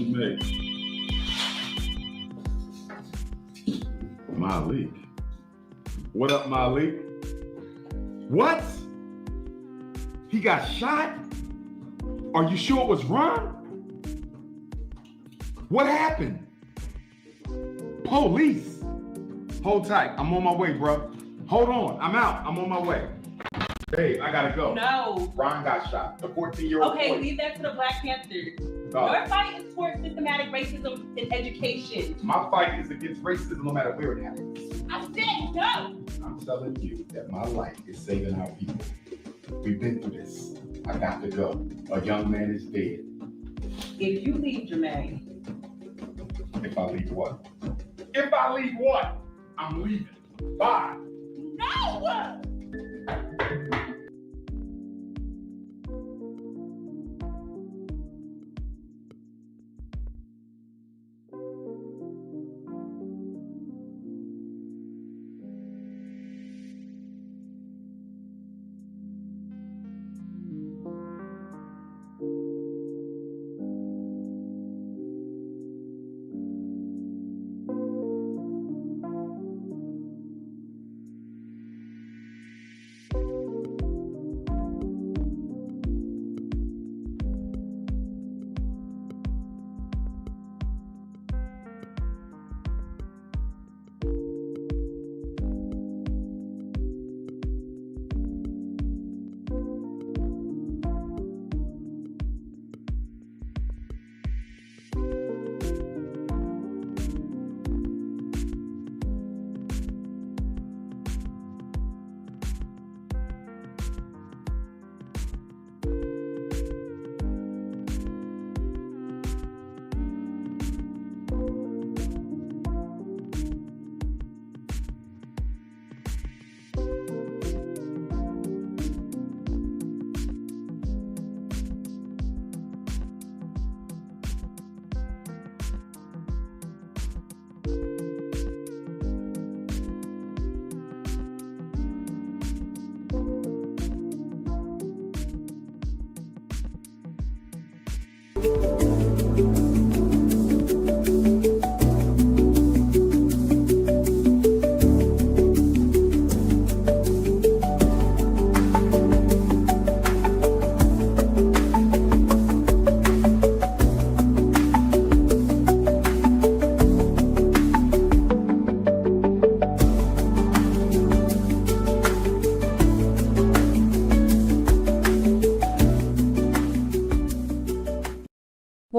you make? Malik. What up, Malik? What? He got shot? Are you sure it was Ron? What happened? Police. Hold tight. I'm on my way, bro. Hold on. I'm out. I'm on my way. Babe, I gotta go. No. Ron got shot. The 14-year-old Okay, boy. leave that to the Black Panthers. Oh. Your fight is towards systematic racism in education. My fight is against racism no matter where it happens. I said no. I'm telling you that my life is saving our people. We've been through this. I got to go. A young man is dead. If you leave, Jermaine. If I leave what? If I leave what? I'm leaving. Bye. No!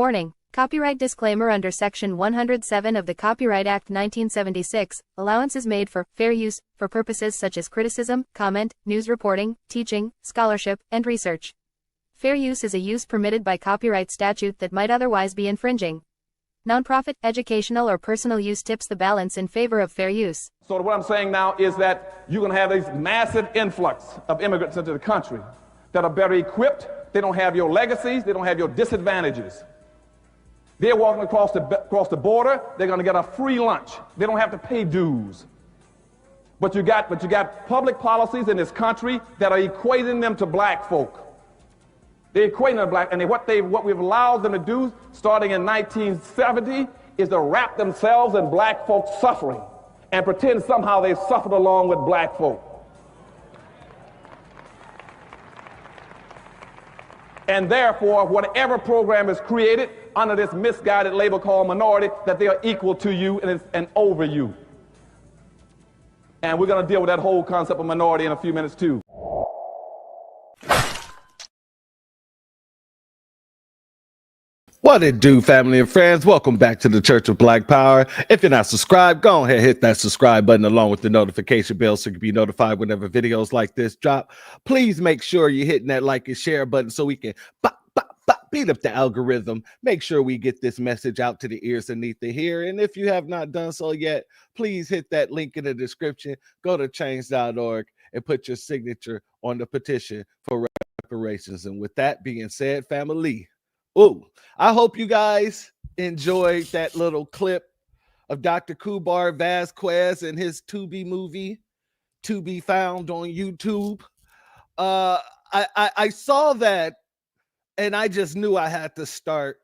Warning. Copyright disclaimer under Section 107 of the Copyright Act 1976, allowance is made for fair use, for purposes such as criticism, comment, news reporting, teaching, scholarship, and research. Fair use is a use permitted by copyright statute that might otherwise be infringing. Nonprofit, educational, or personal use tips the balance in favor of fair use. So what I'm saying now is that you're going to have this massive influx of immigrants into the country that are better equipped. They don't have your legacies. They don't have your disadvantages. They're walking across the border. They're going to get a free lunch. They don't have to pay dues. But you got public policies in this country that are equating them to black folk. They're equating them to black, and what we've allowed them to do, starting in 1970, is to wrap themselves in black folks' suffering and pretend somehow they suffered along with black folk. And therefore, whatever program is created under this misguided label called minority, that they are equal to you and over you. And we're going to deal with that whole concept of minority in a few minutes too. What it do, family and friends? Welcome back to the Church of Black Power. If you're not subscribed, go ahead, hit that subscribe button along with the notification bell so you can be notified whenever videos like this drop. Please make sure you're hitting that like and share button so we can beat up the algorithm. Make sure we get this message out to the ears that need to hear. And if you have not done so yet, please hit that link in the description. Go to change.org and put your signature on the petition for reparations. And with that being said, family, I hope you guys enjoyed that little clip of Dr. Kubar Vasquez and his Tubi movie, To Be Found on YouTube. I saw that and I just knew I had to start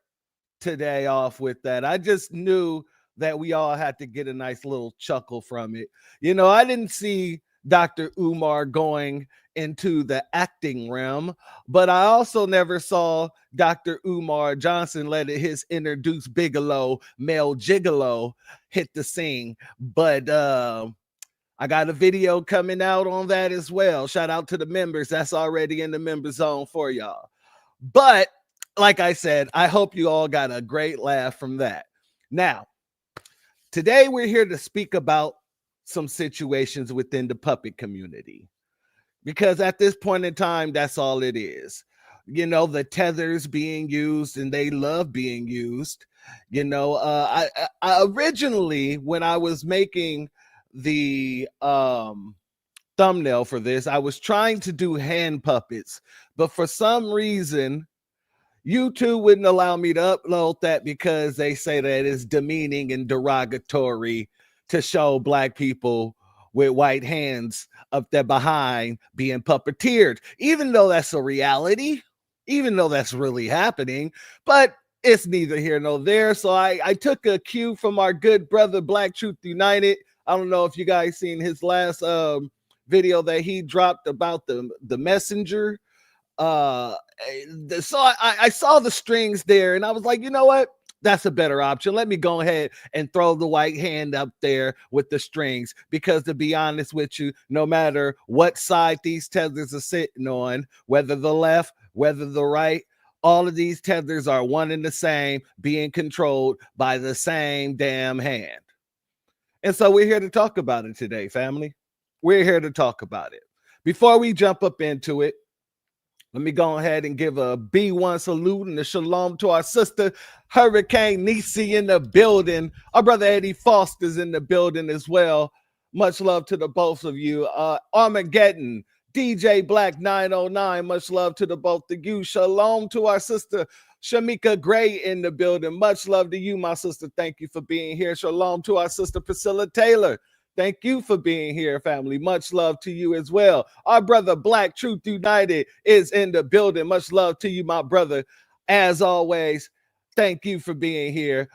today off with that. I just knew that we all had to get a nice little chuckle from it. You know, I didn't see Dr. Umar going into the acting realm, but I also never saw Dr. Umar Johnson let his introduce Bigelow, male gigolo, hit the scene. But I got a video coming out on that as well. Shout out to the members. That's already in the member zone for y'all. But like I said, I hope you all got a great laugh from that. Now, today we're here to speak about some situations within the puppet community, because at this point in time, that's all it is. You know, the tethers being used, and they love being used. You know, I originally, when I was making the thumbnail for this, I was trying to do hand puppets, but for some reason YouTube wouldn't allow me to upload that because they say that it's demeaning and derogatory to show black people with white hands up there behind being puppeteered, even though that's a reality, even though that's really happening. But it's neither here nor there. So I took a cue from our good brother Black Truth United. I don't know if you guys seen his last video that he dropped about the messenger. So I saw the strings there, and I was like, you know what? That's a better option. Let me go ahead and throw the white hand up there with the strings, because to be honest with you, no matter what side these tethers are sitting on, whether the left, whether the right, all of these tethers are one and the same, being controlled by the same damn hand. And so we're here to talk about it today, family. We're here to talk about it. Before we jump up into it, let me go ahead and give a B1 salute and a shalom to our sister Hurricane Nisi in the building. Our brother Eddie Foster's in the building as well. Much love to the both of you. Armageddon, DJ Black 909, much love to the both of you. Shalom to our sister Shamika Gray in the building. Much love to you, my sister. Thank you for being here. Shalom to our sister Priscilla Taylor. Thank you for being here, family. Much love to you as well. Our brother Black Truth United is in the building. Much love to you, my brother. As always, thank you for being here.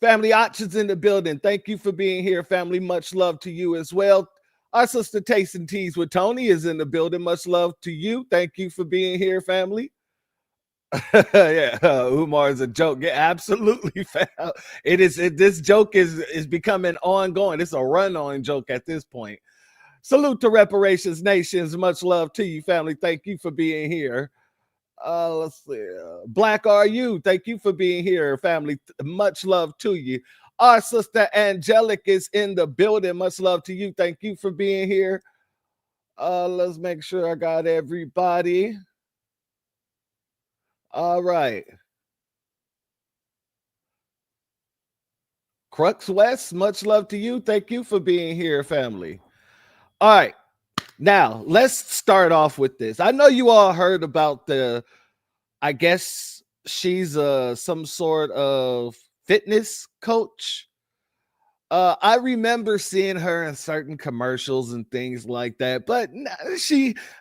Family Options in the building. Thank you for being here, family. Much love to you as well. Our sister Taste and Teas with Tony is in the building. Much love to you. Thank you for being here, family. Yeah, Umar is a joke. Yeah, absolutely. It is. This joke is becoming ongoing. It's a run-on joke at this point. Salute to Reparations Nations. Much love to you, family. Thank you for being here. Let's see. Black RU. Thank you for being here, family. Much love to you. Our sister Angelic is in the building. Much love to you. Thank you for being here. Let's make sure I got everybody. All right. Crux West, much love to you. Thank you for being here, family. All right. Now, let's start off with this. I know you all heard about I guess she's some sort of fitness coach. I remember seeing her in certain commercials and things like that, but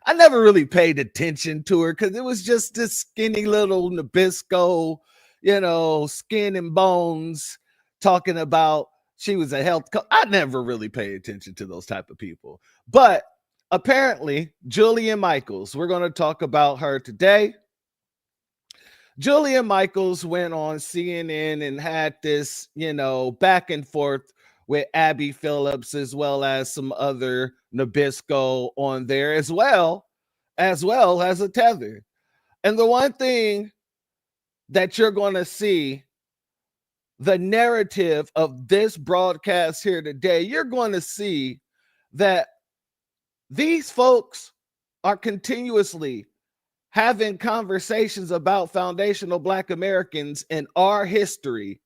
I never really paid attention to her because it was just this skinny little Nabisco, you know, skin and bones, talking about she was a health coach. I never really paid attention to those type of people, but apparently Julian Michaels, we're going to talk about her today. Julian Michaels went on CNN and had this, you know, back and forth with Abby Phillips, as well as some other Nabisco on there, as well as a tether. And the one thing that you're going to see, the narrative of this broadcast here today, you're going to see that these folks are continuously having conversations about foundational Black Americans in our history,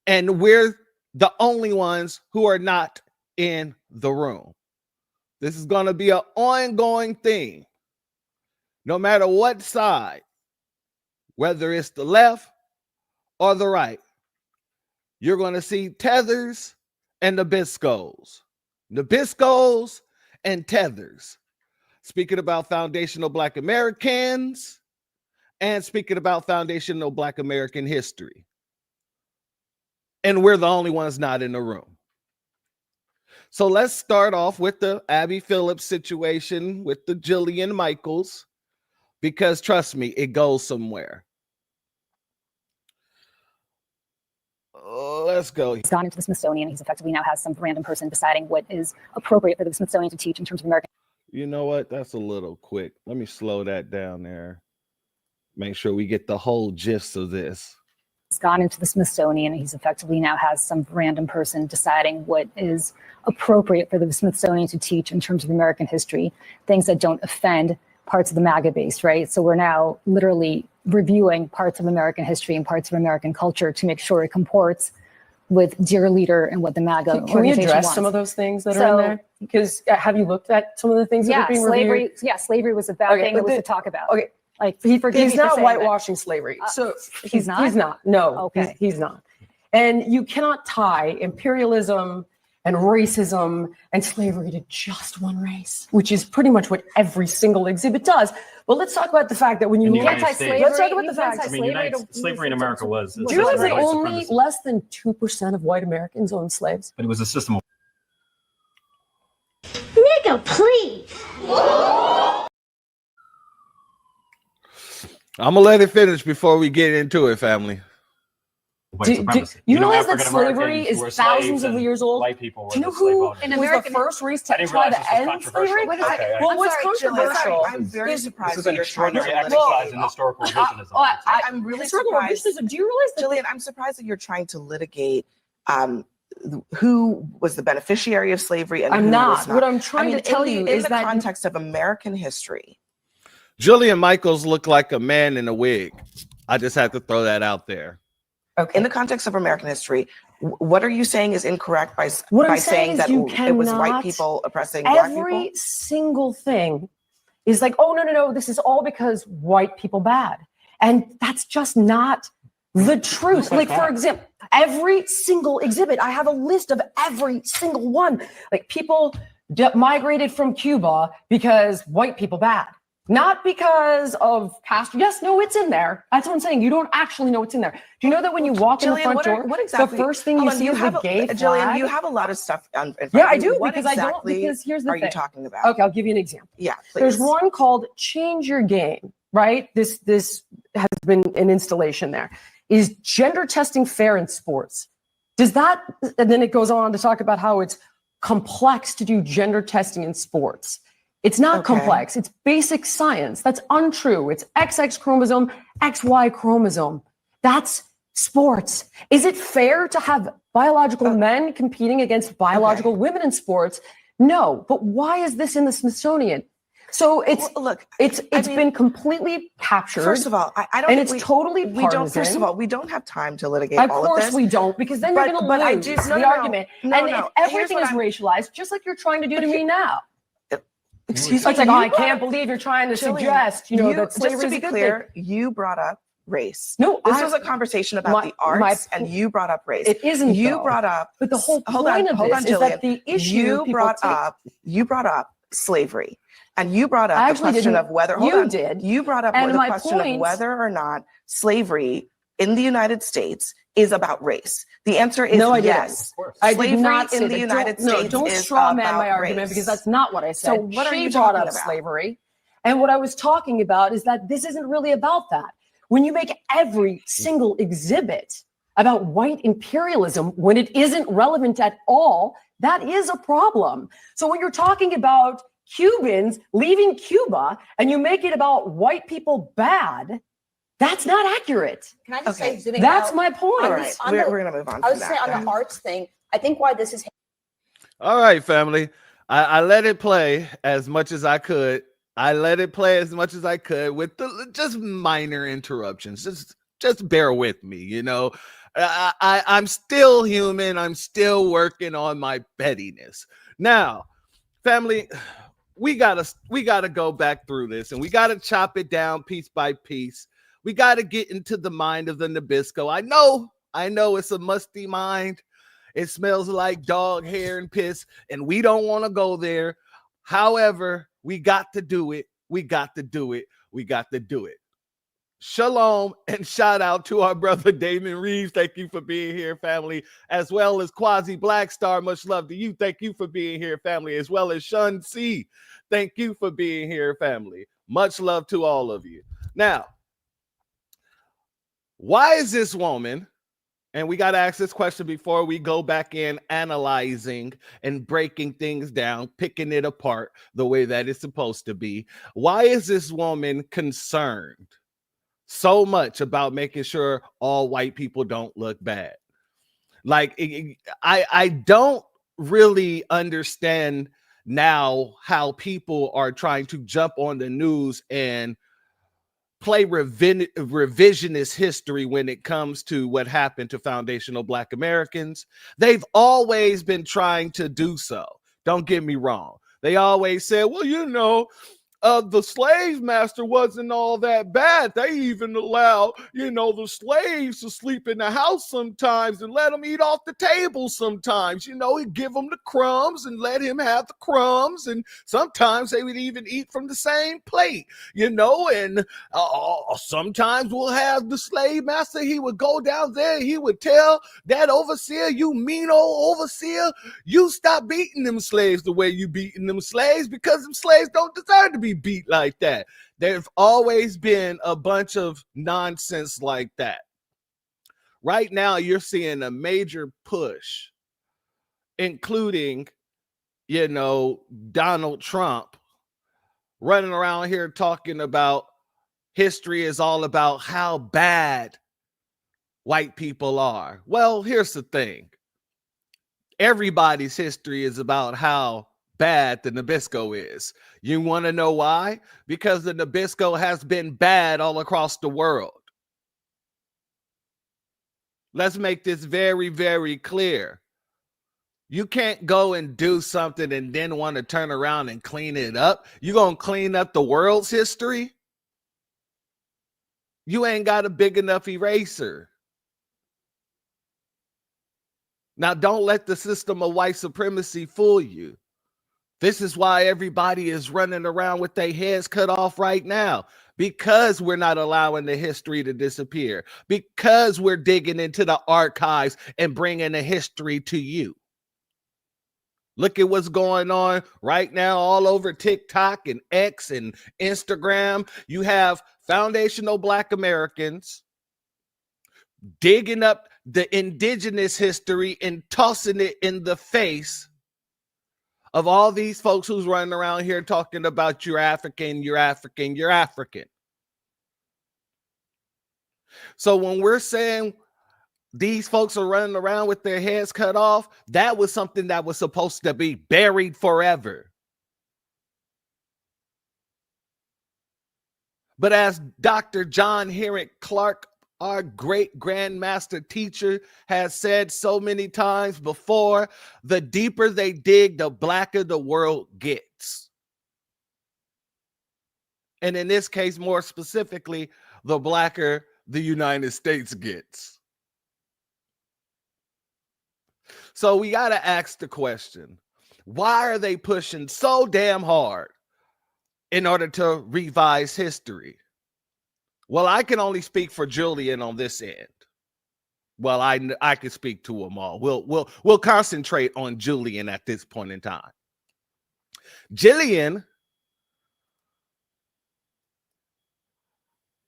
and we're the only ones who are not in the room. This is going to be an ongoing thing, no matter what side, whether it's the left or the right. You're going to see tethers and Nabiscos and tethers, speaking about foundational Black Americans and speaking about foundational Black American history. And we're the only ones not in the room. So let's start off with the Abby Phillips situation with the Jillian Michaels, because trust me, it goes somewhere. Let's go. He's gone into the Smithsonian. He's effectively now has some random person deciding what is appropriate for the Smithsonian to teach in terms of American. You know what? That's a little quick. Let me slow that down there. Make sure we get the whole gist of this. He's gone into the Smithsonian. He's effectively now has some random person deciding what is appropriate for the Smithsonian to teach in terms of American history, things that don't offend parts of the MAGA base, right? So we're now literally reviewing parts of American history and parts of American culture to make sure it comports with Dear Leader and what the MAGA Can we address wants. some of those things that are in there? Because have you looked at some of the things that are being reviewed? Slavery was a bad thing that was to talk about. Okay. Like, he's not whitewashing slavery. So he's not? He's not. No, okay. He's not. And you cannot tie imperialism and racism and slavery to just one race, which is pretty much what every single exhibit does. But let's talk about the fact that when you look at anti-slavery, let's talk about the fact. I mean, slavery in America was. Do you realize that only less than 2% of white Americans owned slaves? But it was a system of. Nigga, please. I'm gonna let it finish before we get into it, family. Do you realize that slavery is thousands of years old? White people. Do you know who was the first race to try to end slavery? Well, what's controversial? I'm very surprised. This is an extraordinary exercise in historical revisionism. I'm really surprised. Do you realize that, Jillian, I'm surprised that you're trying to litigate who was the beneficiary of slavery and who was not. What I'm trying to tell you is in the that context of American history. Jillian Michaels looked like a man in a wig. I just had to throw that out there. Okay. In the context of American history, what are you saying is incorrect by saying that it was white people oppressing black people? Every single thing is like, oh, no, this is all because white people bad. And that's just not the truth. Like, for example, every single exhibit, I have a list of every single one. Like, people migrated from Cuba because white people bad. Not because of Castro. Yes, no, it's in there. That's what I'm saying. You don't actually know what's in there. Do you know that when you walk in the front door, the first thing you see is the gay flag? Jillian, you have a lot of stuff on. Yeah, I do, what because exactly I don't. Because here's the thing. Are you talking about? Okay, I'll give you an example. Yeah, please. There's one called "Change Your Game." Right. This has been an installation there. Is gender testing fair in sports? Does that? And then it goes on to talk about how it's complex to do gender testing in sports. It's not complex. It's basic science. That's untrue. It's XX chromosome, XY chromosome. That's sports. Is it fair to have biological men competing against biological women in sports? No. But why is this in the Smithsonian? So it's been completely captured. First of all, I don't. And it's totally partisan. First of all, we don't have time to litigate all of this. Of course we don't, because then you're going to lose the argument. If everything is racialized, just like you're trying to do to me now. Excuse me. It's like, I can't believe you're trying to suggest, that slavery is a good thing. Just to be clear, you brought up race. No, this was a conversation about the arts, and you brought up race. It isn't. You brought up. But the whole point of this is that the issue you brought up slavery, and you brought up the question of whether. You brought up the question of whether or not slavery in the United States is about race. The answer is yes. I did not in the United States. Don't straw man my argument, because that's not what I said. So what are you brought talking up about? Slavery, and what I was talking about is that this isn't really about that. When you make every single exhibit about white imperialism when it isn't relevant at all, that is a problem. So when you're talking about Cubans leaving Cuba and you make it about white people bad, that's not accurate. Can I just say, that's my point. All right, we're going to move on. I was saying on the arts thing, I think why this is. All right, family. I let it play as much as I could. With the just minor interruptions. Just bear with me. I'm still human. I'm still working on my pettiness. Now, family, we gotta go back through this, and we gotta chop it down piece by piece. We got to get into the mind of the Nabisco. I know it's a musty mind. It smells like dog hair and piss, and we don't want to go there. However, we got to do it. Shalom and shout out to our brother Damon Reeves. Thank you for being here, family. As well as Quasi Black Star. Much love to you. Thank you for being here, family. As well as Shun C. Thank you for being here, family. Much love to all of you. Now, why is this woman, and we got to ask this question before we go back in analyzing and breaking things down, picking it apart the way that it's supposed to be. Why is this woman concerned so much about making sure all white people don't look bad? Like, I don't really understand now how people are trying to jump on the news and play revisionist history when it comes to what happened to foundational Black Americans. They've always been trying to do so. Don't get me wrong. They always said, well, you know, the slave master wasn't all that bad. They even allow, you know, the slaves to sleep in the house sometimes and let them eat off the table sometimes. You know, he'd give them the crumbs and let him have the crumbs. And sometimes they would even eat from the same plate, you know, and sometimes we'll have the slave master. He would go down there. He would tell that overseer, you mean old overseer, you stop beating them slaves the way you beating them slaves, because them slaves don't deserve to be beat like that. There's always been a bunch of nonsense like that. Right now, you're seeing a major push, including, you know, Donald Trump running around here talking about history is all about how bad white people are. Well, here's the thing. Everybody's history is about how bad the Nabisco is. You want to know why? Because the Nabisco has been bad all across the world. Let's make this very, very clear. You can't go and do something and then want to turn around and clean it up. You gonna clean up the world's history? You ain't got a big enough eraser. Now, don't let the system of white supremacy fool you. This is why everybody is running around with their heads cut off right now, because we're not allowing the history to disappear, because we're digging into the archives and bringing the history to you. Look at what's going on right now all over TikTok and X and Instagram. You have foundational Black Americans digging up the indigenous history and tossing it in the face of all these folks who's running around here talking about you're African, you're African, you're African. So when we're saying these folks are running around with their heads cut off, that was something that was supposed to be buried forever. But as Dr. John Herrick Clark, our great grandmaster teacher, has said so many times before, the deeper they dig, the blacker the world gets. And in this case, more specifically, the blacker the United States gets. So we got to ask the question, why are they pushing so damn hard in order to revise history? Well, I can only speak for Julian on this end. Well, I can speak to them all. We'll concentrate on Julian at this point in time. Jillian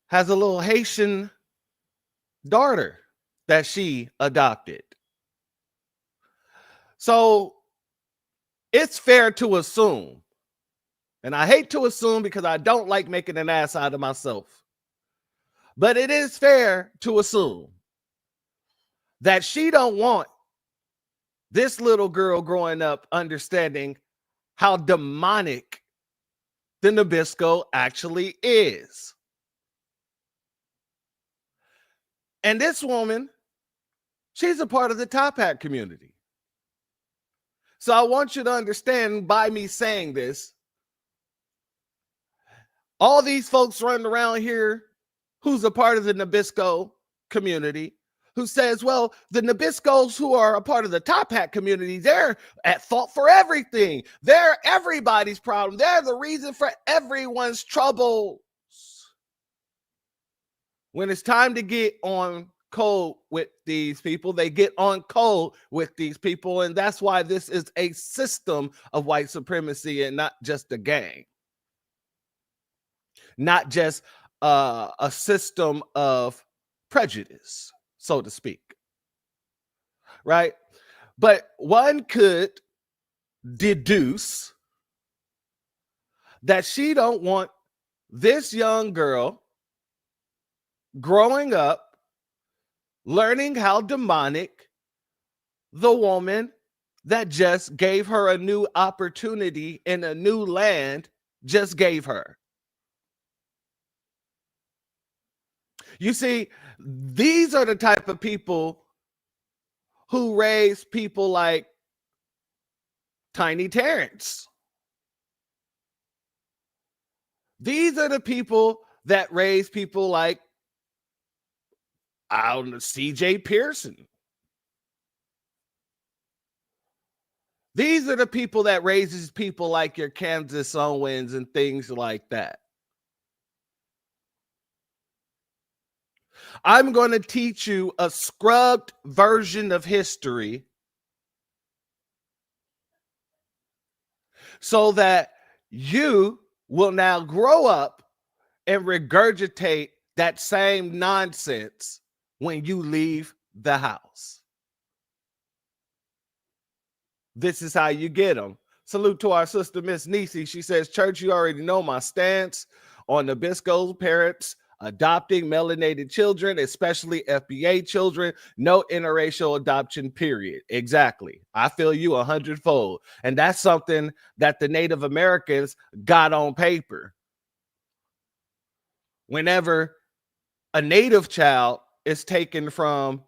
has a little Haitian daughter that she adopted. So it's fair to assume, and I hate to assume because I don't like making an ass out of myself, but it is fair to assume that she don't want this little girl growing up understanding how demonic the Nabisco actually is. And this woman, she's a part of the Top Hat community. So I want you to understand by me saying this, all these folks running around here who's a part of the Nabisco community, who says, well, the Nabiscos who are a part of the Top Hat community, they're at fault for everything. They're everybody's problem. They're the reason for everyone's troubles. When it's time to get on code with these people, they get on code with these people. And that's why this is a system of white supremacy and not just a gang. Not just a system of prejudice, so to speak. Right? But one could deduce that she don't want this young girl growing up learning how demonic the woman that just gave her a new opportunity in a new land just gave her. You see, these are the type of people who raise people like Tiny Terrence. These are the people that raise people like CJ Pearson. These are the people that raises people like your Kansas Owens and things like that. I'm going to teach you a scrubbed version of history so that you will now grow up and regurgitate that same nonsense when you leave the house. This is how you get them. Salute to our sister, Miss Nisi. She says, Church, you already know my stance on Nabisco's parents adopting melanated children, especially FBA children. No interracial adoption, period. Exactly. I feel you 100-fold. And that's something that the Native Americans got on paper. Whenever a Native child is taken from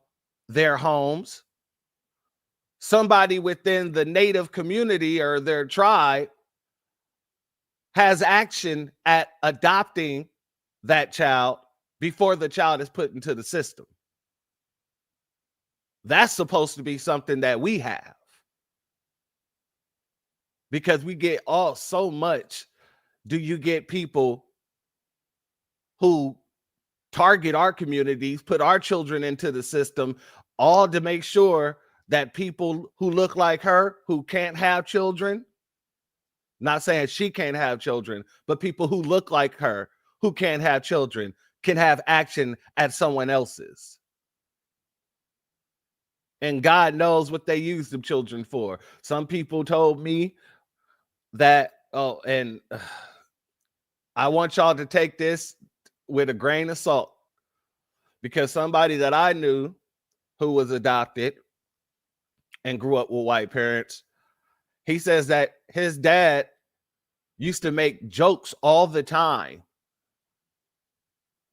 their homes, somebody within the Native community or their tribe has action at adopting that child before the child is put into the system. That's supposed to be something that we have, because we get so much. Do you get people who target our communities, put our children into the system, all to make sure that people who look like her, who can't have children, not saying she can't have children, but people who look like her, who can't have children, can have action at someone else's. And God knows what they use the children for. Some people told me that, and I want y'all to take this with a grain of salt, because somebody that I knew who was adopted and grew up with white parents, he says that his dad used to make jokes all the time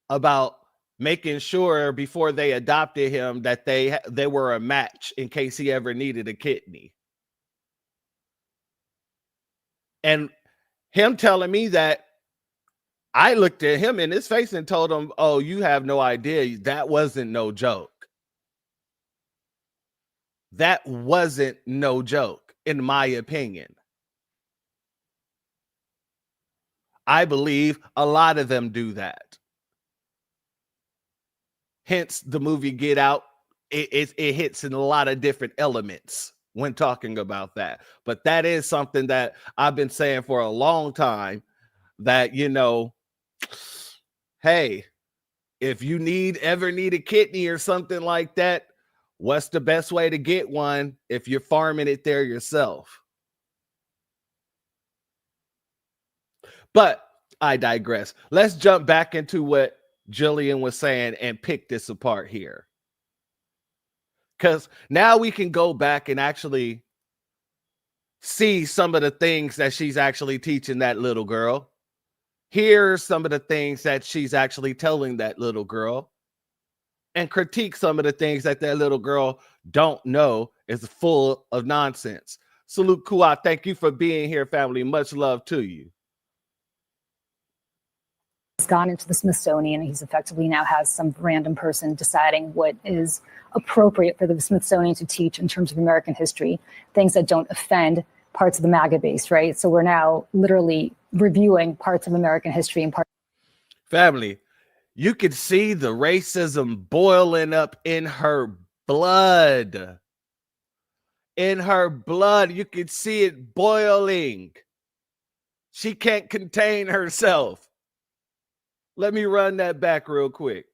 about making sure before they adopted him that they were a match in case he ever needed a kidney. And him telling me that, I looked at him in his face and told him, oh, you have no idea. That wasn't no joke. That wasn't no joke, in my opinion. I believe a lot of them do that. Hence, the movie Get Out, it hits in a lot of different elements when talking about that. But that is something that I've been saying for a long time, that, you know, hey, if you ever need a kidney or something like that, what's the best way to get one if you're farming it there yourself? But I digress. Let's jump back into what Jillian was saying and pick this apart here, because now we can go back and actually see some of the things that she's actually teaching that little girl. Here's some of the things that she's actually telling that little girl, and critique some of the things that little girl don't know is full of nonsense. Salute Kua. Thank you for being here, family. Much love to you. He's gone into the Smithsonian. He's effectively now has some random person deciding what is appropriate for the Smithsonian to teach in terms of American history, things that don't offend parts of the MAGA base, right? So we're now literally reviewing parts of American history and parts. Family, You could see the racism boiling up in her blood. In her blood, you could see it boiling. She can't contain herself. Let me run that back real quick.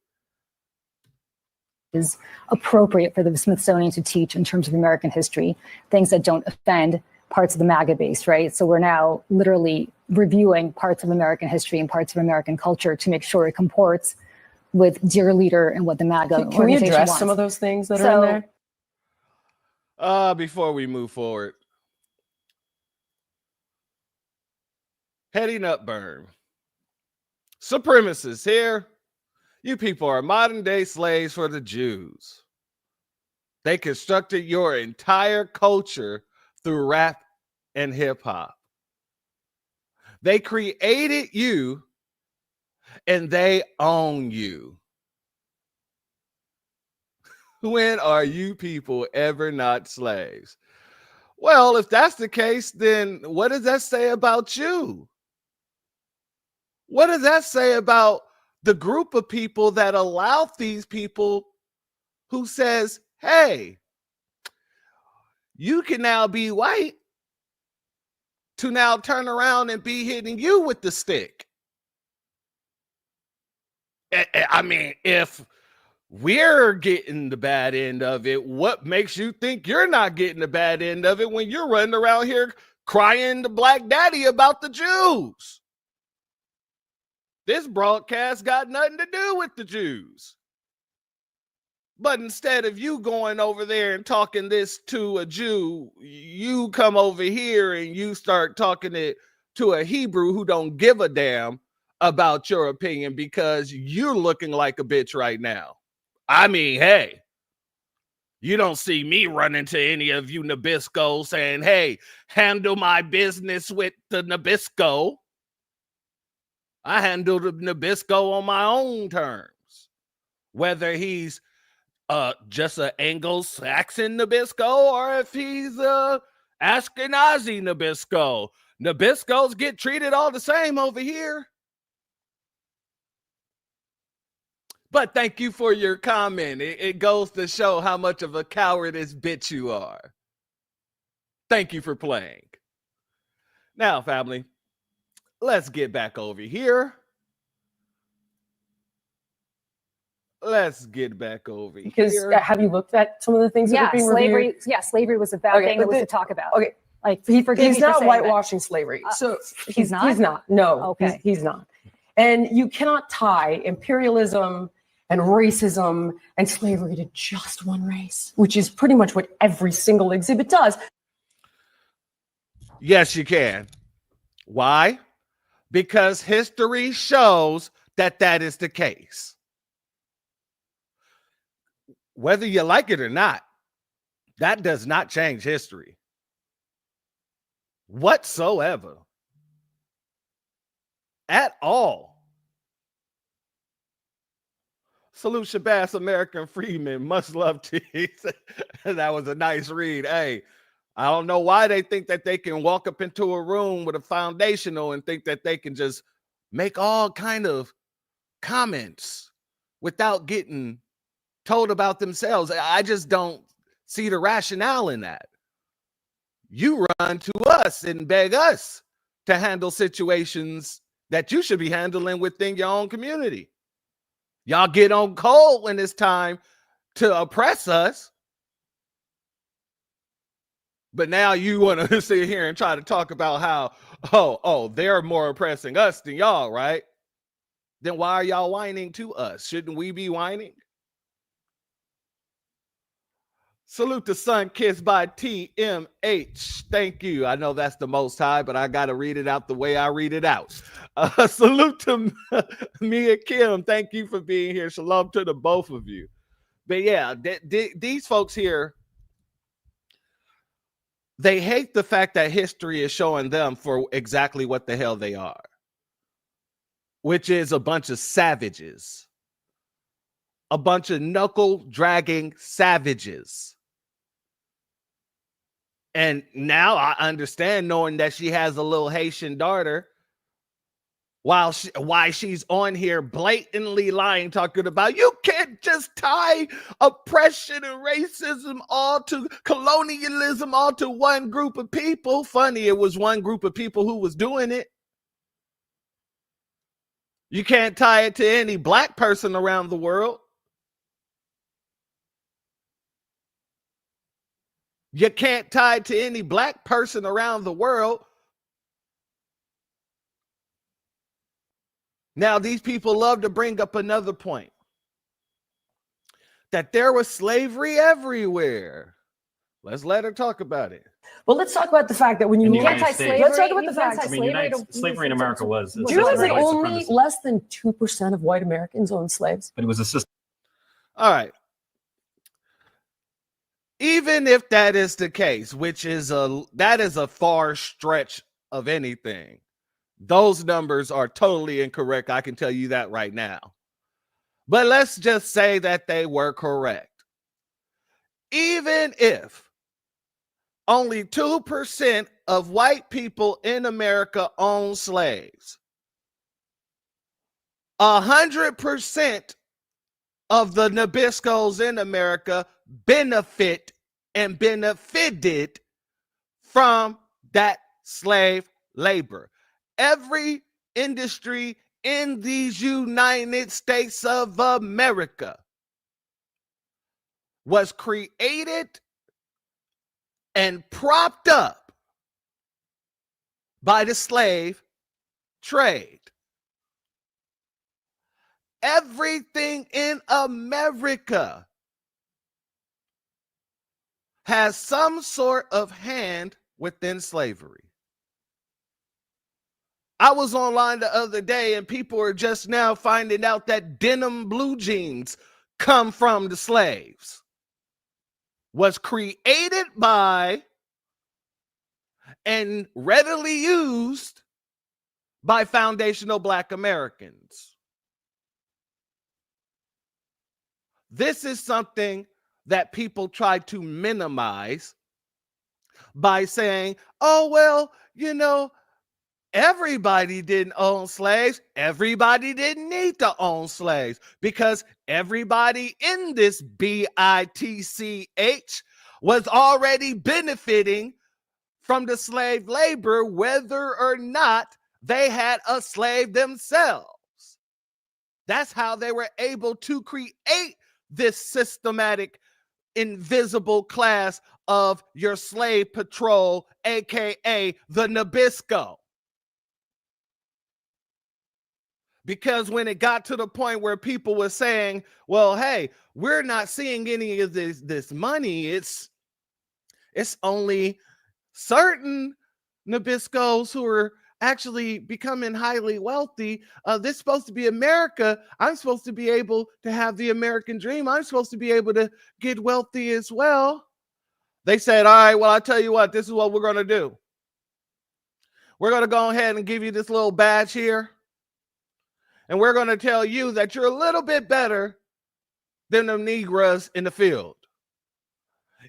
Is appropriate for the Smithsonian to teach in terms of American history, things that don't offend parts of the MAGA base, right? So we're now literally reviewing parts of American history and parts of American culture to make sure it comports with Dear Leader and what the MAGA Can we address wants. some of those things that are in there? Before we move forward. Heading up burn. Supremacists here. You people are modern day slaves for the Jews. They constructed your entire culture through rap and hip hop. They created you and they own you. When are you people ever not slaves? Well, if that's the case, then what does that say about you? What does that say about the group of people that allow these people who says, hey, you can now be white, to now turn around and be hitting you with the stick? I mean, if we're getting the bad end of it, what makes you think you're not getting the bad end of it when you're running around here crying to Black Daddy about the Jews? This broadcast got nothing to do with the Jews. But instead of you going over there and talking this to a Jew, you come over here and you start talking it to a Hebrew who don't give a damn about your opinion because you're looking like a bitch right now. I mean, hey, you don't see me running to any of you Nabisco saying, hey, handle my business with the Nabisco. I handle the Nabisco on my own terms. Whether he's just an Anglo-Saxon Nabisco or if he's Ashkenazi Nabisco. Nabiscos get treated all the same over here. But thank you for your comment. It goes to show how much of a cowardice bitch you are. Thank you for playing. Now, family, let's get back over here. Let's get back over here. Have you looked at some of the things that are being reviewed? Slavery was a bad thing that was to talk about. Okay. Like, he's not whitewashing slavery. So he's not? He's not. No, okay. He's not. And you cannot tie imperialism and racism and slavery to just one race, which is pretty much what every single exhibit does. Yes, you can. Why? Because history shows that that is the case. Whether you like it or not, that does not change history whatsoever. At all. Salute Shabazz, American Freeman. Much love to you. That was a nice read. Hey, I don't know why they think that they can walk up into a room with a foundational and think that they can just make all kind of comments without getting told about themselves. I just don't see the rationale in that. You run to us and beg us to handle situations that you should be handling within your own community. Y'all get on cold when it's time to oppress us. But now you want to sit here and try to talk about how, they're more oppressing us than y'all, right? Then why are y'all whining to us? Shouldn't we be whining? Salute to Sun Kissed by TMH. Thank you. I know that's the Most High, but I got to read it out the way I read it out. Salute to Mia Kim. Thank you for being here. Shalom to the both of you. But yeah, these folks here, they hate the fact that history is showing them for exactly what the hell they are, which is a bunch of savages, a bunch of knuckle-dragging savages. And now I understand, knowing that she has a little Haitian daughter, why she's on here blatantly lying, talking about you can't just tie oppression and racism all to colonialism, all to one group of people. Funny, it was one group of people who was doing it. You can't tie it to any black person around the world. You can't tie it to any black person around the world. Now, these people love to bring up another point, that there was slavery everywhere. Let's let her talk about it. Well, let's talk about the fact that when you anti-slavery, let's talk about the fact. Slavery in America was. Do you realize that only less than 2% of white Americans owned slaves? But it was a system. All right. Even if that is the case, which is that is a far stretch of anything, those numbers are totally incorrect. I can tell you that right now. But let's just say that they were correct. Even if only 2% of white people in America own slaves, 100% of the Nabiscos in America benefit and benefited from that slave labor. Every industry in these United States of America was created and propped up by the slave trade. Everything in America has some sort of hand within slavery. I was online the other day and people are just now finding out that denim blue jeans come from the slaves. Was created by and readily used by foundational Black Americans. This is something that people try to minimize by saying, oh, well, you know, everybody didn't own slaves. Everybody didn't need to own slaves because everybody in this BITCH was already benefiting from the slave labor, whether or not they had a slave themselves. That's how they were able to create this systematic, invisible class of your slave patrol, aka the Nabisco. Because when it got to the point where people were saying, well, hey, we're not seeing any of this money, it's only certain Nabiscos who are actually becoming highly wealthy. This is supposed to be America. I'm supposed to be able to have the American dream. I'm supposed to be able to get wealthy as well. They said, all right, well, I'll tell you what, this is what we're going to do. We're going to go ahead and give you this little badge here. And we're going to tell you that you're a little bit better than the Negroes in the field.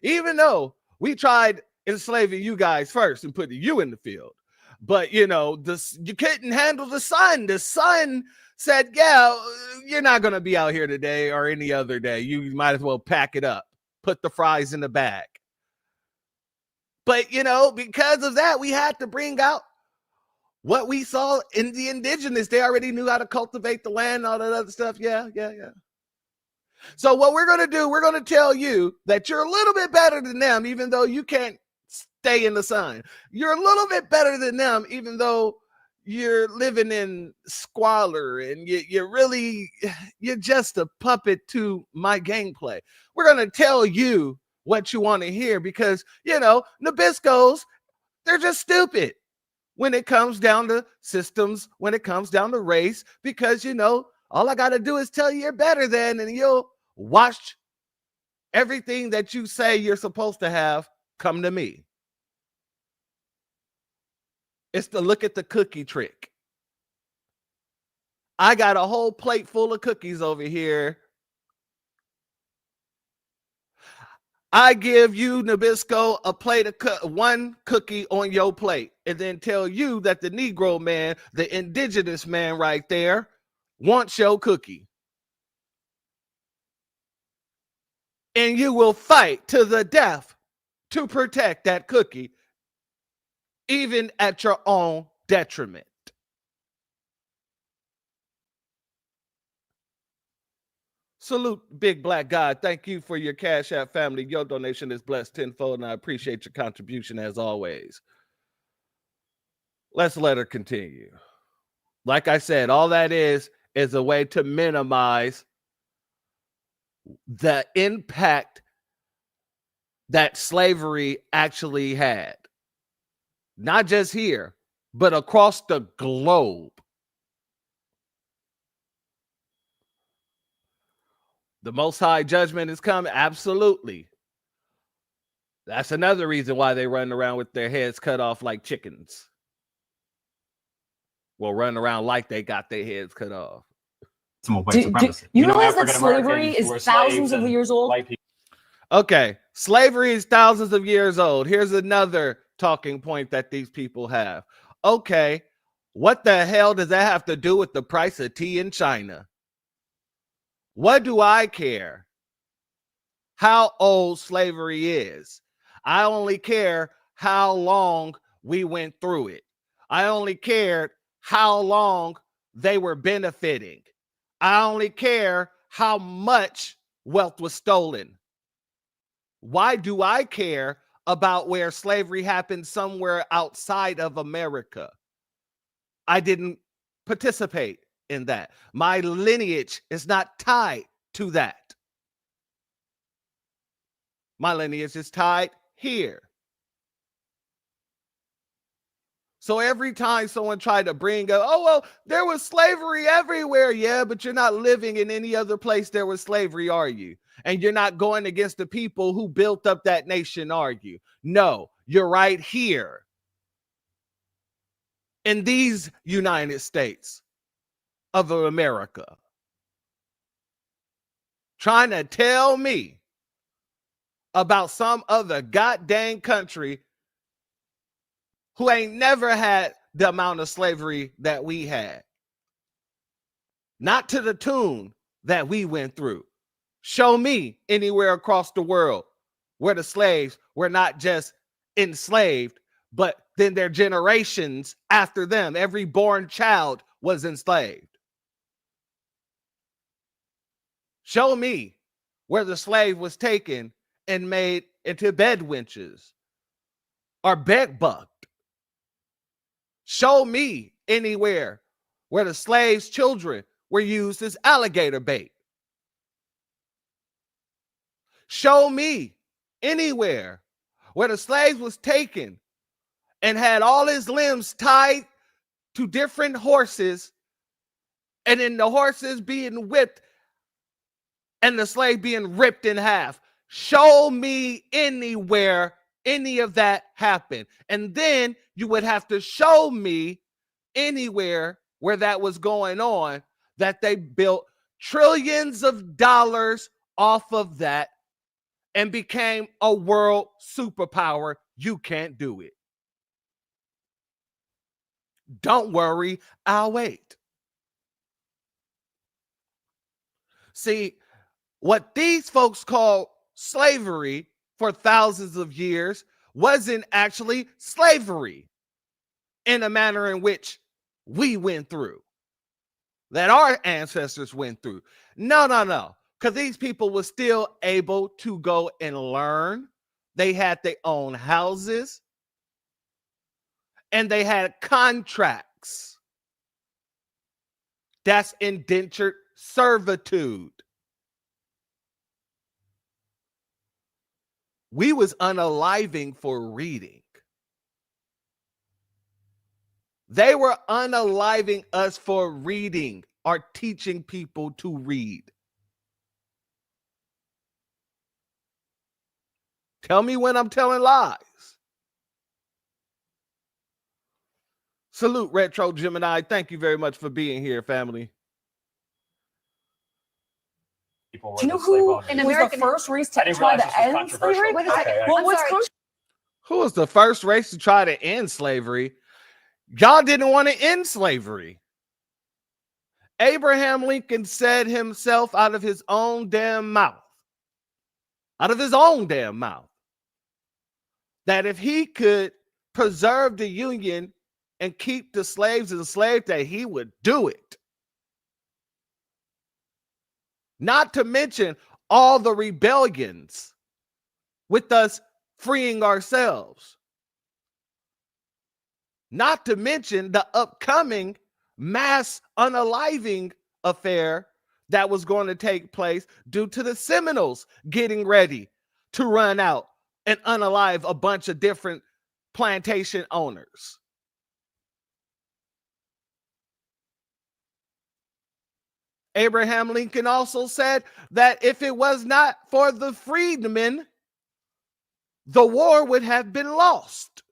Even though we tried enslaving you guys first and putting you in the field. But, you know, you couldn't handle the sun. The sun said, yeah, you're not going to be out here today or any other day. You might as well pack it up. Put the fries in the bag. But, you know, because of that, we had to bring out what we saw in the indigenous. They already knew how to cultivate the land and all that other stuff. Yeah. So what we're going to do, we're going to tell you that you're a little bit better than them, even though you can't stay in the sun. You're a little bit better than them, even though you're living in squalor and you're just a puppet to my gameplay. We're going to tell you what you want to hear because, you know, Nabiscos, they're just stupid when it comes down to systems, when it comes down to race, because, you know, all I got to do is tell you you're better than, and you'll watch everything that you say you're supposed to have come to me. It's the look at the cookie trick. I got a whole plate full of cookies over here. I give you, Nabisco, a plate of one cookie on your plate, and then tell you that the Negro man, the indigenous man right there, wants your cookie. And you will fight to the death to protect that cookie, even at your own detriment. Salute, big black God. Thank you for your Cash App family. Your donation is blessed tenfold, and I appreciate your contribution as always. Let's let her continue. Like I said, all that is a way to minimize the impact that slavery actually had. Not just here, but across the globe. The Most High judgment is coming. Absolutely. That's another reason why they run around with their heads cut off like chickens. Well, run around like they got their heads cut off. You realize that slavery is thousands of years old? Okay, slavery is thousands of years old. Here's another talking point that these people have. Okay, what the hell does that have to do with the price of tea in China? What do I care how old slavery is? I only care how long we went through it. I only cared how long they were benefiting. I only care how much wealth was stolen. Why do I care about where slavery happened somewhere outside of America? I didn't participate in that. My lineage is not tied to that. My lineage is tied here. So every time someone tried to bring up, oh, well, there was slavery everywhere. Yeah, but you're not living in any other place there was slavery, are you? And you're not going against the people who built up that nation, are you? No, you're right here in these United States of America, trying to tell me about some other goddamn country who ain't never had the amount of slavery that we had. Not to the tune that we went through. Show me anywhere across the world where the slaves were not just enslaved, but then their generations after them, every born child was enslaved. Show me where the slave was taken and made into bed wenches or bed bucked. Show me anywhere where the slaves' children were used as alligator bait. Show me anywhere where the slave was taken and had all his limbs tied to different horses, and then the horses being whipped and the slave being ripped in half. Show me anywhere any of that happened. And then you would have to show me anywhere where that was going on, that they built trillions of dollars off of that and became a world superpower. You can't do it. Don't worry, I'll wait. See, what these folks call slavery for thousands of years wasn't actually slavery in a manner in which we went through, that our ancestors went through. No. Because these people were still able to go and learn. They had their own houses. And they had contracts. That's indentured servitude. We was unaliving for reading. They were unaliving us for reading or teaching people to read. Tell me when I'm telling lies. Salute, Retro Gemini. Thank you very much for being here, family. people Do you were know the slave who owners. was the first race to try to end slavery? Wait a second. Well, I'm what's sorry. Who was the first race to try to end slavery? Y'all didn't want to end slavery. Abraham Lincoln said himself out of his own damn mouth, that if he could preserve the Union and keep the slaves enslaved, that he would do it. Not to mention all the rebellions with us freeing ourselves. Not to mention the upcoming mass unaliving affair that was going to take place due to the Seminoles getting ready to run out and unalive a bunch of different plantation owners. Abraham Lincoln also said that if it was not for the freedmen, the war would have been lost.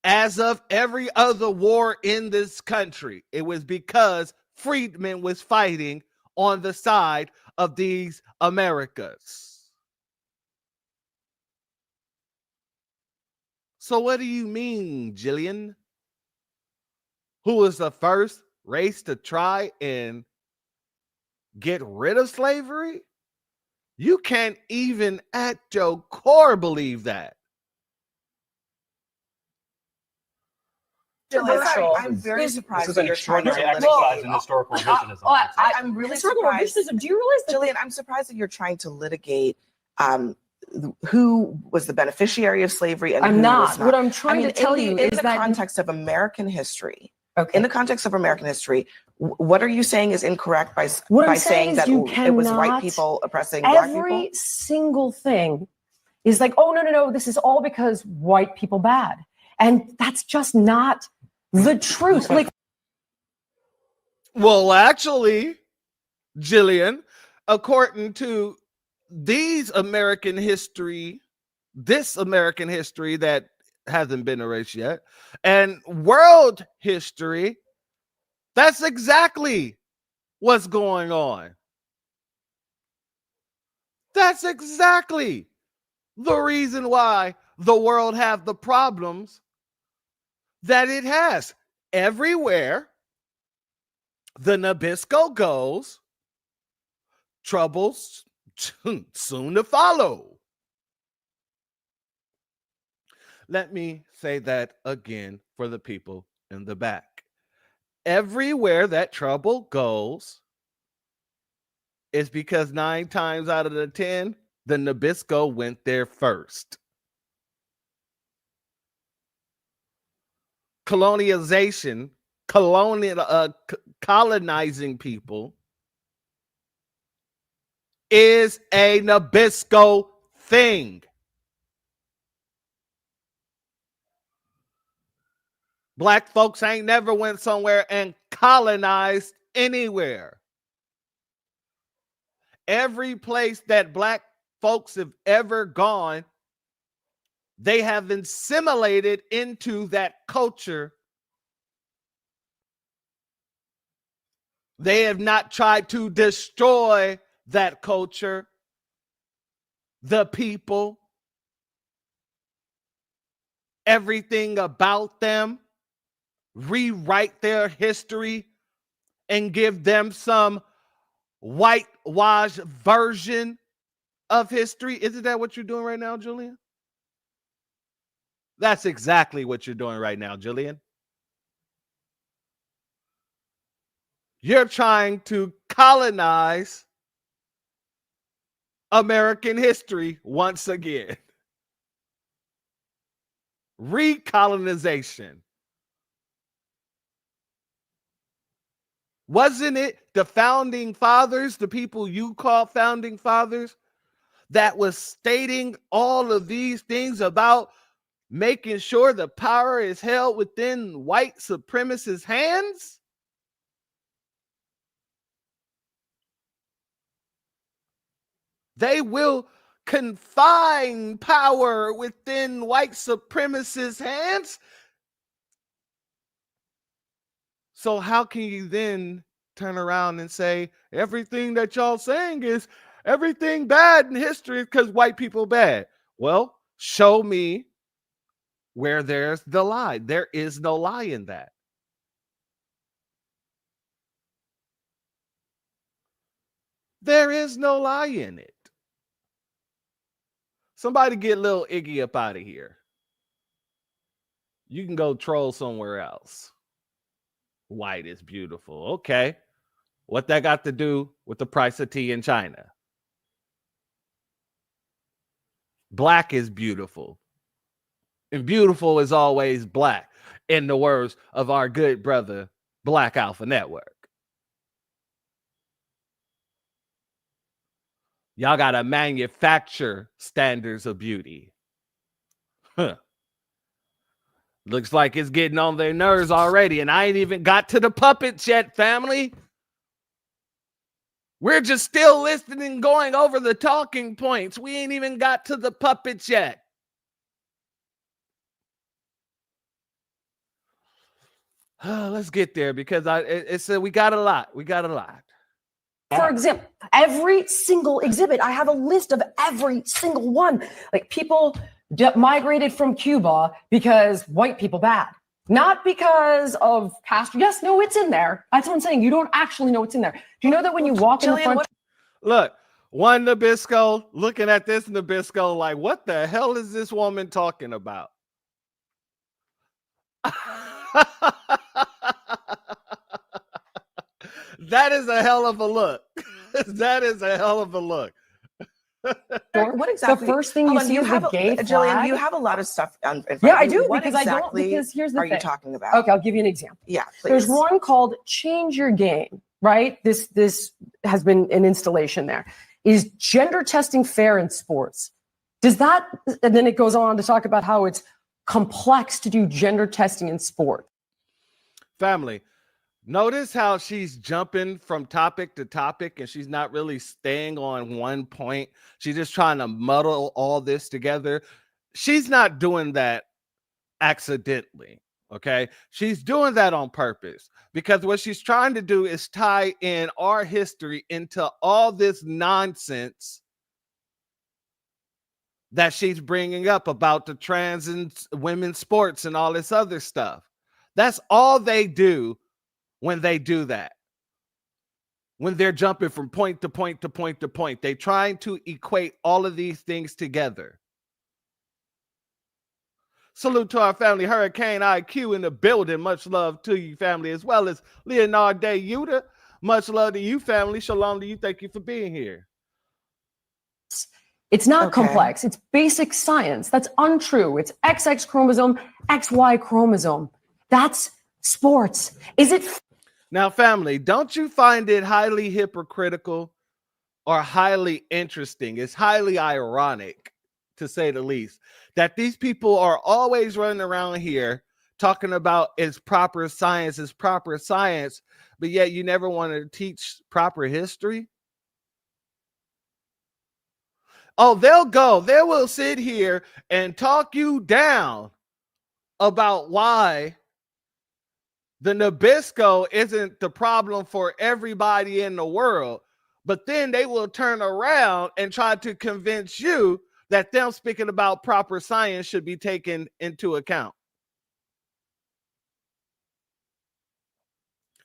As of every other war in this country, it was because freedmen was fighting on the side of these Americas. So what do you mean, Jillian? Who was the first race to try and get rid of slavery? You can't even at your core believe that. I'm very surprised. This is an extraordinary exercise in historical revisionism. I'm really surprised. Do you realize that, Jillian, I'm surprised that you're trying to litigate who was the beneficiary of slavery and I'm who not. was not. What I'm trying to tell you is in the that context of American history. Okay. In the context of American history, what are you saying is incorrect by saying saying that it was white people oppressing black people? Every single thing is like, oh, no, this is all because white people bad. And that's just not the truth. Like, well, actually, Jillian, according to this American history that hasn't been erased yet, and world history, that's exactly what's going on. That's exactly the reason why the world have the problems that it has. Everywhere the Nabisco goes, troubles soon to follow. Let me say that again for the people in the back. Everywhere that trouble goes is because 9 times out of the 10, the Nabisco went there first. Colonizing people is a Nabisco thing. Black folks ain't never went somewhere and colonized anywhere. Every place that black folks have ever gone, they have assimilated into that culture. They have not tried to destroy that culture, the people, everything about them, rewrite their history and give them some whitewashed version of history. Isn't that what you're doing right now, Julian? That's exactly what you're doing right now, Julian. You're trying to colonize American history once again. Recolonization. Wasn't it the founding fathers, the people you call founding fathers, that was stating all of these things about making sure the power is held within white supremacists' hands? They will confine power within white supremacists' hands. So how can you then turn around and say everything that y'all saying is everything bad in history because white people bad. Well, show me where there's the lie. There is no lie in that. There is no lie in it. Somebody get little Iggy up out of here. You can go troll somewhere else. White is beautiful. Okay. What that got to do with the price of tea in China? Black is beautiful. And beautiful is always black, in the words of our good brother, Black Alpha Network. Y'all got to manufacture standards of beauty. Huh. Looks like it's getting on their nerves already, and I ain't even got to the puppets yet, family. We're just still listening, going over the talking points. We ain't even got to the puppets yet. Let's get there because we got a lot. We got a lot. For example, every single exhibit, I have a list of every single one. Like people migrated from Cuba because white people bad. Not because of Castro. Yes, no, it's in there. That's what I'm saying. You don't actually know what's in there. Do you know that when you walk in the front? Look, one Nabisco looking at this Nabisco like, what the hell is this woman talking about? That is a hell of a look. That is a hell of a look. What exactly? The first thing you see is the gay flag. Jillian, you have a lot of stuff. Yeah, I do, because I don't. Because here's the thing. Are you talking about? Okay, I'll give you an example. Yeah, please. There's one called "Change Your Game." Right. This has been an installation there. Is gender testing fair in sports? Does that? And then it goes on to talk about how it's complex to do gender testing in sport. Family. Notice how she's jumping from topic to topic and she's not really staying on one point. She's just trying to muddle all this together. She's not doing that accidentally, okay? She's doing that on purpose because what she's trying to do is tie in our history into all this nonsense that she's bringing up about the trans and women's sports and all this other stuff. That's all they do. When they do that, when they're jumping from point to point to point to point, they're trying to equate all of these things together. Salute to our family, Hurricane IQ in the building. Much love to you, family, as well as Leonard Day Yuta. Much love to you, family. Shalom to you. Thank you for being here. It's not complex. It's basic science. That's untrue. It's XX chromosome, XY chromosome. That's sports. Is it? Now, family, don't you find it highly hypocritical or highly interesting? It's highly ironic, to say the least, that these people are always running around here talking about it's proper science, but yet you never want to teach proper history. Oh, they will sit here and talk you down about why the Nabisco isn't the problem for everybody in the world, but then they will turn around and try to convince you that them speaking about proper science should be taken into account.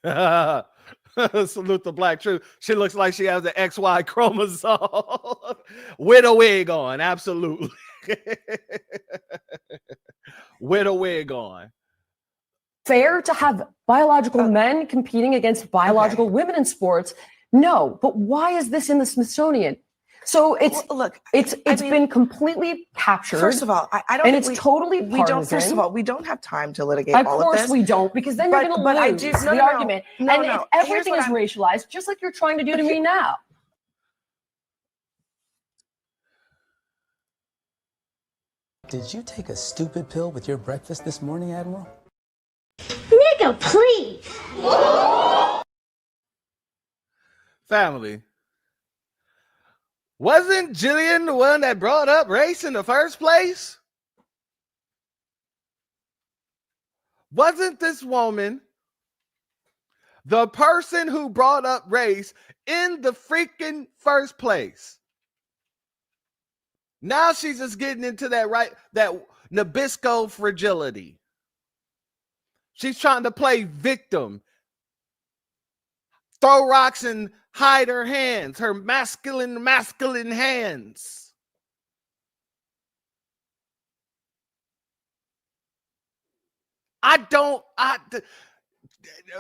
Salute the Black Truth. She looks like she has an XY chromosome with a wig on. Absolutely. With a wig on. Fair to have biological men competing against biological women in sports? No, but why is this in the Smithsonian? So it's been completely captured. First of all, I don't. And it's totally partisan. We don't. First of all, we don't have time to litigate all of this. Of course we don't, because then you're going to lose the argument. If everything is racialized, just like you're trying to do to me now. Did you take a stupid pill with your breakfast this morning, Admiral? Nigga, please. Family. Wasn't Jillian the one that brought up race in the first place? Wasn't this woman The person who brought up race in the freaking first place. Now she's just getting into that Nabisco fragility. She's trying to play victim, throw rocks and hide her hands, her masculine hands.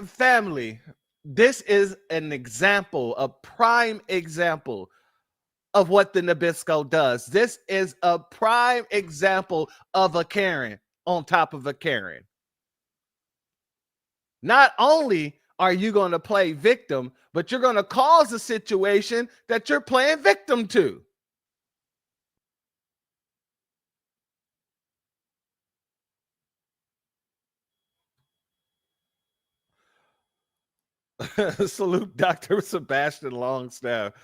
Family, this is an example, a prime example of what the Nabisco does. This is a prime example of a Karen on top of a Karen. Not only are you going to play victim, but you're going to cause a situation that you're playing victim to. Salute Dr. Sebastian Longstaff.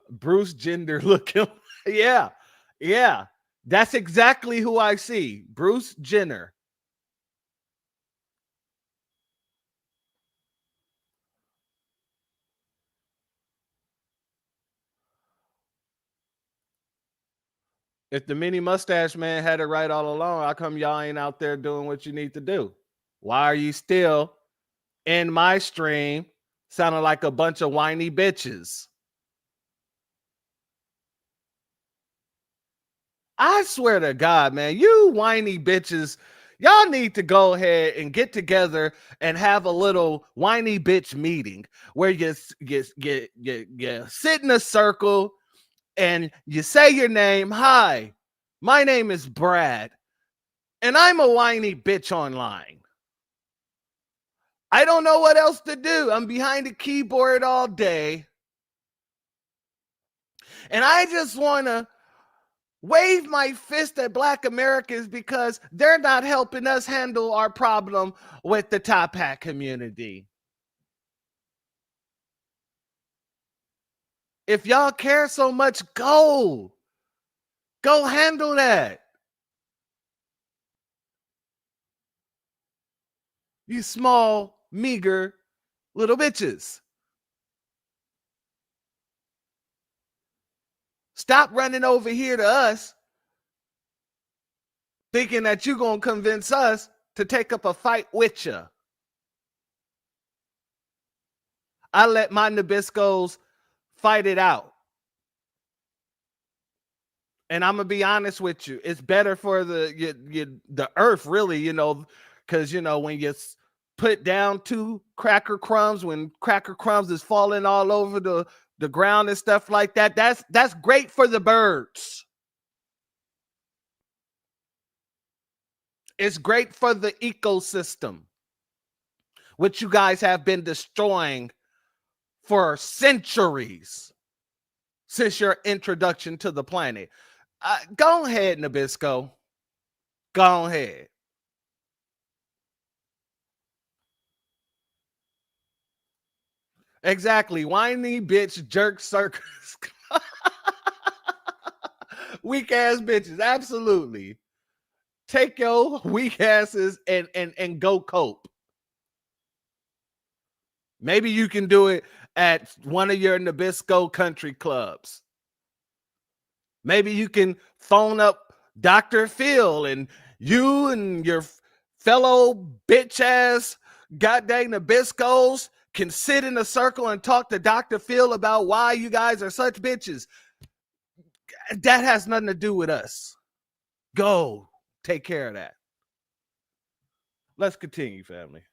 Bruce Jenner looking. Yeah. That's exactly who I see. Bruce Jenner. If the mini mustache man had it right all along, how come y'all ain't out there doing what you need to do? Why are you still in my stream sounding like a bunch of whiny bitches? I swear to God, man, you whiny bitches, y'all need to go ahead and get together and have a little whiny bitch meeting where you sit in a circle and you say your name. Hi, my name is Brad, and I'm a whiny bitch online. I don't know what else to do. I'm behind a keyboard all day, and I just want to wave my fist at Black Americans because they're not helping us handle our problem with the top hat community. If y'all care so much, go handle that. You small, meager little bitches. Stop running over here to us thinking that you're going to convince us to take up a fight with you. I let my Nabiscos fight it out. And I'm going to be honest with you. It's better for the earth, really, because, when you put down two cracker crumbs, when cracker crumbs is falling all over the ground and stuff like that, that's great for the birds. It's great for the ecosystem, which you guys have been destroying for centuries since your introduction to the planet. Go ahead, Nabisco. Go ahead. Exactly. Whiny bitch jerk circus. Weak ass bitches. Absolutely. Take your weak asses and go cope. Maybe you can do it at one of your Nabisco country clubs. Maybe you can phone up Dr. Phil and you and your fellow bitch ass goddamn Nabiscos can sit in a circle and talk to Dr. Phil about why you guys are such bitches. That has nothing to do with us. Go take care of that. Let's continue, family.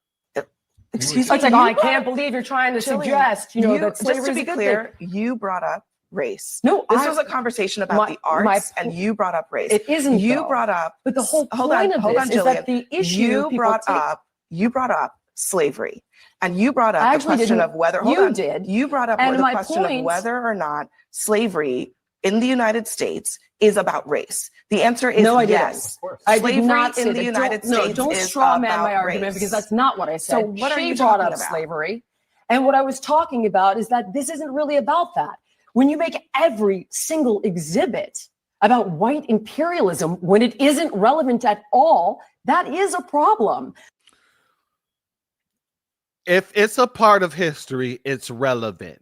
Excuse me. It's like, I can't believe you're trying to suggest, that slavery just to be clear, you brought up race. No, this was a conversation about the arts, and you brought up race. It isn't. You brought up, but the whole point of this is that the issue you brought up slavery, and you brought up the question of whether you brought up the question of whether or not slavery in the United States is about race. The answer is yes. I did not say in the United States. No, don't straw man my argument because that's not what I said. So what are you brought up talking about? Slavery, and what I was talking about is that this isn't really about that. When you make every single exhibit about white imperialism when it isn't relevant at all, that is a problem. If it's a part of history, it's relevant.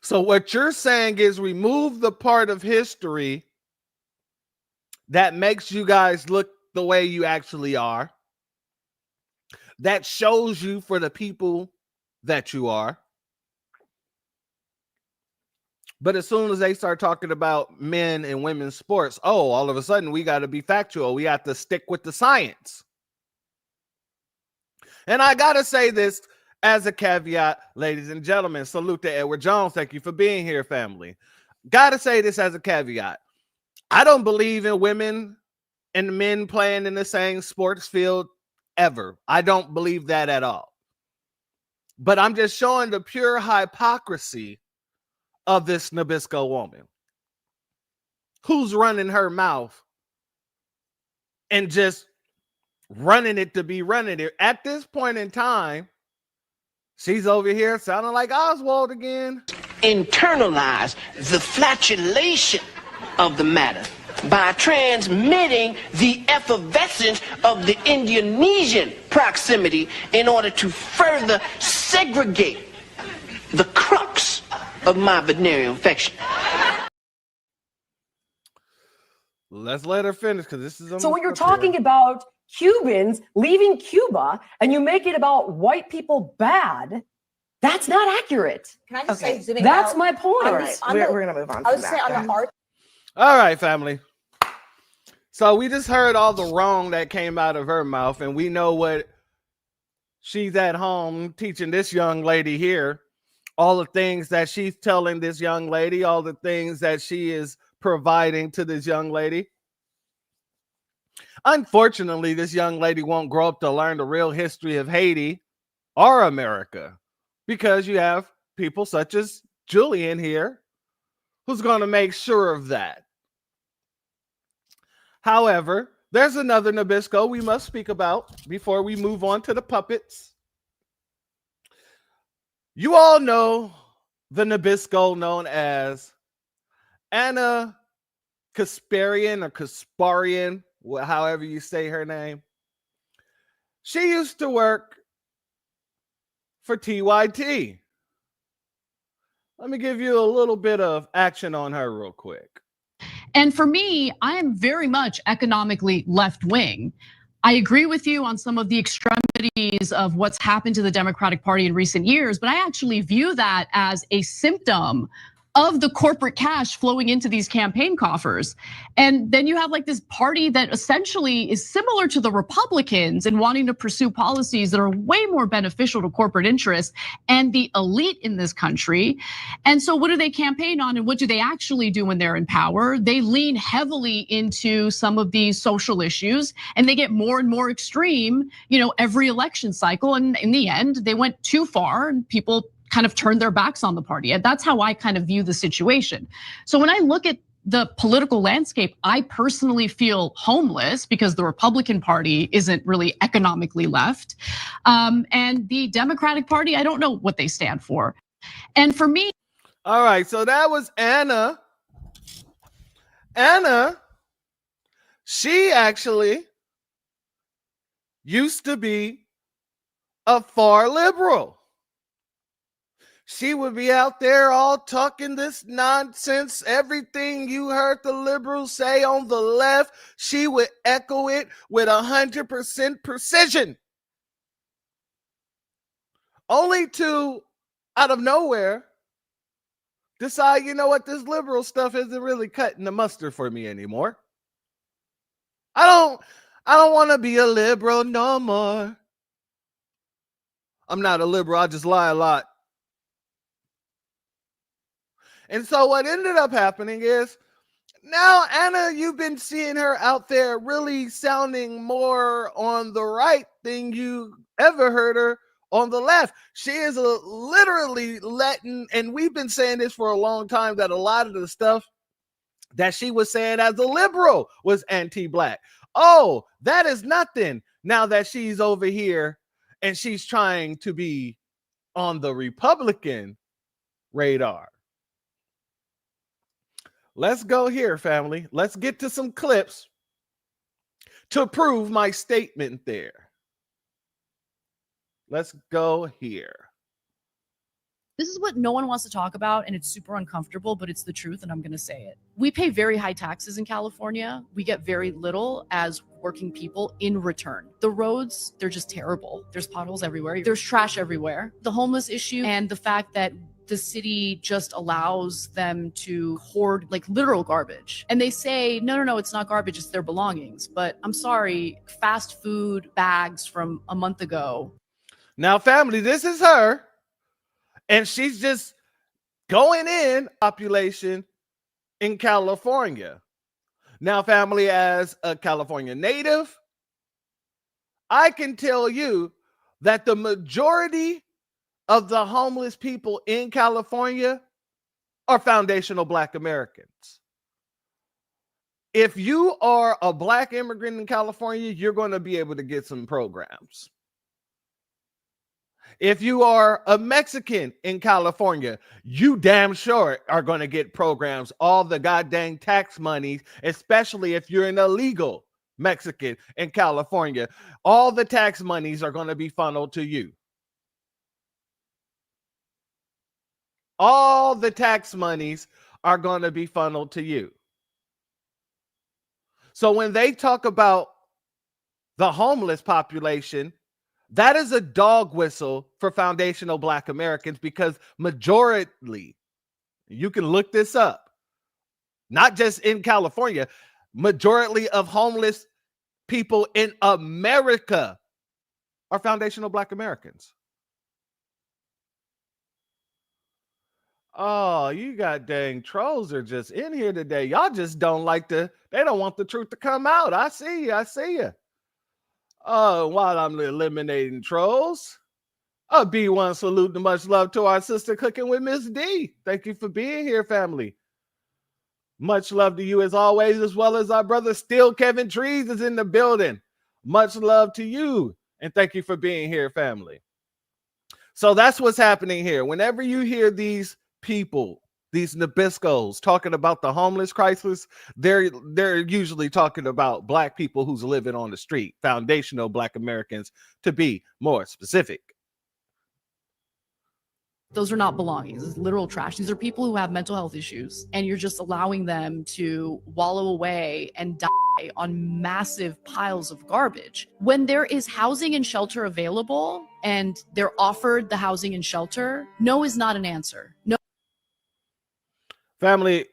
So what you're saying is remove the part of history that makes you guys look the way you actually are, that shows you for the people that you are. But as soon as they start talking about men and women's sports, oh, all of a sudden we got to be factual. We have to stick with the science. And I got to say this as a caveat, ladies and gentlemen. Salute to Edward Jones. Thank you for being here, family. Got to say this as a caveat. I don't believe in women and men playing in the same sports field ever. I don't believe that at all. But I'm just showing the pure hypocrisy of this Nabisco woman who's running her mouth and just running it to be running it. At this point in time, she's over here sounding like Oswald again. Internalize the flatulation of the matter by transmitting the effervescence of the Indonesian proximity in order to further segregate the crux of my venereal infection. Let's let her finish, because this is so when you're talking about Cubans leaving Cuba and you make it about white people bad, that's not accurate. Can I just say, zooming that's out, my point. All right, we're going to move on. I would say on the art. All right, family. So we just heard all the wrong that came out of her mouth, and we know what she's at home teaching this young lady here. All the things that she's telling this young lady, all the things that she is providing to this young lady. Unfortunately, this young lady won't grow up to learn the real history of Haiti or America, because you have people such as Julian here who's going to make sure of that. However, there's another Nabisco we must speak about before we move on to the puppets. You all know the Nabisco known as Anna Kasparian or Kasparian, however you say her name. She used to work for TYT. Let me give you a little bit of action on her real quick. And for me, I am very much economically left-wing. I agree with you on some of the extremities of what's happened to the Democratic Party in recent years, but I actually view that as a symptom of the corporate cash flowing into these campaign coffers. And then you have like this party that essentially is similar to the Republicans in wanting to pursue policies that are way more beneficial to corporate interests and the elite in this country. And so what do they campaign on, and what do they actually do when they're in power? They lean heavily into some of these social issues, and they get more and more extreme, every election cycle. And in the end, they went too far, and people kind of turned their backs on the party. And that's how I kind of view the situation. So when I look at the political landscape, I personally feel homeless because the Republican Party isn't really economically left. And the Democratic Party, I don't know what they stand for. And for me. All right, so that was Anna. Anna, she actually used to be a far liberal. She would be out there all talking this nonsense. Everything you heard the liberals say on the left, she would echo it with 100% precision. Only to, out of nowhere, decide, you know what, this liberal stuff isn't really cutting the mustard for me anymore. I don't want to be a liberal no more. I'm not a liberal, I just lie a lot. And so what ended up happening is, now, Anna, you've been seeing her out there really sounding more on the right than you ever heard her on the left. She is literally letting, and we've been saying this for a long time, that a lot of the stuff that she was saying as a liberal was anti-black. Oh, that is nothing now that she's over here and she's trying to be on the Republican radar. Let's go here, family. Let's get to some clips to prove my statement there. Let's go here. This is what no one wants to talk about, and it's super uncomfortable, but it's the truth, and I'm going to say it. We pay very high taxes in California. We get very little as working people in return. The roads, they're just terrible. There's potholes everywhere. There's trash everywhere. The homeless issue and the fact that the city just allows them to hoard like literal garbage. And they say, no, it's not garbage, it's their belongings. But I'm sorry, fast food bags from a month ago. Now, family, this is her. And she's just going in population in California. Now, family, as a California native, I can tell you that the majority of the homeless people in California are foundational Black Americans. If you are a Black immigrant in California, you're going to be able to get some programs. If you are a Mexican in California, you damn sure are going to get programs, all the goddamn tax money, especially if you're an illegal Mexican in California. All the tax monies are going to be funneled to you. All the tax monies are going to be funneled to you. So when they talk about the homeless population, that is a dog whistle for foundational Black Americans, because majority, you can look this up, not just in California, majority of homeless people in America are foundational Black Americans. Oh, you got dang trolls are just in here today. Y'all just don't like they don't want the truth to come out. I see you. Oh, while I'm eliminating trolls, a B1 salute and much love to our sister Cooking with Miss D. Thank you for being here, family. Much love to you as always, as well as our brother Still Kevin Trees is in the building. Much love to you, and thank you for being here, family. So that's what's happening here. Whenever you hear these people, these Nabiscos talking about the homeless crisis, they're usually talking about Black people who's living on the street, foundational Black Americans, to be more specific. Those are not belongings. It's literal trash. These are people who have mental health issues, and you're just allowing them to wallow away and die on massive piles of garbage. When there is housing and shelter available and they're offered the housing and shelter, no is not an answer. No. Family,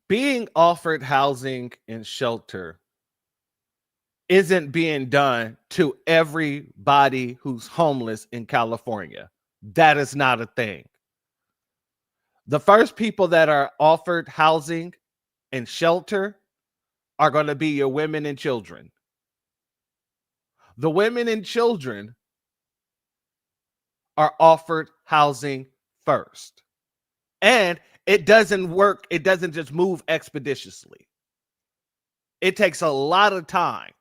being offered housing and shelter isn't being done to everybody who's homeless in California. That is not a thing. The first people that are offered housing and shelter are going to be your women and children. The women and children are offered housing first. And it doesn't work. It doesn't just move expeditiously. It takes a lot of time.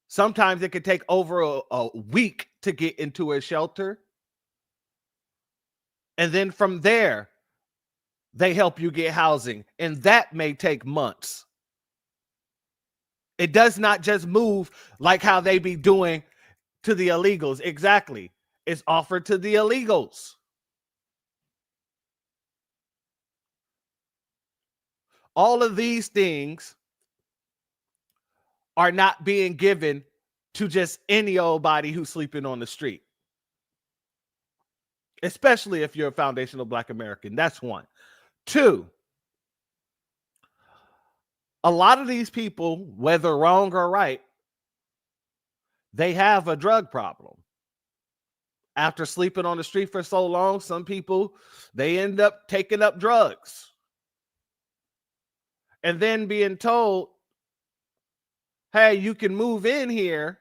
Sometimes it could take over a week to get into a shelter. And then from there, they help you get housing. And that may take months. It does not just move like how they be doing to the illegals. Exactly. It's offered to the illegals. All of these things are not being given to just any old body who's sleeping on the street. Especially if you're a foundational Black American. That's one. Two, a lot of these people, whether wrong or right, they have a drug problem. After sleeping on the street for so long, some people, they end up taking up drugs. And then being told, hey, you can move in here,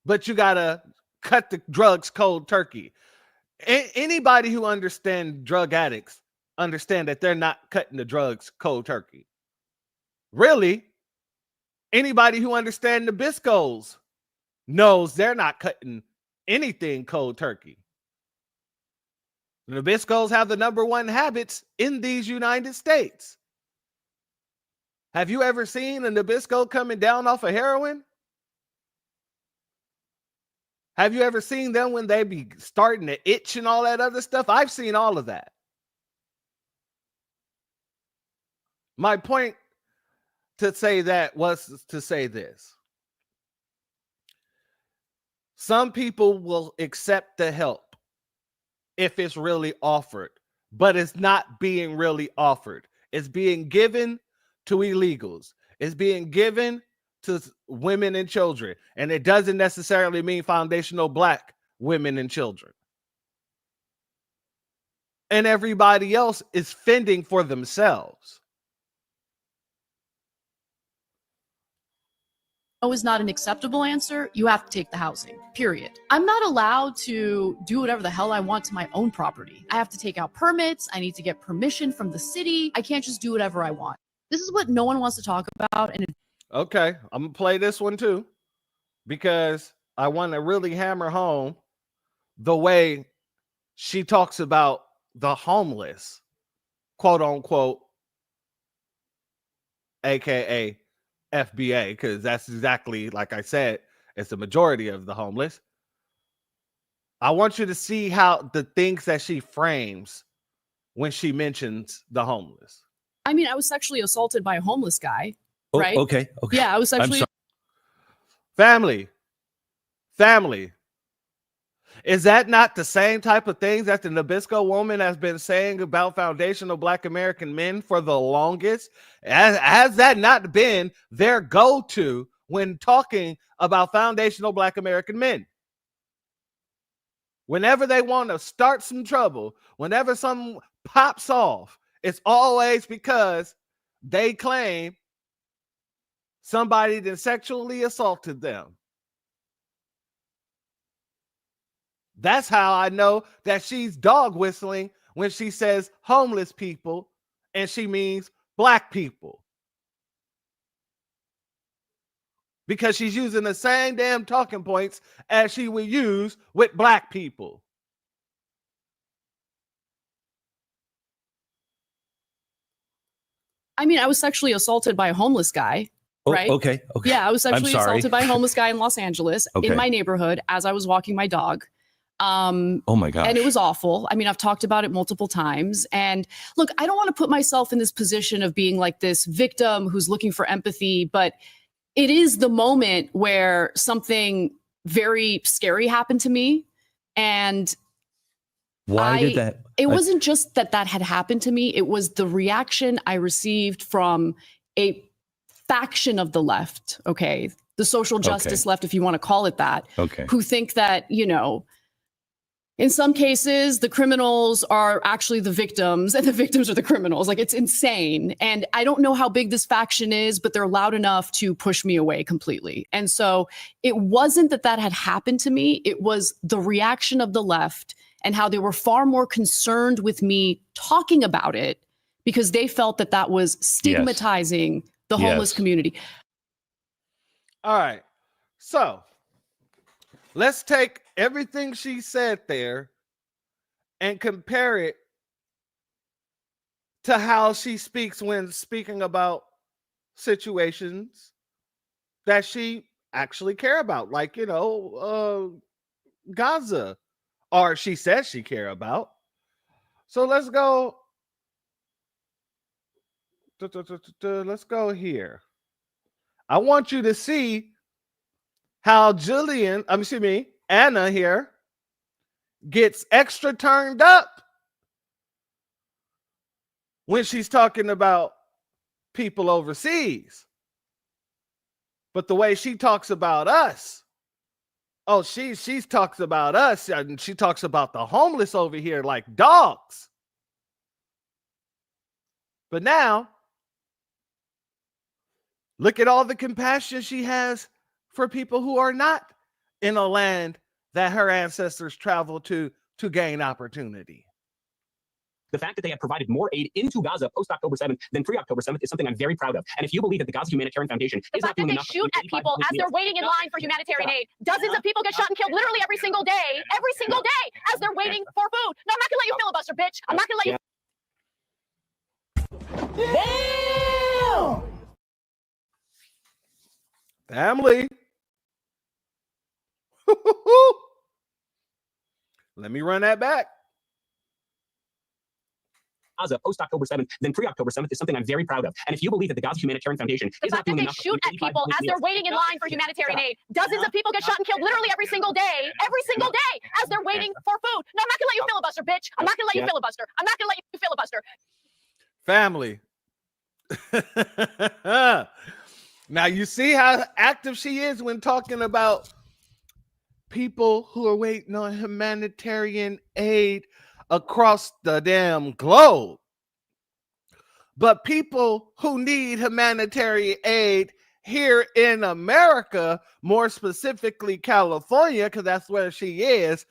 but you got to cut the drugs cold turkey. Anybody who understands drug addicts understand that they're not cutting the drugs cold turkey. Really, anybody who understands the Nabiscos knows they're not cutting anything cold turkey. The Nabiscos have the #1 habits in these United States. Have you ever seen a Nabisco coming down off of heroin? Have you ever seen them when they be starting to itch and all that other stuff? I've seen all of that. My point to say that was to say this. Some people will accept the help if it's really offered, but it's not being really offered. It's being given to illegals. It's being given to women and children. And it doesn't necessarily mean foundational Black women and children. And everybody else is fending for themselves. No is not an acceptable answer. You have to take the housing, period. I'm not allowed to do whatever the hell I want to my own property. I have to take out permits. I need to get permission from the city. I can't just do whatever I want. This is what no one wants to talk about. And okay, I'm gonna play this one too, because I want to really hammer home the way she talks about the homeless, quote unquote, aka FBA, because that's exactly, like I said, it's the majority of the homeless. I want you to see how the things that she frames when she mentions the homeless. I mean, I was sexually assaulted by a homeless guy, right? Okay. Yeah, I was sexually. Family. Is that not the same type of things that the Nabisco woman has been saying about foundational Black American men for the longest? Has that not been their go-to when talking about foundational Black American men? Whenever they want to start some trouble, whenever something pops off, it's always because they claim somebody that sexually assaulted them. That's how I know that she's dog whistling when she says homeless people and she means Black people. Because she's using the same damn talking points as she would use with Black people. I mean, I was sexually assaulted by a homeless guy. Right? Okay. Yeah, I was sexually assaulted by a homeless guy in Los Angeles in my neighborhood as I was walking my dog. Oh my gosh. And it was awful. I mean, I've talked about it multiple times. And look, I don't want to put myself in this position of being like this victim who's looking for empathy, but it is the moment where something very scary happened to me. And why did that? It wasn't just that had happened to me. It was the reaction I received from a faction of the left, okay? The social justice left, if you want to call it that, who think that, you know, in some cases, the criminals are actually the victims and the victims are the criminals. Like, it's insane. And I don't know how big this faction is, but they're loud enough to push me away completely. And so it wasn't that had happened to me. It was the reaction of the left and how they were far more concerned with me talking about it because they felt that was stigmatizing the homeless community. All right. So let's take everything she said there and compare it to how she speaks when speaking about situations that she actually care about, like, you know, Gaza, or she says she care about. So let's go. Let's go here. I want you to see how Anna here gets extra turned up when she's talking about people overseas. But the way she talks about us, she talks about us and she talks about the homeless over here like dogs. But now, look at all the compassion she has for people who are not in a land that her ancestors traveled to gain opportunity. The fact that they have provided more aid into Gaza post-October 7th than pre-October 7th is something I'm very proud of. And if you believe that the Gaza Humanitarian Foundation is not doing enough... The fact that they shoot at people as they're waiting in line for humanitarian aid. Dozens of people get shot and killed literally every single day as they're waiting for food. No, I'm not going to let you filibuster, bitch. I'm not going to let you... Damn! Family. Let me run that back. Gaza post-October 7th, then pre-October 7th is something I'm very proud of. And if you believe that the Gaza Humanitarian Foundation is not doing enough, they shoot at people as they're waiting in line for humanitarian aid. Dozens of people get shot and killed literally every single day as they're waiting for food. No, I'm not gonna let you filibuster, bitch. I'm not gonna let you filibuster. I'm not gonna let you filibuster. Family. Now you see how active she is when talking about people who are waiting on humanitarian aid across the damn globe. But people who need humanitarian aid here in America, more specifically California, because that's where she is,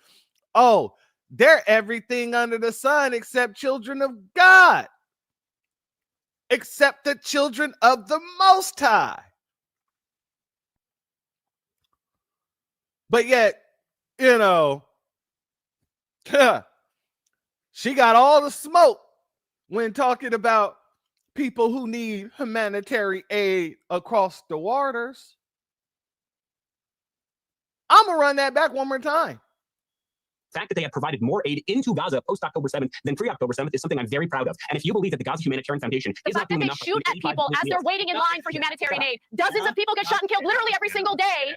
oh, they're everything under the sun except children of God, except the children of the Most High. But yet, you know, she got all the smoke when talking about people who need humanitarian aid across the waters. I'm going to run that back one more time. The fact that they have provided more aid into Gaza post-October 7th than pre-October 7th is something I'm very proud of. And if you believe that the Gaza Humanitarian Foundation is not doing enough, they shoot at people as they're waiting in line for humanitarian aid. Dozens of people get shot and killed literally every single day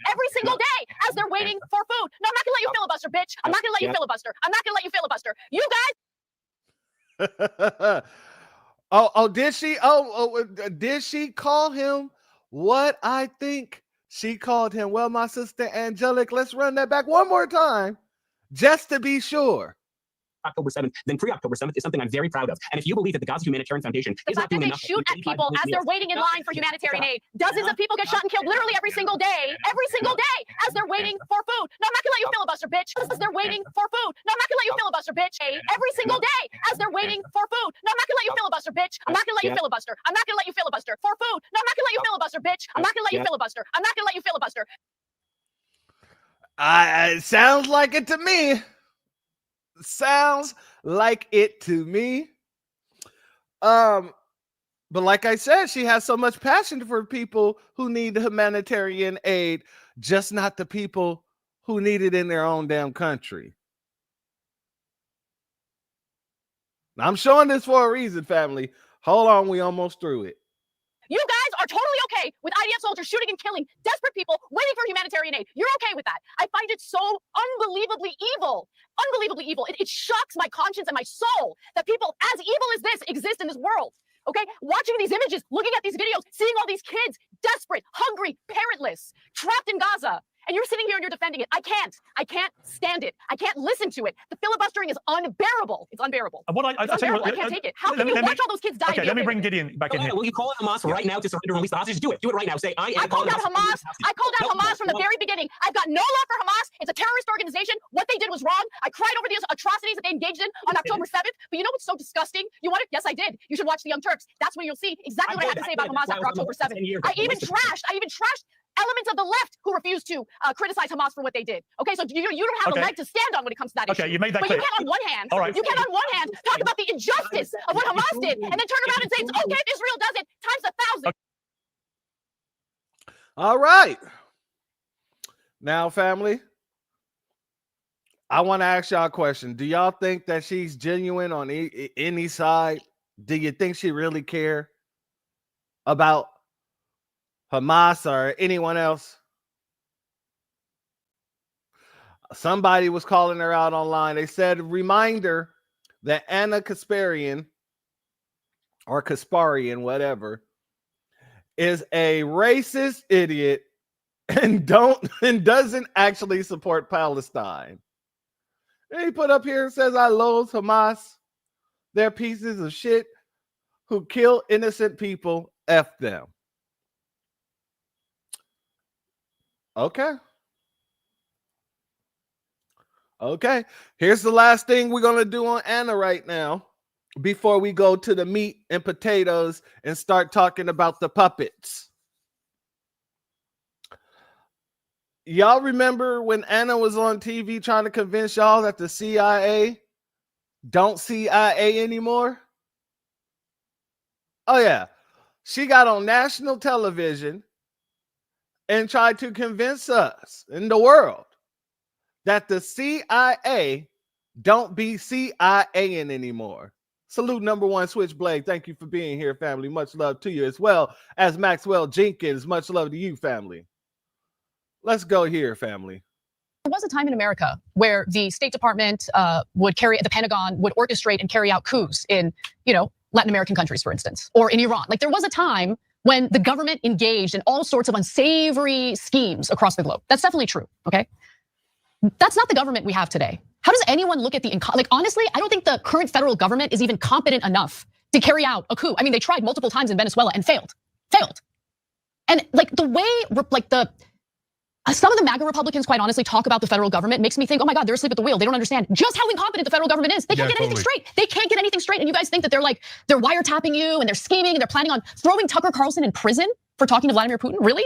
as they're waiting for food. No, I'm not gonna let you filibuster, bitch. I'm not gonna let you filibuster. I'm not gonna let you filibuster. You guys. Did she call him what I think she called him? Well, my sister Angelic, let's run that back one more time just to be sure. October 7th, then pre-October 7th is something I'm very proud of. And if you believe that the Gaza Humanitarian Foundation is not doing enough, they shoot at people as they're waiting in line for humanitarian aid. Dozens of people get shot and killed literally every single day as they're waiting for food. No, I'm not gonna let you filibuster, bitch. As they're waiting for food. No, I'm not gonna let you filibuster, bitch. Every single day as they're waiting for food. No, I'm not gonna let you filibuster, bitch. I'm not gonna let you filibuster. I'm not gonna let you filibuster for food. No, I'm not gonna let you filibuster, bitch. I'm not gonna let you filibuster. I'm not gonna let you filibuster. It sounds like it to me. Sounds like it to me. But like I said, she has so much passion for people who need humanitarian aid, just not the people who need it in their own damn country. Now, I'm showing this for a reason, family. Hold on, we almost through it. You guys are totally okay with IDF soldiers shooting and killing desperate people waiting for humanitarian aid. You're okay with that. I find it so unbelievably evil. Unbelievably evil. It shocks my conscience and my soul that people as evil as this exist in this world. Okay? Watching these images, looking at these videos, seeing all these kids desperate, hungry, parentless, trapped in Gaza. And you're sitting here and you're defending it. I can't stand it. I can't listen to it. The filibustering is unbearable. It's unbearable. I can't take it. How can you watch all those kids die? Okay, let me bring Gideon back in here. Will you call out Hamas right now to surrender and release the hostages? Do it. Do it right now. Say, I called out Hamas. I called out Hamas from the very beginning. I've got no love for Hamas. It's a terrorist organization. What they did was wrong. I cried over the atrocities that they engaged in on October 7th. But you know what's so disgusting? You want it? Yes, I did. You should watch The Young Turks. That's where you'll see exactly what I had to say about Hamas after October 7th. I even trashed elements of the left who refused to criticize Hamas for what they did. Okay, so you don't have a leg to stand on when it comes to that issue. Okay, you made that clear. But you can't on one hand, talk about the injustice of what Hamas did, and then turn around and say it's okay if Israel does it times 1,000. All right. Now, family, I want to ask y'all a question. Do y'all think that she's genuine on any side? Do you think she really care about Hamas or anyone else? Somebody was calling her out online. They said, reminder that Anna Kasparian or Kasparian, whatever, is a racist idiot and doesn't actually support Palestine. And he put up here and says, I loathe Hamas. They're pieces of shit who kill innocent people. F them. Okay. Here's the last thing we're going to do on Anna right now before we go to the meat and potatoes and start talking about the puppets. Y'all remember when Anna was on TV trying to convince y'all that the CIA don't CIA anymore? Oh, yeah. She got on national television and tried to convince us in the world that the CIA don't be CIAing anymore. Salute number one Switchblade. Thank you for being here, family. Much love to you, as well as Maxwell Jenkins. Much love to you, family. Let's go here, family. There was a time in America where the State Department the Pentagon would orchestrate and carry out coups in, Latin American countries, for instance, or in Iran. Like there was a time when the government engaged in all sorts of unsavory schemes across the globe. That's definitely true, okay? That's not the government we have today. How does anyone look at honestly, I don't think the current federal government is even competent enough to carry out a coup. I mean, they tried multiple times in Venezuela and failed. And the way, some of the MAGA Republicans, quite honestly, talk about the federal government makes me think, oh my God, they're asleep at the wheel. They don't understand just how incompetent the federal government is. They can't get anything straight. They can't get anything straight. And you guys think that they're wiretapping you and they're scheming and they're planning on throwing Tucker Carlson in prison for talking to Vladimir Putin? Really?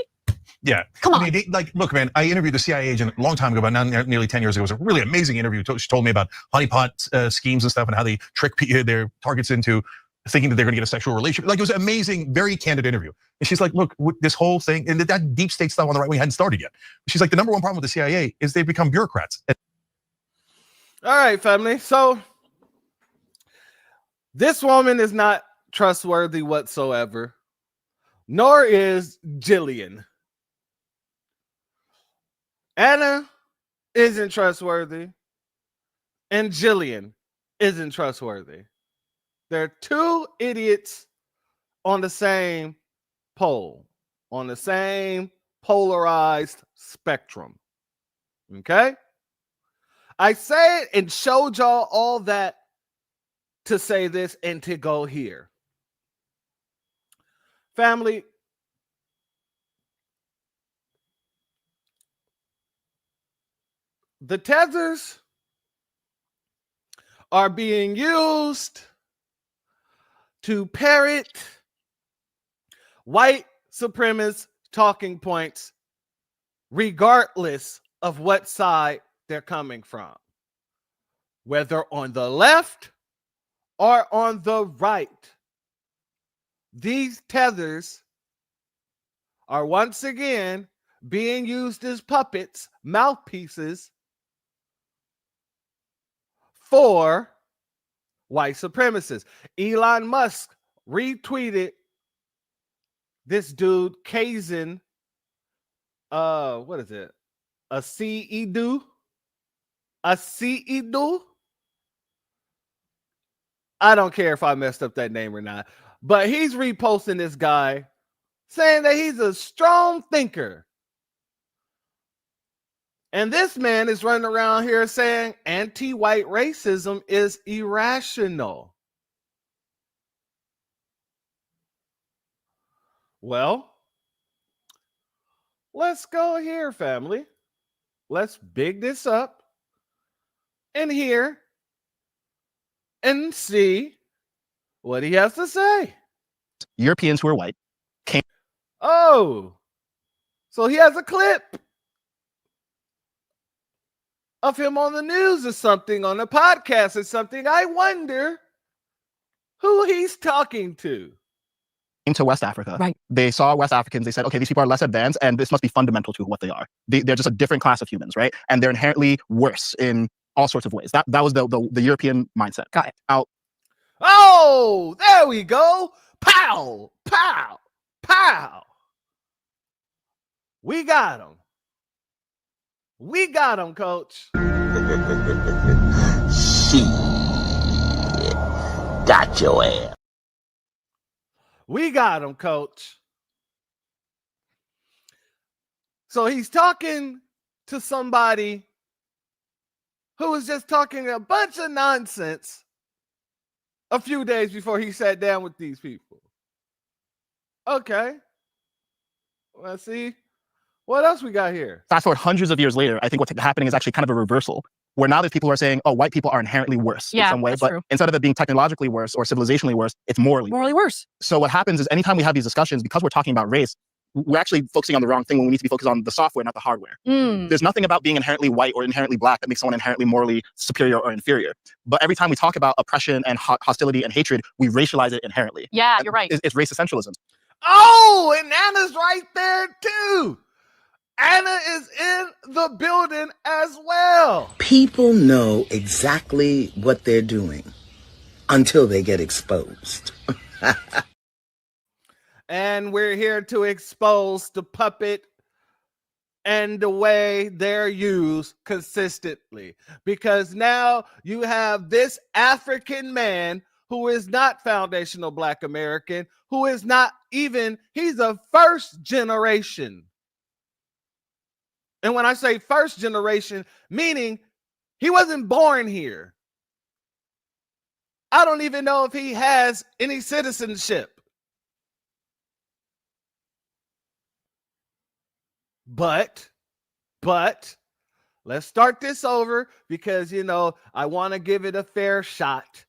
Yeah. Come on. I mean, look, man, I interviewed the CIA agent a long time ago, about nearly 10 years ago. It was a really amazing interview. She told me about honeypot schemes and stuff and how they trick their targets into thinking that they're gonna get a sexual relationship. Like, it was an amazing, very candid interview. And she's like, look, this whole thing, and that deep state stuff on the right wing hadn't started yet. She's like, the number one problem with the CIA is they've become bureaucrats. All right, family. So this woman is not trustworthy whatsoever, nor is Jillian. Anna isn't trustworthy, and Jillian isn't trustworthy. They're two idiots on the same pole, on the same polarized spectrum. Okay? I say it and showed y'all all that to say this and to go here. Family, the Tethers are being used to parrot white supremacist talking points, regardless of what side they're coming from, whether on the left or on the right. These Tethers are once again being used as puppets, mouthpieces for white supremacists. Elon Musk retweeted this dude, Kazan, what is it? A CEDU? I don't care if I messed up that name or not, but he's reposting this guy saying that he's a strong thinker. And this man is running around here saying anti-white racism is irrational. Well, let's go here, family. Let's big this up and hear and see what he has to say. Europeans who are white came. Oh, so he has a clip of him on the news or something, on a podcast or something. I wonder who he's talking to. To West Africa. Right. They saw West Africans. They said, okay, these people are less advanced and this must be fundamental to what they are. They're just a different class of humans, right? And they're inherently worse in all sorts of ways. That was the European mindset. Got it. Oh, there we go. Pow, pow, pow. We got him. We got him, coach. Shit. Got your ass. We got him, coach. So he's talking to somebody who was just talking a bunch of nonsense a few days before he sat down with these people. Okay. Let's see. What else we got here? Fast forward hundreds of years later, I think what's happening is actually kind of a reversal, where now there's people who are saying, oh, white people are inherently worse in some way, but true. Instead of it being technologically worse or civilizationally worse, it's morally worse. So what happens is anytime we have these discussions, because we're talking about race, we're actually focusing on the wrong thing when we need to be focused on the software, not the hardware. There's nothing about being inherently white or inherently black that makes someone inherently morally superior or inferior. But every time we talk about oppression and hostility and hatred, we racialize it inherently. Yeah, you're right. It's race essentialism. Oh, and Anna's right there too. Anna is in the building as well. People know exactly what they're doing until they get exposed. And we're here to expose the puppet and the way they're used consistently. Because now you have this African man who is not foundational Black American, who is not even, he's a first generation. And when I say first generation, meaning he wasn't born here. I don't even know if he has any citizenship. But let's start this over because, you know, I want to give it a fair shot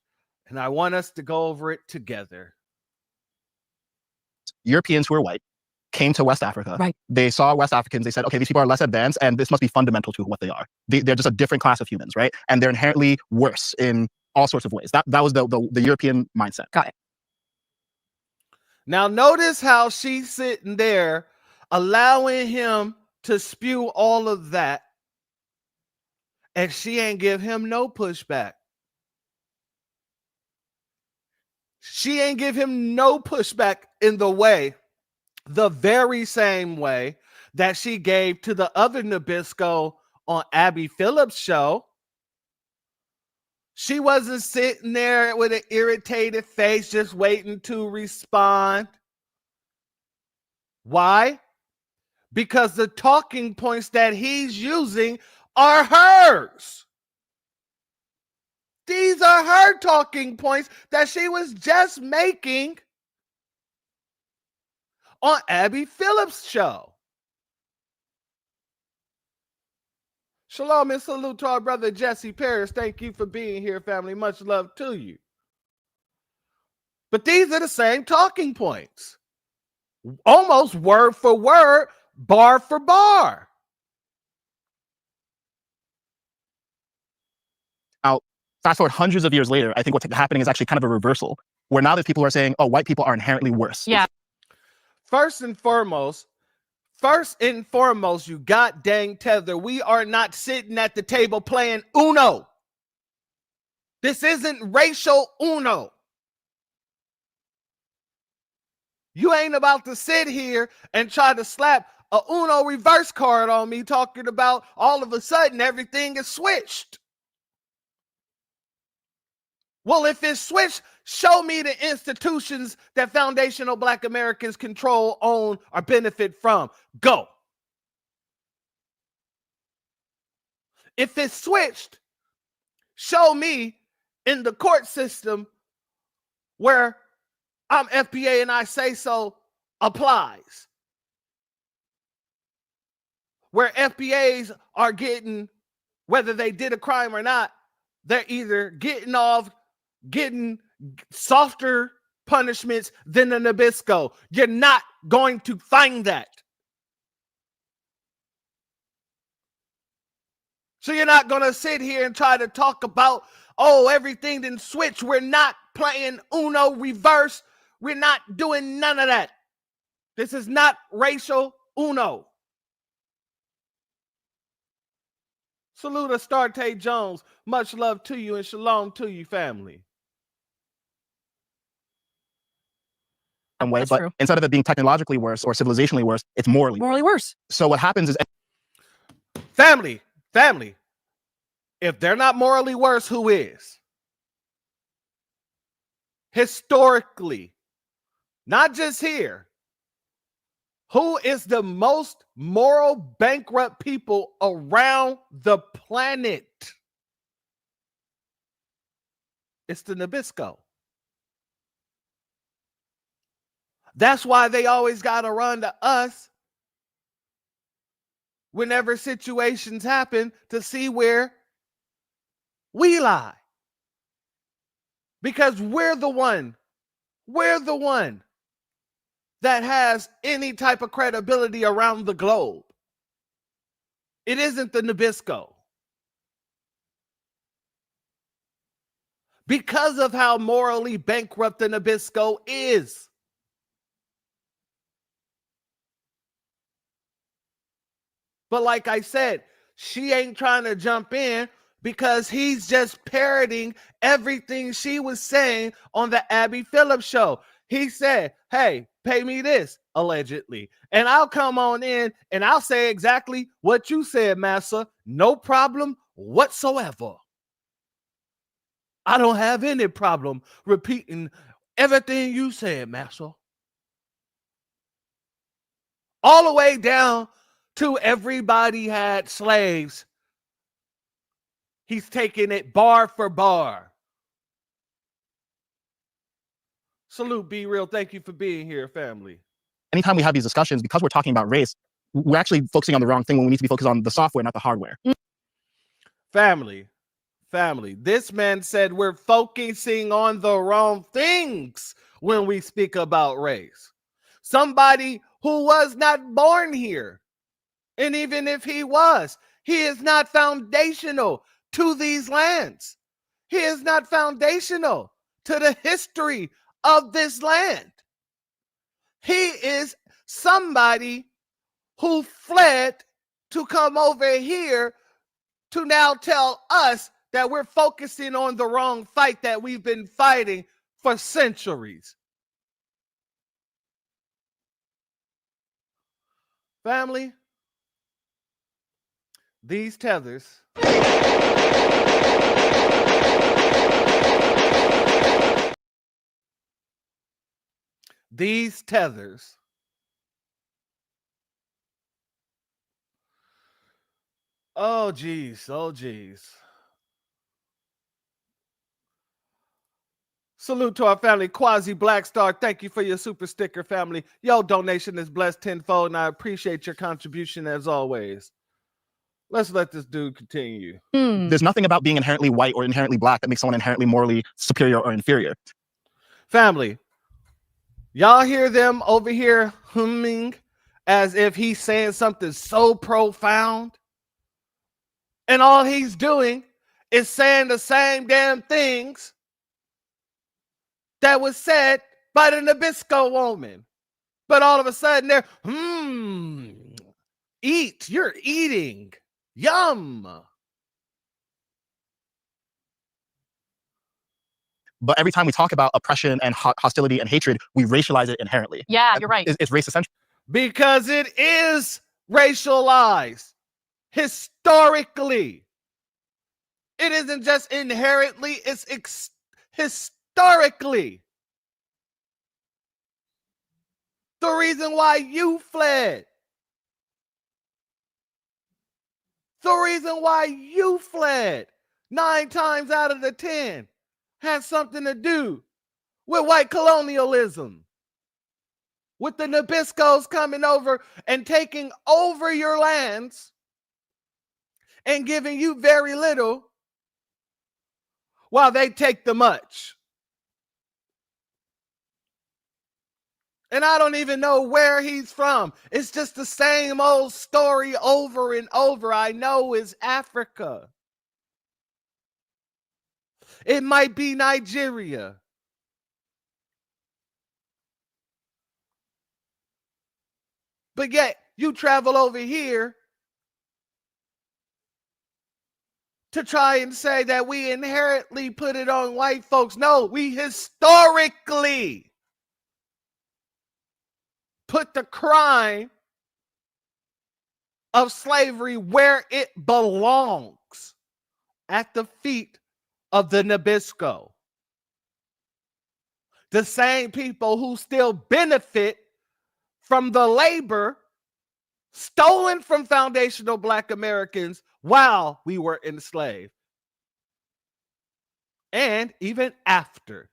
and I want us to go over it together. Europeans who are white came to West Africa. Right. They saw West Africans. They said, okay, these people are less advanced and this must be fundamental to what they are. They're just a different class of humans, right? And they're inherently worse in all sorts of ways. That was the European mindset. Got it. Now notice how she's sitting there allowing him to spew all of that, and she ain't give him no pushback. She ain't give him no pushback in the very same way that she gave to the other Nabisco on Abby Phillips' show. She wasn't sitting there with an irritated face just waiting to respond. Why? Because the talking points that he's using are hers. These are her talking points that she was just making on Abby Phillips' show. Shalom and salute to our brother Jesse Paris. Thank you for being here, family. Much love to you. But these are the same talking points. Almost word for word, bar for bar. Now, fast forward hundreds of years later, I think what's happening is actually kind of a reversal, where now there's people who are saying, oh, white people are inherently worse. Yeah. First and foremost, you got dang Tether. We are not sitting at the table playing Uno. This isn't racial Uno. You ain't about to sit here and try to slap a Uno reverse card on me talking about all of a sudden everything is switched. Well, if it's switched, show me the institutions that foundational Black Americans control, own, or benefit from. Go. If it's switched, show me in the court system where I'm FBA and I say so applies. Where FBAs are getting, whether they did a crime or not, they're either getting softer punishments than the Nabisco. You're not going to find that. So you're not going to sit here and try to talk about, oh, everything didn't switch. We're not playing Uno reverse. We're not doing none of that. This is not racial Uno. Salute Astarte Jones. Much love to you and shalom to you, family. Way, but true. Instead of it being technologically worse or civilizationally worse, it's morally worse. So what happens is family, if they're not morally worse, who is? Historically, not just here, who is the most moral bankrupt people around the planet? It's the Nabisco. That's why they always got to run to us whenever situations happen to see where we lie. Because we're the one that has any type of credibility around the globe. It isn't the Nabisco. Because of how morally bankrupt the Nabisco is. But like I said, she ain't trying to jump in because he's just parroting everything she was saying on the Abby Phillips show. He said, hey, pay me this, allegedly. And I'll come on in and I'll say exactly what you said, Massa. No problem whatsoever. I don't have any problem repeating everything you said, Massa. All the way down to everybody had slaves. He's taking it bar for bar. Salute, Be Real. Thank you for being here, family. Anytime we have these discussions, because we're talking about race, we're actually focusing on the wrong thing when we need to be focused on the software, not the hardware. Family. This man said we're focusing on the wrong things when we speak about race. Somebody who was not born here. And even if he was, he is not foundational to these lands. He is not foundational to the history of this land. He is somebody who fled to come over here to now tell us that we're focusing on the wrong fight that we've been fighting for centuries. Family, these tethers oh geez. Salute to our family, Quasi Black Star. Thank you for your super sticker, family. Your donation is blessed tenfold, and I appreciate your contribution as always. Let's let this dude continue. There's nothing about being inherently white or inherently black that makes someone inherently morally superior or inferior. Family, y'all hear them over here humming as if he's saying something so profound? And all he's doing is saying the same damn things that was said by the Nabisco woman. But all of a sudden they're, eat, you're eating, yum. But every time we talk about oppression and hostility and hatred, we racialize it inherently. Yeah, you're right. It's racist centric. Because it is racialized historically. It isn't just inherently, it's historically. The reason why you fled. The reason why you fled 9 times out of the 10 has something to do with white colonialism. With the Nabiscos coming over and taking over your lands and giving you very little while they take the much. And I don't even know where he's from. It's just the same old story over and over. I know it's Africa. It might be Nigeria. But yet, you travel over here to try and say that we inherently put it on white folks. No, we historically put the crime of slavery where it belongs, at the feet of the Nabisco. The same people who still benefit from the labor stolen from foundational Black Americans while we were enslaved. And even after.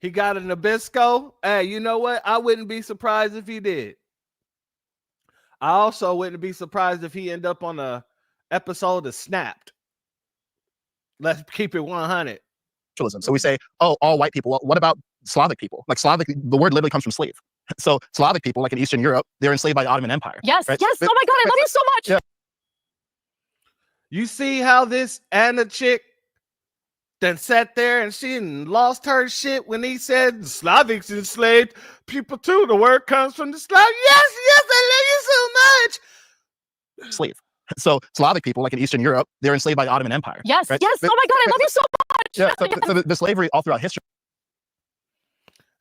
He got a Nabisco. Hey, you know what? I wouldn't be surprised if he did. I also wouldn't be surprised if he ended up on a episode of Snapped. Let's keep it 100. So we say, oh, all white people. Well, what about Slavic people? Like Slavic, the word literally comes from slave. So Slavic people, like in Eastern Europe, they're enslaved by the Ottoman Empire. Yes, right? yes. Oh my God, I love you so much. Yeah. You see how this Anna chick then sat there and she lost her shit when he said Slavics enslaved people too. The word comes from the Slav. Yes, I love you so much. Slave. So Slavic people, like in Eastern Europe, they're enslaved by the Ottoman Empire. Yes, right? yes. Oh my God, I love you so much. Yeah, so the slavery all throughout history.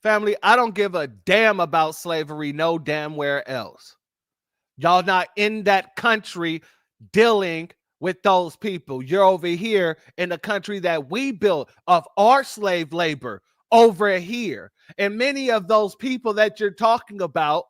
Family, I don't give a damn about slavery no damn where else. Y'all not in that country dealing with those people. You're over here in the country that we built of our slave labor over here. And many of those people that you're talking about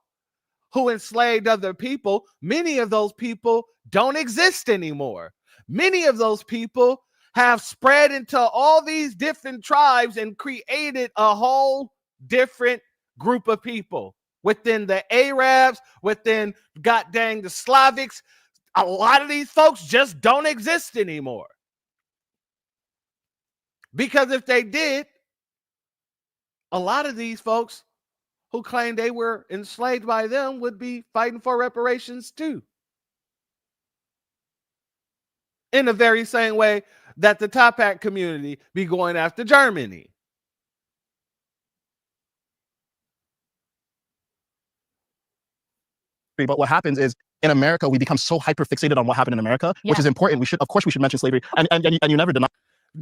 who enslaved other people, many of those people don't exist anymore. Many of those people have spread into all these different tribes and created a whole different group of people within the Arabs, within god dang the Slavics. A lot of these folks just don't exist anymore. Because if they did, a lot of these folks who claim they were enslaved by them would be fighting for reparations too. In the very same way that the Top Hat community be going after Germany. But what happens is in America, we become so hyper fixated on what happened in America, which is important. Of course, we should mention slavery, and you never deny.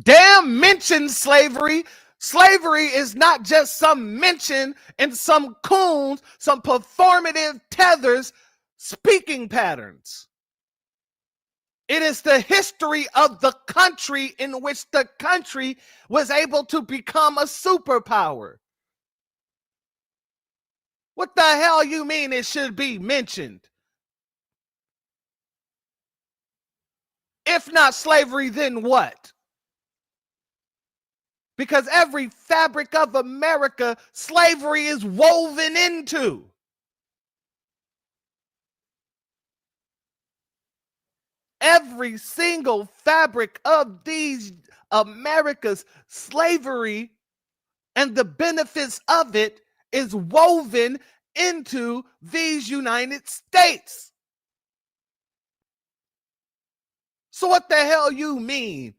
Damn, mention slavery. Slavery is not just some mention in some coons, some performative tethers speaking patterns. It is the history of the country in which the country was able to become a superpower. What the hell you mean it should be mentioned? If not slavery, then what? Because every fabric of America, slavery is woven into. Every single fabric of these America's slavery and the benefits of it is woven into these United States. So what the hell you mean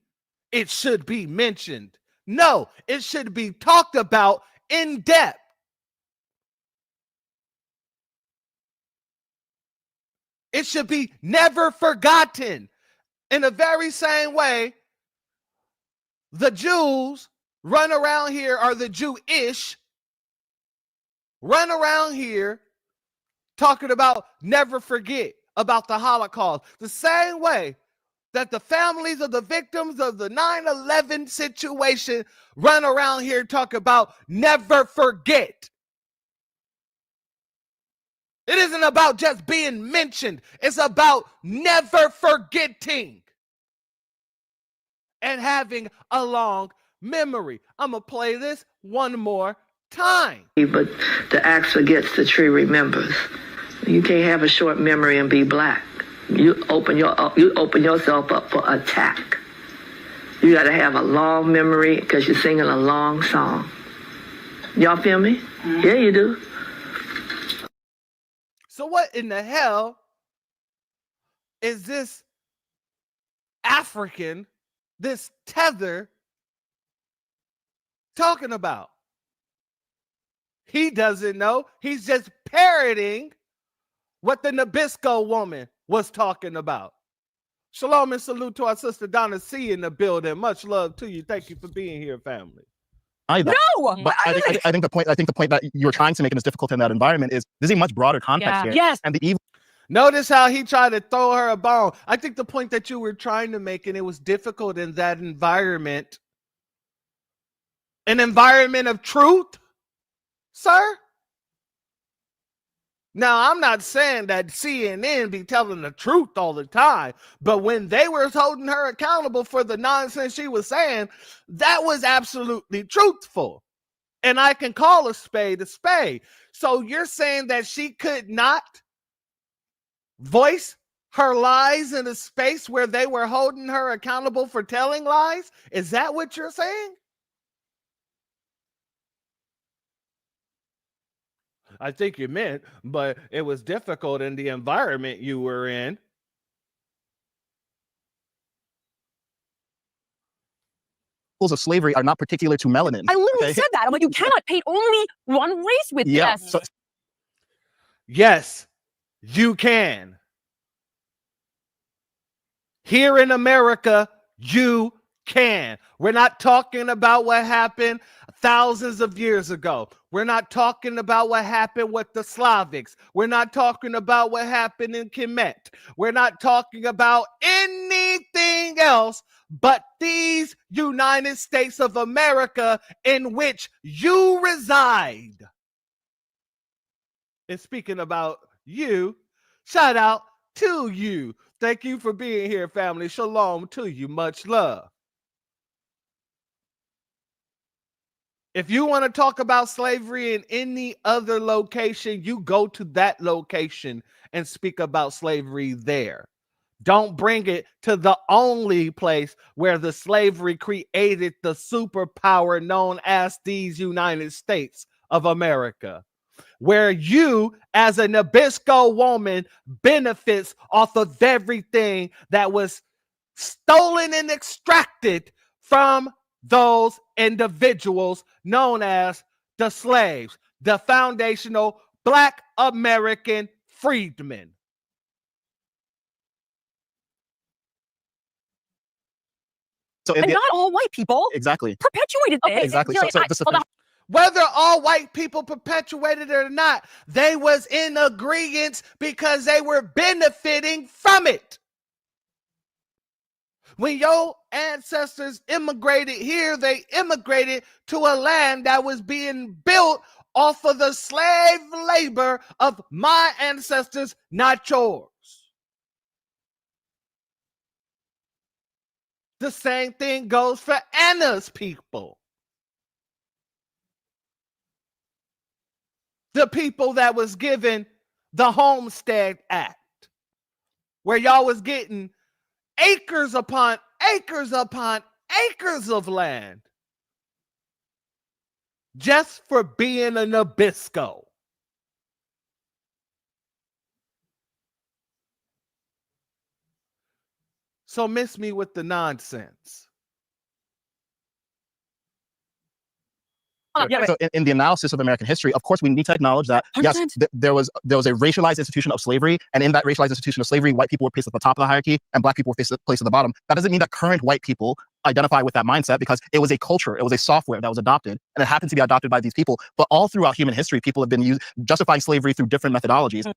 it should be mentioned? No, it should be talked about in depth. It should be never forgotten. In the very same way, the Jews run around here, or the Jewish run around here talking about never forget about the Holocaust. The same way that the families of the victims of the 9/11 situation run around here talk about never forget. It isn't about just being mentioned. It's about never forgetting and having a long memory. I'm going to play this one more time. But the axe forgets, the tree remembers. You can't have a short memory and be black. You open yourself up for attack. You got to have a long memory because you're singing a long song. Y'all feel me? Mm-hmm. Yeah, you do. So what in the hell is this African, this tether talking about? He doesn't know. He's just parroting what the Nabisco woman was talking about. Shalom and salute to our sister Donna C in the building. Much love to you. Thank you for being here, family. But I think the point that you're trying to make in this difficult in that environment is there's a much broader context here. Yes. And the evil. Notice how he tried to throw her a bone. I think the point that you were trying to make, and it was difficult in that environment, an environment of truth, sir. Now, I'm not saying that CNN be telling the truth all the time, but when they were holding her accountable for the nonsense she was saying, that was absolutely truthful. And I can call a spade a spade. So you're saying that she could not voice her lies in a space where they were holding her accountable for telling lies? Is that what you're saying? I think you meant, but it was difficult in the environment you were in. of slavery are not particular to melanin. I literally said that. I'm like, you cannot paint only one race with this. So, yes, you can. Here in America, you can. We're not talking about what happened thousands of years ago. We're not talking about what happened with the Slavics. We're not talking about what happened in Kemet. We're not talking about anything else but these United States of America in which you reside. And speaking about you, shout out to you. Thank you for being here, family. Shalom to you. Much love. If you want to talk about slavery in any other location, you go to that location and speak about slavery there. Don't bring it to the only place where the slavery created the superpower known as these United States of America, where you as a Nabisco woman benefits off of everything that was stolen and extracted from those individuals known as the slaves, the foundational Black American freedmen. And not all white people perpetuated this. Exactly. Hold on. Whether all white people perpetuated it or not, they was in agreement because they were benefiting from it. When your ancestors immigrated here, they immigrated to a land that was being built off of the slave labor of my ancestors, not yours. The same thing goes for Anna's people. The people that was given the Homestead Act, where y'all was getting acres upon acres upon acres of land just for being a Nabisco. So miss me with the nonsense. So in the analysis of American history, of course, we need to acknowledge that, yes, there was a racialized institution of slavery. And in that racialized institution of slavery, white people were placed at the top of the hierarchy and Black people were placed at the bottom. That doesn't mean that current white people identify with that mindset, because it was a culture, it was a software that was adopted, and it happened to be adopted by these people. But all throughout human history, people have been justifying slavery through different methodologies.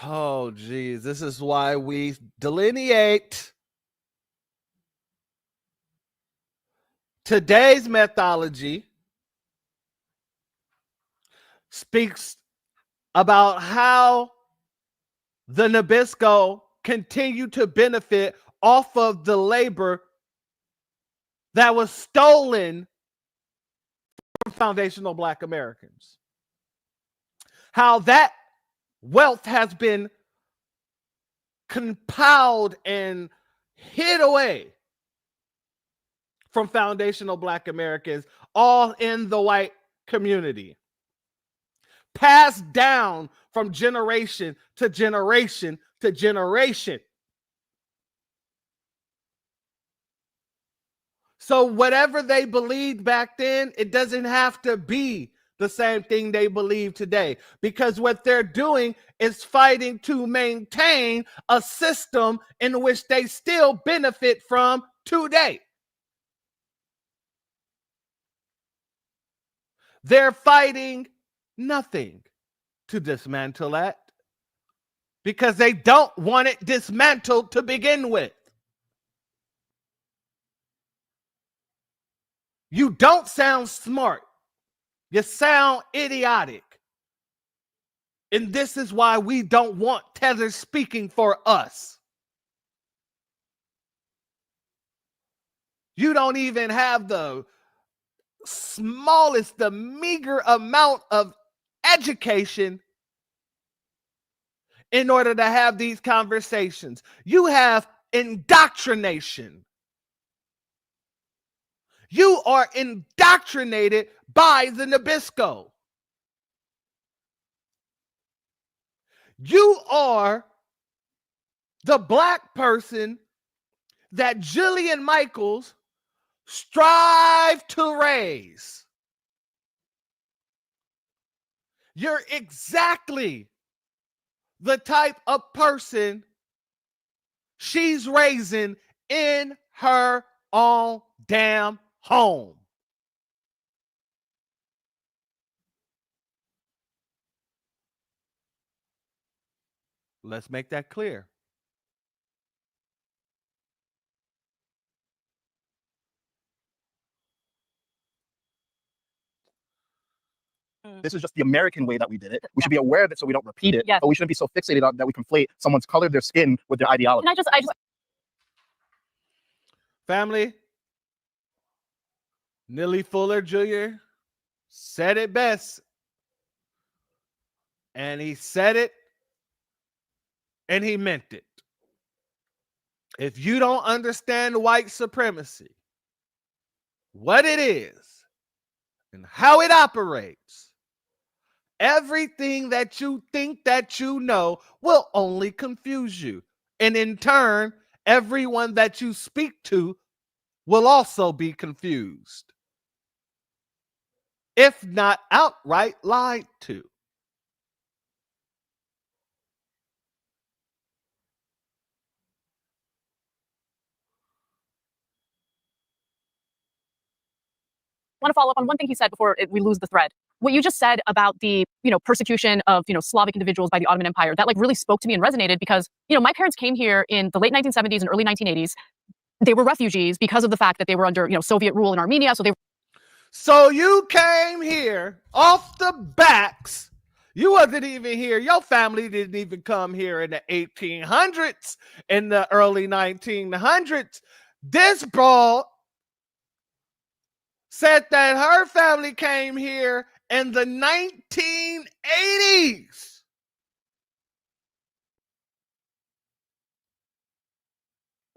Oh, geez. This is why we delineate. Today's methodology speaks about how the Nabisco continue to benefit off of the labor that was stolen from foundational Black Americans. How that wealth has been compiled and hid away from foundational Black Americans, all in the white community. Passed down from generation to generation to generation. So whatever they believed back then, it doesn't have to be the same thing they believe today, because what they're doing is fighting to maintain a system in which they still benefit from today. They're fighting nothing to dismantle that, because they don't want it dismantled to begin with. You don't sound smart. You sound idiotic. And this is why we don't want Tethers speaking for us. You don't even have the smallest, the meager amount of education in order to have these conversations. You have indoctrination. You are indoctrinated by the Nabisco. You are the Black person that Jillian Michaels strive to raise. You're exactly the type of person she's raising in her own damn home. Let's make that clear. This is just the American way that we did it. We should be aware of it so we don't repeat it. But we shouldn't be so fixated on that we conflate someone's color of their skin with their ideology. And I just Family, Neely Fuller Jr. said it best. And he said it and he meant it. If you don't understand white supremacy, what it is and how it operates, everything that you think that you know will only confuse you. And in turn, everyone that you speak to will also be confused, if not outright lied to. want to follow up on one thing he said before we lose the thread. What you just said about the, persecution of, Slavic individuals by the Ottoman Empire, that really spoke to me and resonated because, my parents came here in the late 1970s and early 1980s. They were refugees because of the fact that they were under, Soviet rule in Armenia. So you came here off the backs. You wasn't even here. Your family didn't even come here in the 1800s, in the early 1900s. This broad said that her family came here in the 1980s.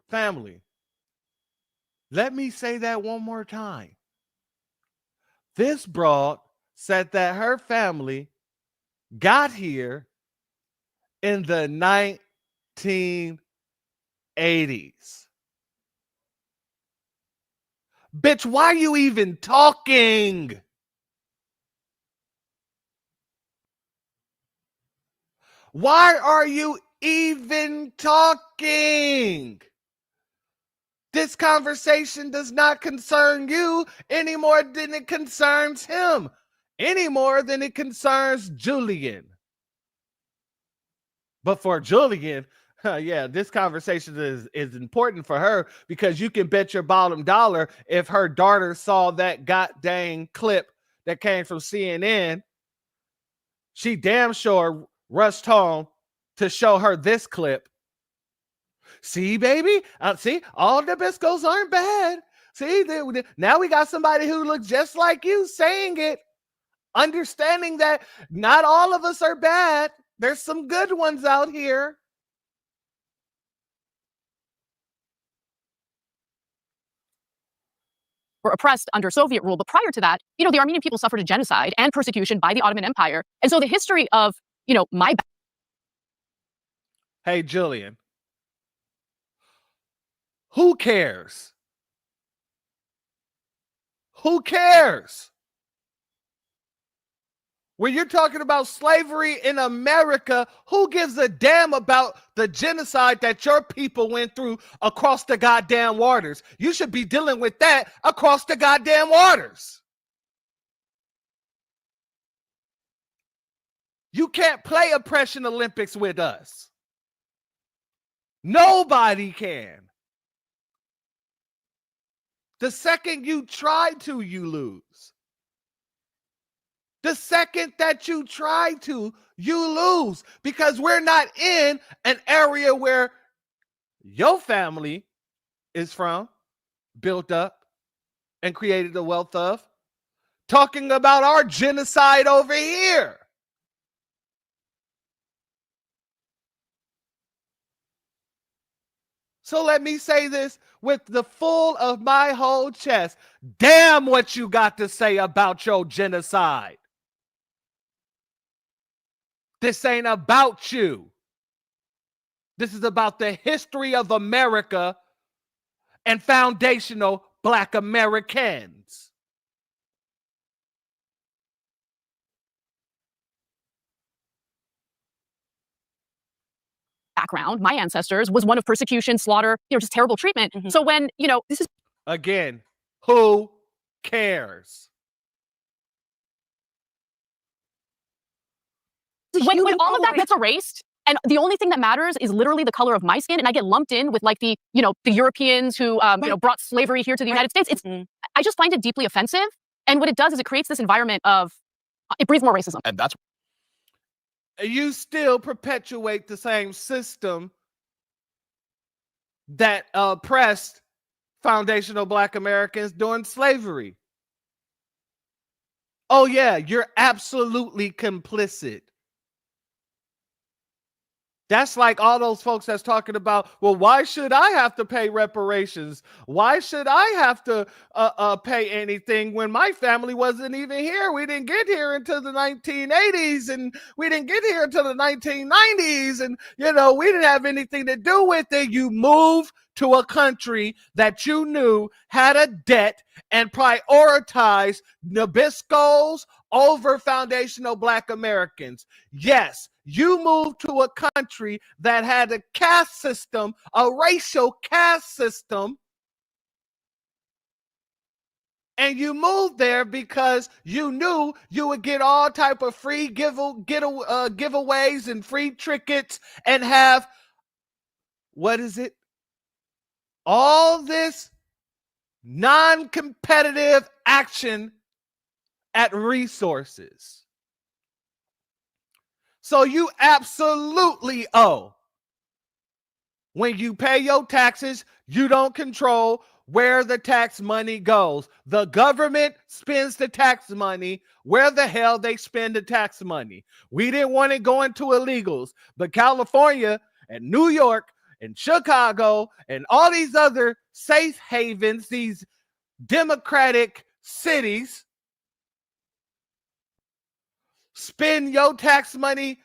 Family, let me say that one more time. This broad said that her family got here in the 1980s. Bitch, why are you even talking? Why are you even talking? This conversation does not concern you any more than it concerns him, any more than it concerns Julian. But for Julian, yeah, this conversation is important for her because you can bet your bottom dollar if her daughter saw that goddamn clip that came from CNN, she damn sure rushed home to show her this clip. See, baby, see, all the biscuits aren't bad. See, now we got somebody who looks just like you saying it, understanding that not all of us are bad. There's some good ones out here. Were oppressed under Soviet rule. But prior to that, the Armenian people suffered a genocide and persecution by the Ottoman Empire. And so the history of, my... Hey, Julian. Who cares? Who cares? When you're talking about slavery in America, who gives a damn about the genocide that your people went through across the goddamn waters? You should be dealing with that across the goddamn waters. You can't play Oppression Olympics with us. Nobody can. The second you try to, you lose. The second that you try to, you lose, because we're not in an area where your family is from, built up, and created the wealth of, talking about our genocide over here. So let me say this with the full of my whole chest. Damn what you got to say about your genocide. This ain't about you. This is about the history of America and foundational Black Americans. Background, my ancestors, was one of persecution, slaughter, just terrible treatment. So when, this is again, who cares? When all of that gets erased, and the only thing that matters is literally the color of my skin, and I get lumped in with like the Europeans who brought slavery here to the United States. I just find it deeply offensive. And what it does is it creates this environment of it breeds more racism. And that's you still perpetuate the same system that oppressed foundational Black Americans during slavery. Oh yeah, you're absolutely complicit. That's like all those folks that's talking about, well, why should I have to pay reparations? Why should I have to pay anything when my family wasn't even here? We didn't get here until the 1980s, and we didn't get here until the 1990s, and we didn't have anything to do with it. You moved to a country that you knew had a debt and prioritized Nabiscos over foundational Black Americans. Yes, you moved to a country that had a caste system, a racial caste system, and you moved there because you knew you would get all type of free giveaways and free trinkets and have, all this non-competitive action at resources. So you absolutely owe. When you pay your taxes, you don't control where the tax money goes. The government spends the tax money where the hell they spend the tax money. We didn't want it going to illegals, but California and New York and Chicago and all these other safe havens, these democratic cities, spend your tax money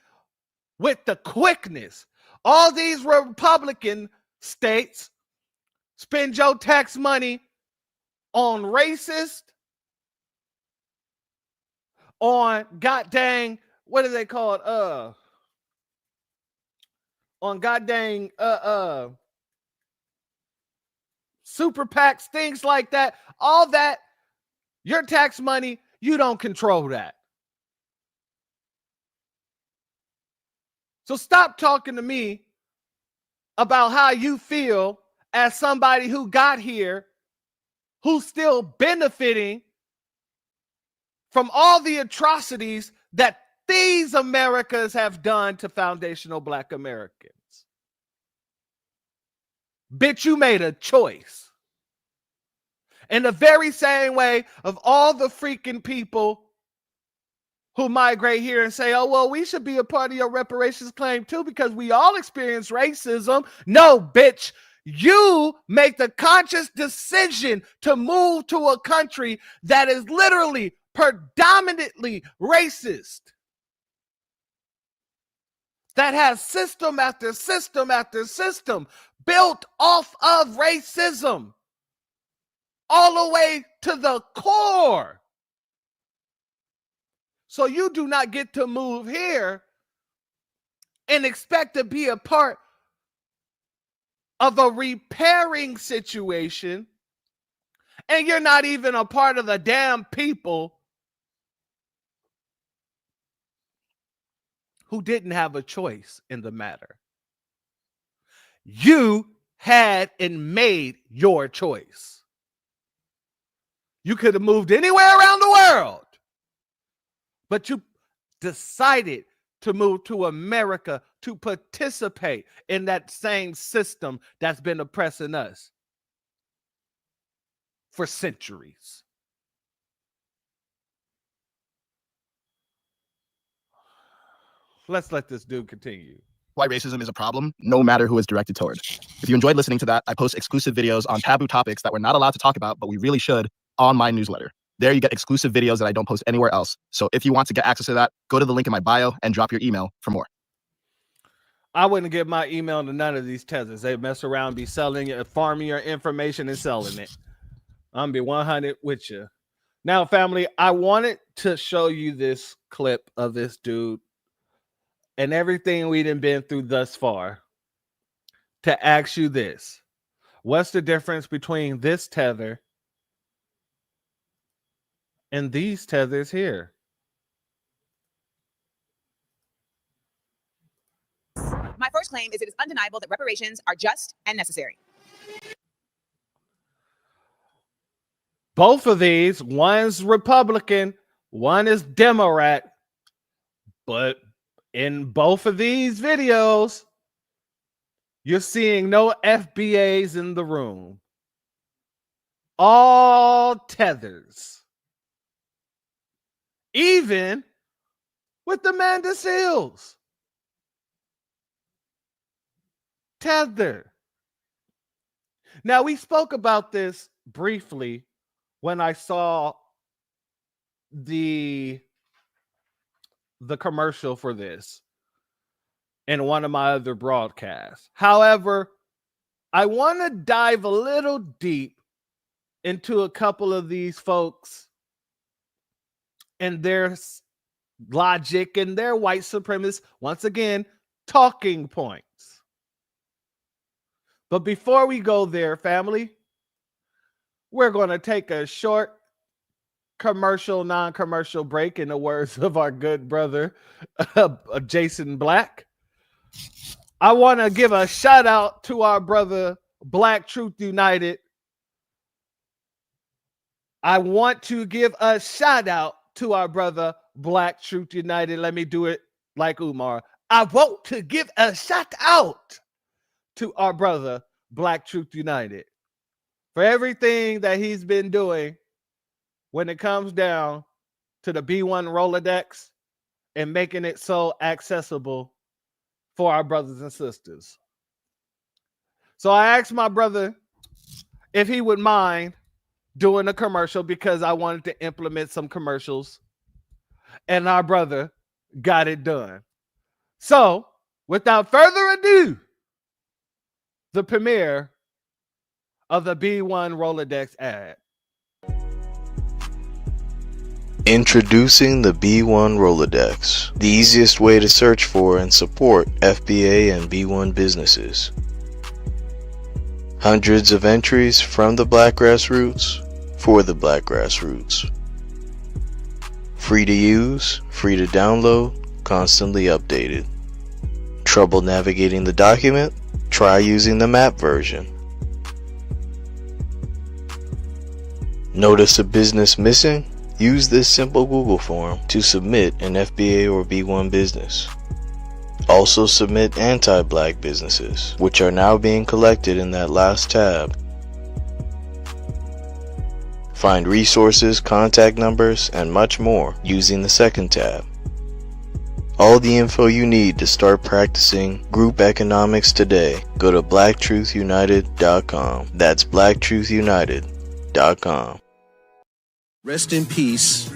with the quickness. All these Republican states spend your tax money on racist, on goddamn, what are they called? On goddamn super PACs, things like that. All that, your tax money, you don't control that. So stop talking to me about how you feel as somebody who got here, who's still benefiting from all the atrocities that these Americas have done to foundational Black Americans. Bitch, you made a choice. In the very same way of all the freaking people who migrate here and say, oh, well, we should be a part of your reparations claim too because we all experience racism. No, bitch, you make the conscious decision to move to a country that is literally predominantly racist, that has system after system after system built off of racism all the way to the core. So you do not get to move here and expect to be a part of a repairing situation, and you're not even a part of the damn people who didn't have a choice in the matter. You had and made your choice. You could have moved anywhere around the world, but you decided to move to America to participate in that same system that's been oppressing us for centuries. Let's let this dude continue. Why racism is a problem, no matter who it's directed toward. If you enjoyed listening to that, I post exclusive videos on taboo topics that we're not allowed to talk about, but we really should, on my newsletter. There you get exclusive videos that I don't post anywhere else. So if you want to get access to that, go to the link in my bio and drop your email for more. I wouldn't give my email to none of these tethers. They mess around, be selling it, farming your information and selling it. I'm gonna be 100 with you. Now, family, I wanted to show you this clip of this dude and everything we done been through thus far to ask you this. What's the difference between this tether and these tethers here? My first claim is it is undeniable that reparations are just and necessary. Both of these, one's Republican, one is Democrat, but in both of these videos, you're seeing no FBAs in the room. All tethers. Even with Amanda Seals. Tether. Now, we spoke about this briefly when I saw the commercial for this in one of my other broadcasts. However, I want to dive a little deep into a couple of these folks and their logic and their white supremacist, once again, talking points. But before we go there, family, we're going to take a short commercial, non-commercial break in the words of our good brother, Jason Black. I want to give a shout out to our brother, Black Truth United. I want to give a shout out to our brother, Black Truth United. Let me do it like Umar. I want to give a shout out to our brother, Black Truth United, for everything that he's been doing when it comes down to the B1 Rolodex and making it so accessible for our brothers and sisters. So I asked my brother if he would mind doing a commercial because I wanted to implement some commercials, and our brother got it done. So without further ado, the premiere of the B1 Rolodex ad. Introducing the B1 Rolodex, the easiest way to search for and support FBA and B1 businesses. Hundreds of entries from the Black grassroots for the Black grassroots. Free to use, free to download, constantly updated. Trouble navigating the document? Try using the map version. Notice a business missing? Use this simple Google form to submit an FBA or B1 business. Also submit anti-Black businesses, which are now being collected in that last tab. Find resources, contact numbers, and much more using the second tab. All the info you need to start practicing group economics today. Go to blacktruthunited.com. That's blacktruthunited.com. Rest in peace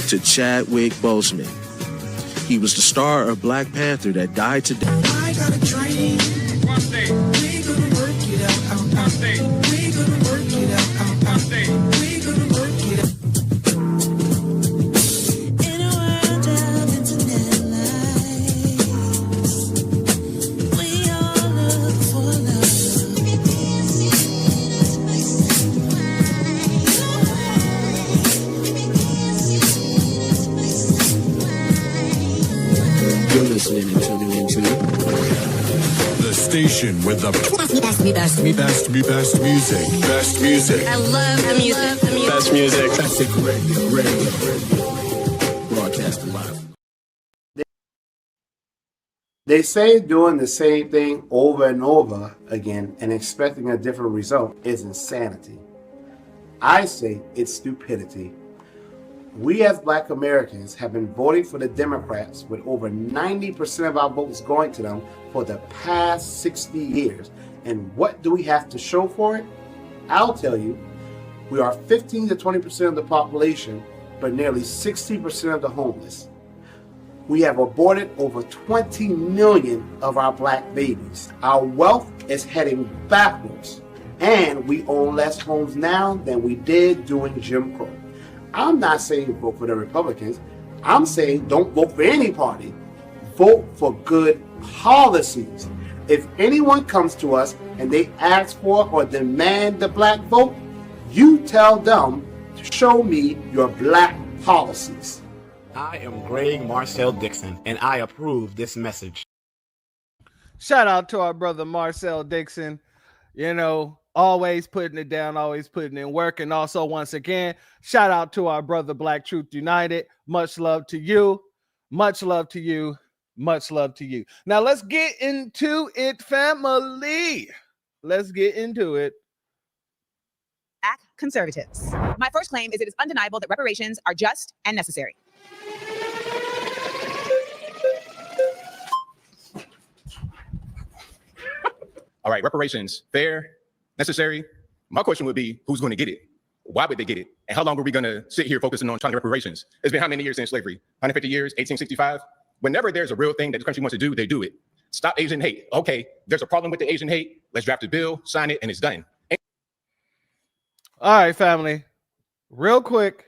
to Chadwick Boseman. He was the star of Black Panther that died today. I got a dream. One day. We gonna work it out. One day. We gonna work it out. One day. We gonna work it out. In a world of internet lies, we all look for love. You're listening and tuning into the station with the best music. Best music. I love the music. Best music. Classic radio. Broadcasting live. They say doing the same thing over and over again and expecting a different result is insanity. I say it's stupidity. We as Black Americans have been voting for the Democrats with over 90% of our votes going to them for the past 60 years. And what do we have to show for it? I'll tell you, we are 15 to 20% of the population, but nearly 60% of the homeless. We have aborted over 20 million of our black babies. Our wealth is heading backwards, and we own less homes now than we did during Jim Crow. I'm not saying vote for the Republicans. I'm saying don't vote for any party. Vote for good policies. If anyone comes to us and they ask for or demand the black vote, you tell them to show me your black policies. I am Greg Marcel Dixon, and I approve this message. Shout out to our brother Marcel Dixon, you know, always putting it down, always putting in work. And also, once again, shout out to our brother Black Truth United. Much love to you. Much love to you. Much love to you. Now, let's get into it, family. Let's get into it. Black conservatives. My first claim is it is undeniable that reparations are just and necessary. All right, reparations, fair, necessary. My question would be, who's going to get it? Why would they get it? And how long are we going to sit here focusing on trying to get reparations? It's been how many years since slavery? 150 years, 1865? Whenever there's a real thing that the country wants to do, they do it. Stop Asian hate. Okay, there's a problem with the Asian hate. Let's draft a bill, sign it, and it's done. All right, family. Real quick,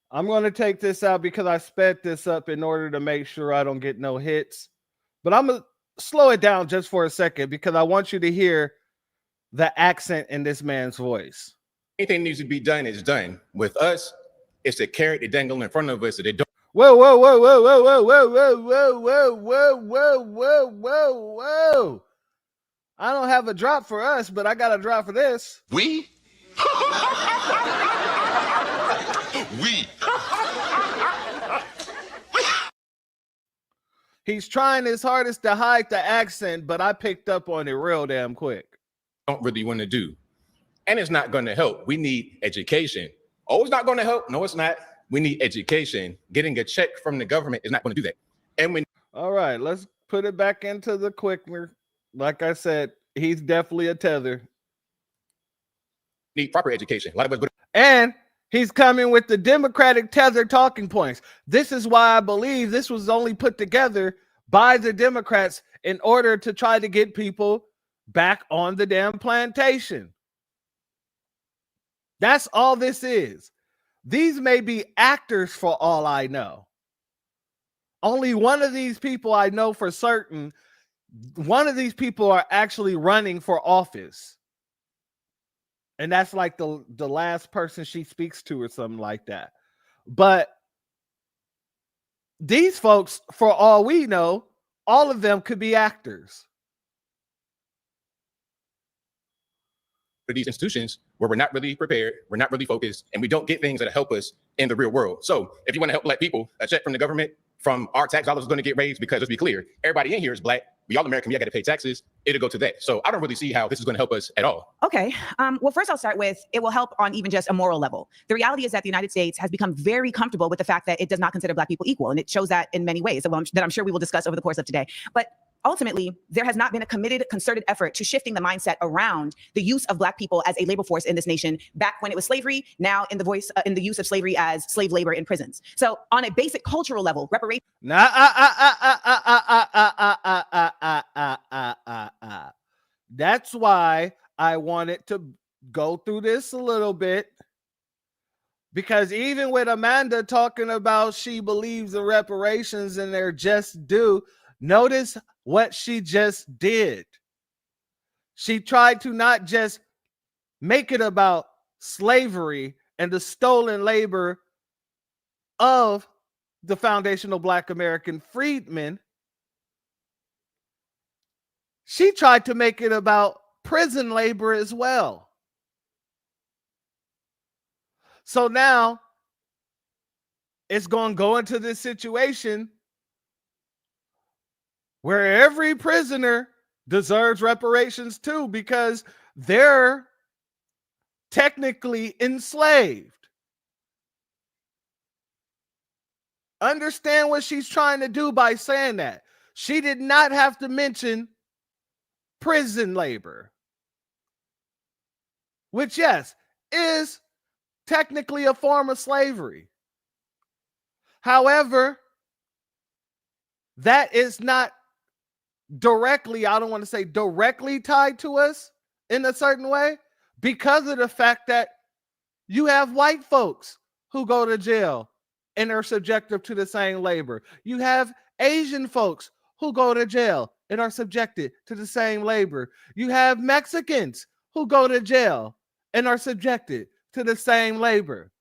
I'm going to take this out because I sped this up in order to make sure I don't get no hits. But I'm going to slow it down just for a second because I want you to hear the accent in this man's voice. Anything needs to be done is done. With us, it's the carrot they dangle in front of us that they don't. Whoa, whoa, whoa, whoa, whoa, whoa, whoa, whoa, whoa, whoa, whoa, whoa, whoa, whoa, whoa. I don't have a drop for us, but I got a drop for this. We? We. He's trying his hardest to hide the accent, but I picked up on it real damn quick. Don't really want to do. And it's not going to help. We need education. Oh, it's not going to help. No, it's not. We need education. Getting a check from the government is not going to do that. And when all right, let's put it back into the quicker. Like I said, he's definitely a tether. Need proper education. A lot of us and he's coming with the Democratic tether talking points. This is why I believe this was only put together by the Democrats in order to try to get people back on the damn plantation. That's all this is. These may be actors for all I know. Only one of these people I know for certain, one of these people are actually running for office. And that's like the last person she speaks to or something like that. But these folks, for all we know, all of them could be actors. For these institutions where we're not really prepared, we're not really focused, and we don't get things that help us in the real world. So if you want to help black people, a check from the government, from our tax dollars is going to get raised because let's be clear, everybody in here is black. We all American, we got to pay taxes. It'll go to that. So I don't really see how this is going to help us at all. Okay. Well, first I'll start with, it will help on even just a moral level. The reality is that the United States has become very comfortable with the fact that it does not consider black people equal. And it shows that in many ways that I'm sure we will discuss over the course of today. But ultimately, there has not been a committed, concerted effort to shifting the mindset around the use of black people as a labor force in this nation back when it was slavery, now in the use of slavery as slave labor in prisons. So on a basic cultural level, reparations. That's why I wanted to go through this a little bit. Because even with Amanda talking about she believes in reparations and they're just due, notice what she just did. She tried to not just make it about slavery and the stolen labor of the foundational Black American freedmen. She tried to make it about prison labor as well. So now it's going to go into this situation where every prisoner deserves reparations too, because they're technically enslaved. Understand what she's trying to do by saying that. She did not have to mention prison labor, which, yes, is technically a form of slavery. However, that is not directly, I don't want to say directly tied to us in a certain way, because of the fact that you have white folks who go to jail and are subjected to the same labor. You have Asian folks who go to jail and are subjected to the same labor. You have Mexicans who go to jail and are subjected to the same labor.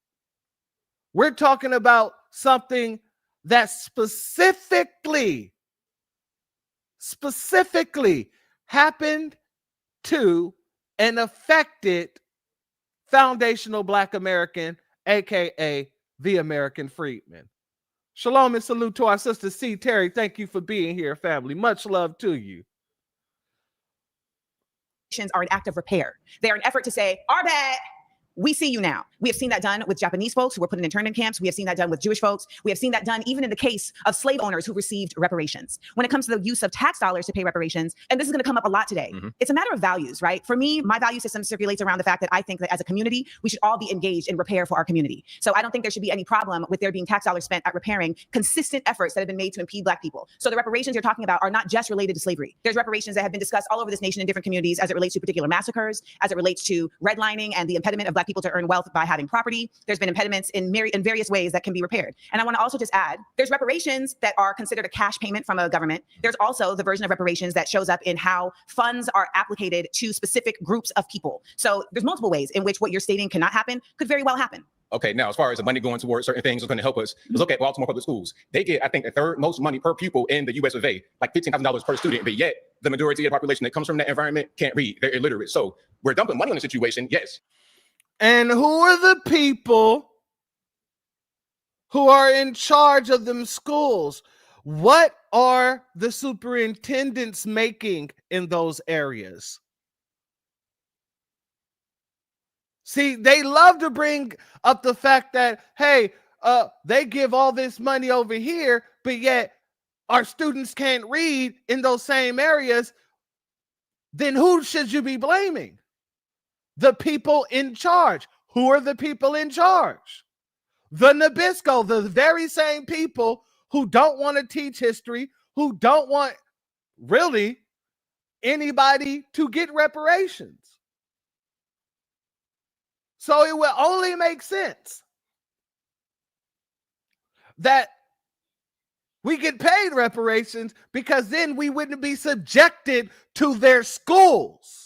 We're talking about something that specifically happened to and affected foundational Black American, aka the American freedman. Shalom and salute to our sister C. Terry. Thank you for being here, family. Much love to you. Are an act of repair. They are an effort to say, our bad. We see you now. We have seen that done with Japanese folks who were put in internment camps. We have seen that done with Jewish folks. We have seen that done even in the case of slave owners who received reparations. When it comes to the use of tax dollars to pay reparations, and this is going to come up a lot today, it's a matter of values, right? For me, my value system circulates around the fact that I think that as a community, we should all be engaged in repair for our community. So I don't think there should be any problem with there being tax dollars spent at repairing consistent efforts that have been made to impede Black people. So the reparations you're talking about are not just related to slavery. There's reparations that have been discussed all over this nation in different communities as it relates to particular massacres, as it relates to redlining and the impediment of Black people to earn wealth by having property. There's been impediments in various ways that can be repaired. And I want to also just add, there's reparations that are considered a cash payment from a government. There's also the version of reparations that shows up in how funds are applicated to specific groups of people. So there's multiple ways in which what you're stating cannot happen could very well happen. Okay, now as far as the money going towards certain things is going to help us, let's look at Baltimore Public Schools. They get, I think, the third most money per pupil in the US of A, like $15,000 per student, but yet the majority of the population that comes from that environment can't read. They're illiterate. So we're dumping money on the situation, yes. And who are the people who are in charge of them schools? What are the superintendents making in those areas? See, they love to bring up the fact that, hey, they give all this money over here, but yet our students can't read in those same areas. Then who should you be blaming? The people in charge. Who are the people in charge? The Nabisco, the very same people who don't want to teach history, who don't want really anybody to get reparations. So it will only make sense that we get paid reparations, because then we wouldn't be subjected to their schools.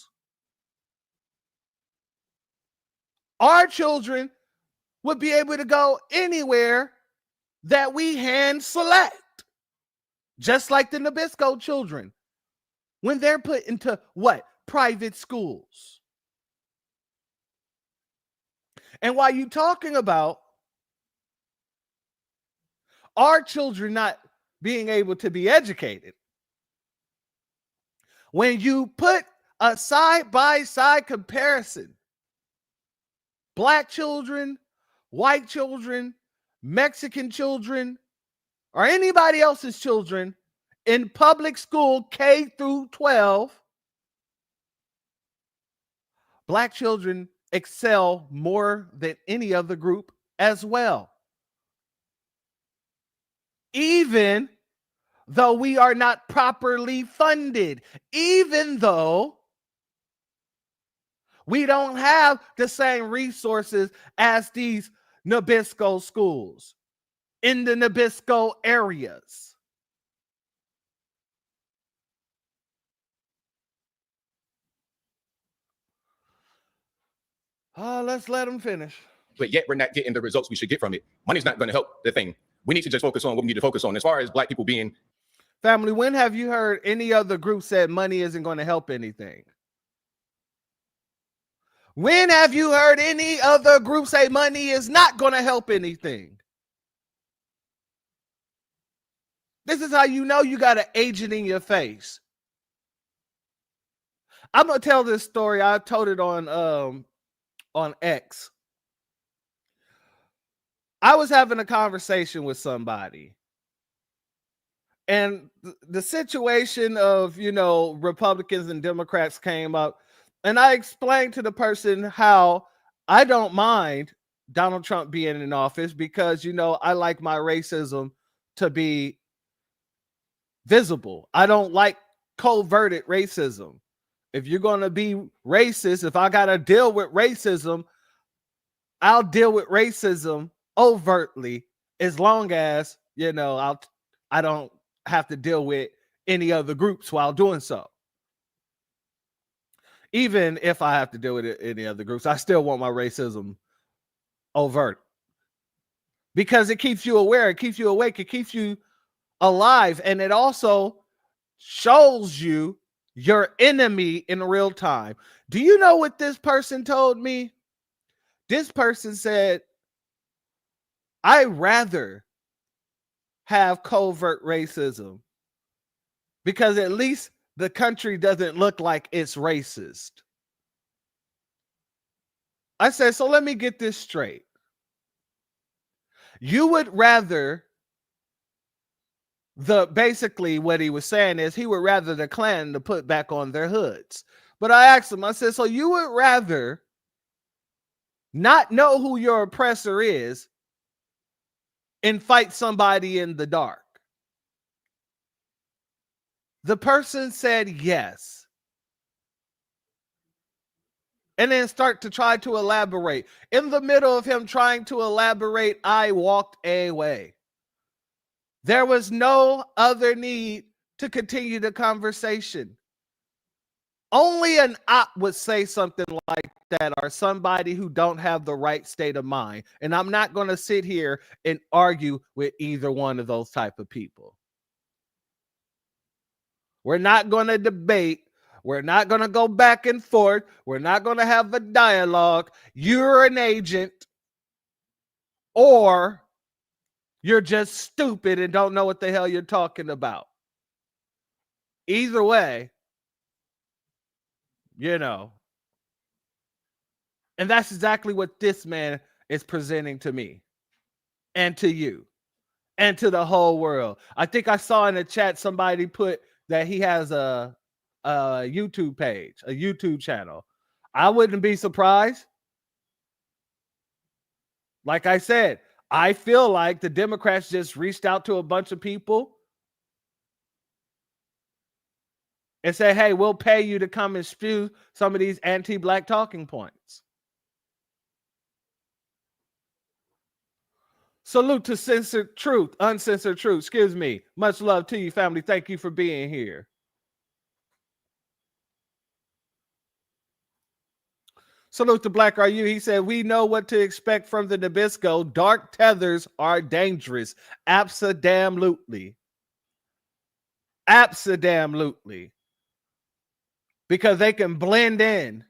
Our children would be able to go anywhere that we hand select, just like the Nabisco children when they're put into what? Private schools. And while you're talking about our children not being able to be educated, when you put a side-by-side comparison, Black children, white children, Mexican children, or anybody else's children in public school K through 12, Black children excel more than any other group as well. Even though we are not properly funded, even though we don't have the same resources as these Nabisco schools in the Nabisco areas. Let's let them finish. But yet we're not getting the results we should get from it. Money's not going to help the thing. We need to just focus on what we need to focus on. As far as Black people being... Family, when have you heard any other group said money isn't going to help anything? When have you heard any other group say money is not going to help anything? This is how you know you got an agent in your face. I'm going to tell this story. I told it on X. I was having a conversation with somebody, and the situation of, Republicans and Democrats came up, and I explained to the person how I don't mind Donald Trump being in office because, I like my racism to be visible. I don't like coverted racism. If you're going to be racist, if I got to deal with racism, I'll deal with racism overtly, as long as, you know, I don't have to deal with any other groups while doing so. Even if I have to deal with any other groups, I still want my racism overt, because it keeps you aware, it keeps you awake, it keeps you alive, and it also shows you your enemy in real time. Do you know what this person told me? This person said, I'd rather have covert racism because at least the country doesn't look like it's racist. I said, so let me get this straight. You would rather basically what he was saying is he would rather the Klan to put back on their hoods. But I asked him, I said, so you would rather not know who your oppressor is and fight somebody in the dark? The person said yes. And then start to try to elaborate. In the middle of him trying to elaborate, I walked away. There was no other need to continue the conversation. Only an op would say something like that, or somebody who don't have the right state of mind. And I'm not going to sit here and argue with either one of those type of people. We're not going to debate. We're not going to go back and forth. We're not going to have a dialogue. You're an agent, or you're just stupid and don't know what the hell you're talking about. Either way, you know. And that's exactly what this man is presenting to me and to you and to the whole world. I think I saw in the chat somebody put that he has a YouTube page, a YouTube channel. I wouldn't be surprised. Like I said, I feel like the Democrats just reached out to a bunch of people and said, hey, we'll pay you to come and spew some of these anti-black talking points. Salute to censored truth, uncensored truth. Excuse me. Much love to you, family. Thank you for being here. Salute to Black Are You. He said, we know what to expect from the Nabisco. Dark tethers are dangerous. Abso-damn-lutely. Abso-damn-lutely. Because they can blend in.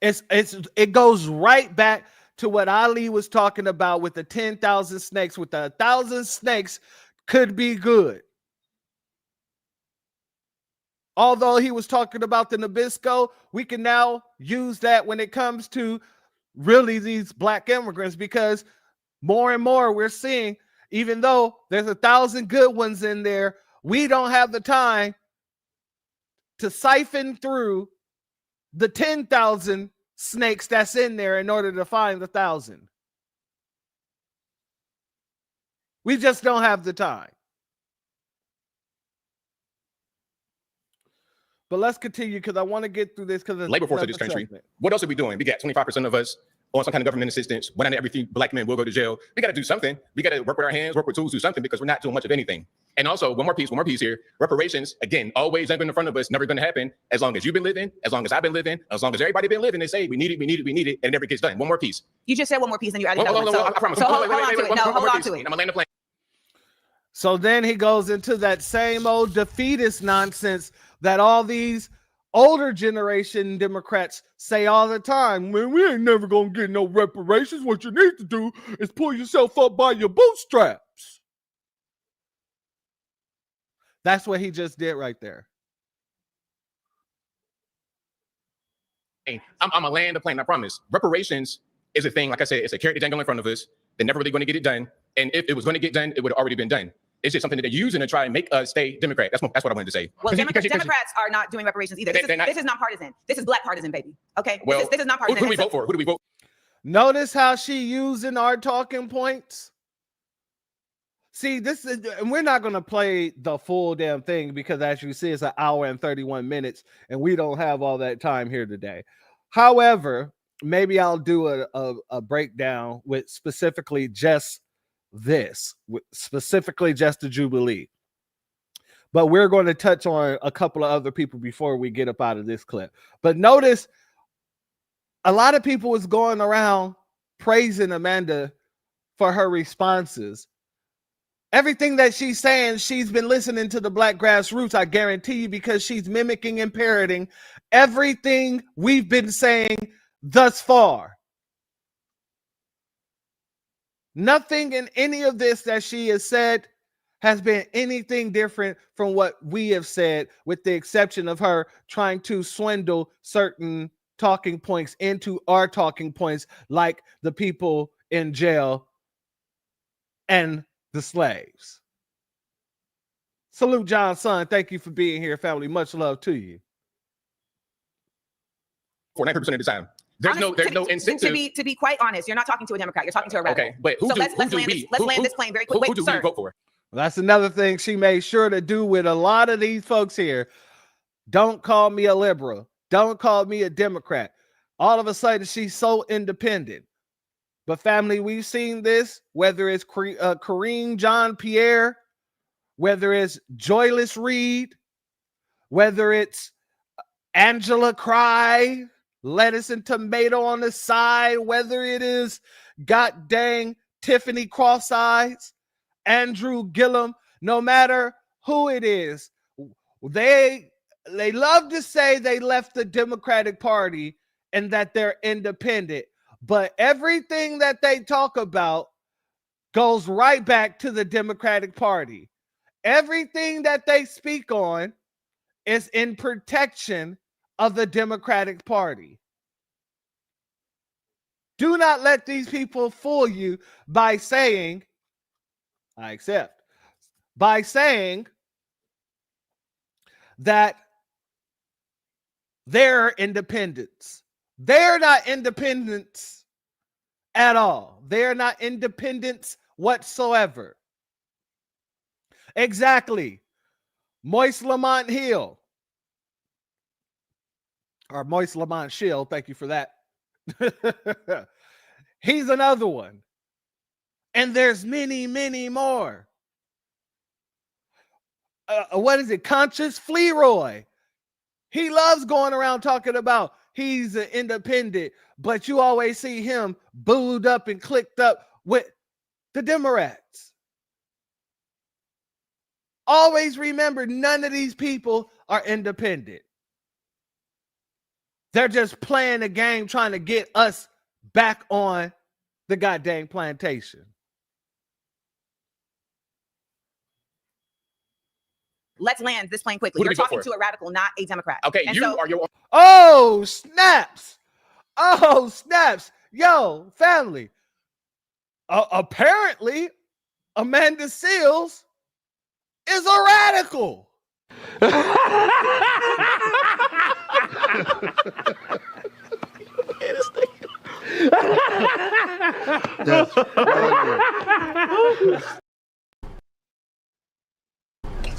It goes right back to what Ali was talking about with the 10,000 snakes. With the 1,000 snakes could be good. Although he was talking about the Nabisco, we can now use that when it comes to really these black immigrants, because more and more we're seeing, even though there's 1,000 good ones in there, we don't have the time to siphon through the 10,000 snakes that's in there in order to find the 1,000. We just don't have the time. But let's continue, because I want to get through this. Because labor force of this country. What else are we doing? We got 25% of us on some kind of government assistance. 1 out of every 3 black men will go to jail. We got to do something. We got to work with our hands, work with tools, do something, because we're not doing much of anything. And also, one more piece here. Reparations, again, always up in front of us, never going to happen. As long as you've been living, as long as I've been living, as long as everybody been living, they say we need it, and it never gets done. One more piece. You just said one more piece and you added another one. I promise. So hold on to it. No, hold on to it. I'm going to land the plane. So then he goes into that same old defeatist nonsense that all these older generation Democrats say all the time. Man, we ain't never gonna get no reparations. What you need to do is pull yourself up by your bootstraps. That's what he just did right there. Hey, I'm gonna land the plane, I promise. Reparations is a thing, like I said, it's a carrot dangle in front of us. They're never really going to get it done. And if it was going to get done, it would have already been done. It's just something that they're using to try and make us stay Democrat. That's what I wanted to say. Well, Democrats are not doing reparations either. This is nonpartisan. This is black partisan, baby. Okay? Well, this is nonpartisan. Who do we vote for? Who do we vote for? Notice how she using our talking points See, this is, and we're not going to play the full damn thing because, as you see, it's an hour and 31 minutes, and we don't have all that time here today. However, maybe I'll do a breakdown with specifically just this, specifically just the Jubilee. But we're going to touch on a couple of other people before we get up out of this clip. But notice a lot of people was going around praising Amanda for her responses. Everything that she's saying, she's been listening to the Black grassroots, I guarantee you, because she's mimicking and parroting everything we've been saying thus far. Nothing in any of this that she has said has been anything different from what we have said, with the exception of her trying to swindle certain talking points into our talking points, like the people in jail and the slaves. Salute, John Son. Thank you for being here, family. Much love to you. For 90% of the time, there's no incentive. To be quite honest, you're not talking to a Democrat. You're talking to a radical. Okay, but let's land this plane very quick. Who do we vote for? That's another thing she made sure to do with a lot of these folks here. Don't call me a liberal. Don't call me a Democrat. All of a sudden, she's so independent. But family, we've seen this, whether it's Kareem Jean-Pierre, whether it's Joyless Reed, whether it's Angela Cry, lettuce and tomato on the side, whether it is god dang Tiffany Cross-Eyes, Andrew Gillum, no matter who it is, they love to say they left the Democratic Party and that they're independent. But everything that they talk about goes right back to the Democratic Party. Everything that they speak on is in protection of the Democratic Party. Do not let these people fool you by saying, I accept, by saying that they're independents. They're not independents at all. They're not independents whatsoever. Exactly. Moise Lamont Hill, or Moise Lamont Shill, thank you for that. He's another one. And there's many, many more. What is it? Conscious Fleroy. He loves going around talking about he's an independent, but you always see him booed up and clicked up with the Democrats. Always remember, none of these people are independent. They're just playing a game trying to get us back on the goddamn plantation. Let's land this plane quickly. You're talking to a radical, not a Democrat. Okay, and you are your. Oh, snaps. Oh, snaps. Yo, family. Apparently, Amanda Seals is a radical.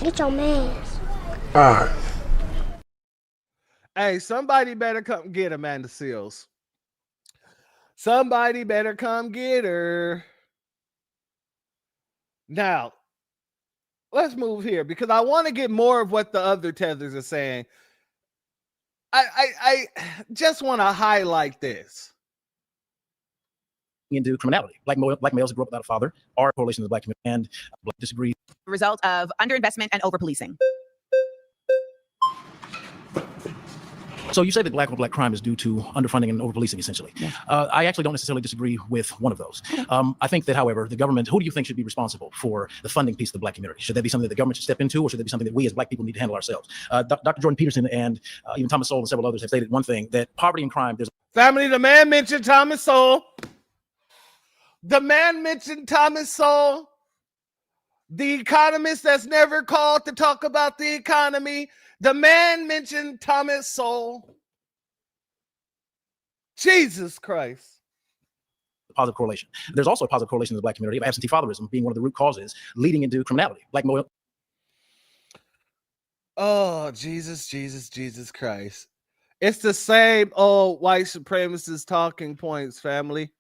Get your man. All right. Hey, somebody better come get Amanda Seals. Somebody better come get her. Now, let's move here because I want to get more of what the other tethers are saying. I just want to highlight this. Into criminality. Black males who grew up without a father are a correlation to the Black community, and disagree. Result of underinvestment and over-policing. So you say that black crime is due to underfunding and over-policing, essentially. Yeah. I actually don't necessarily disagree with one of those. I think that, however, the government, who do you think should be responsible for the funding piece of the Black community? Should that be something that the government should step into, or should that be something that we as Black people need to handle ourselves? Dr. Jordan Peterson and even Thomas Sowell and several others have stated one thing, that poverty and crime, there's... Family, the man mentioned Thomas Sowell. The man mentioned Thomas Sowell. The economist that's never called to talk about the economy. The man mentioned Thomas Sowell. Jesus Christ. positive correlation. There's also a positive correlation in the Black community of absentee fatherism being one of the root causes leading into criminality. Oh, Jesus Christ. It's the same old white supremacist talking points, family.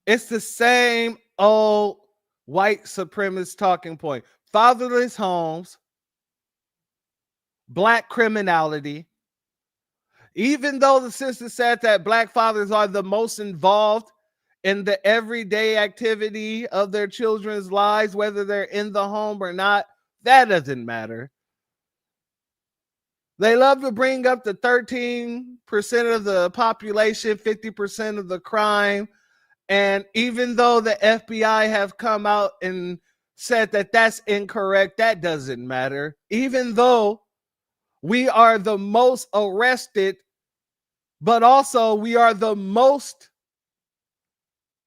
It's the same old white supremacist talking point. Fatherless homes, Black criminality. Even though the sister said that Black fathers are the most involved in the everyday activity of their children's lives, whether they're in the home or not, that doesn't matter. They love to bring up the 13% of the population, 50% of the crime. And even though the FBI have come out and said that that's incorrect, that doesn't matter. Even though we are the most arrested, but also we are the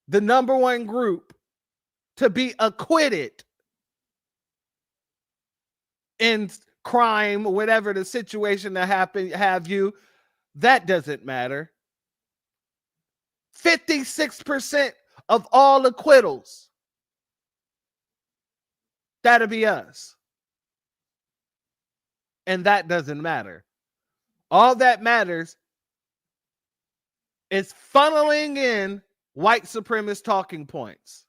number one group to be acquitted in crime, whatever the situation that happened, that doesn't matter. 56% of all acquittals, that'll be us. And that doesn't matter. All that matters is funneling in white supremacist talking points.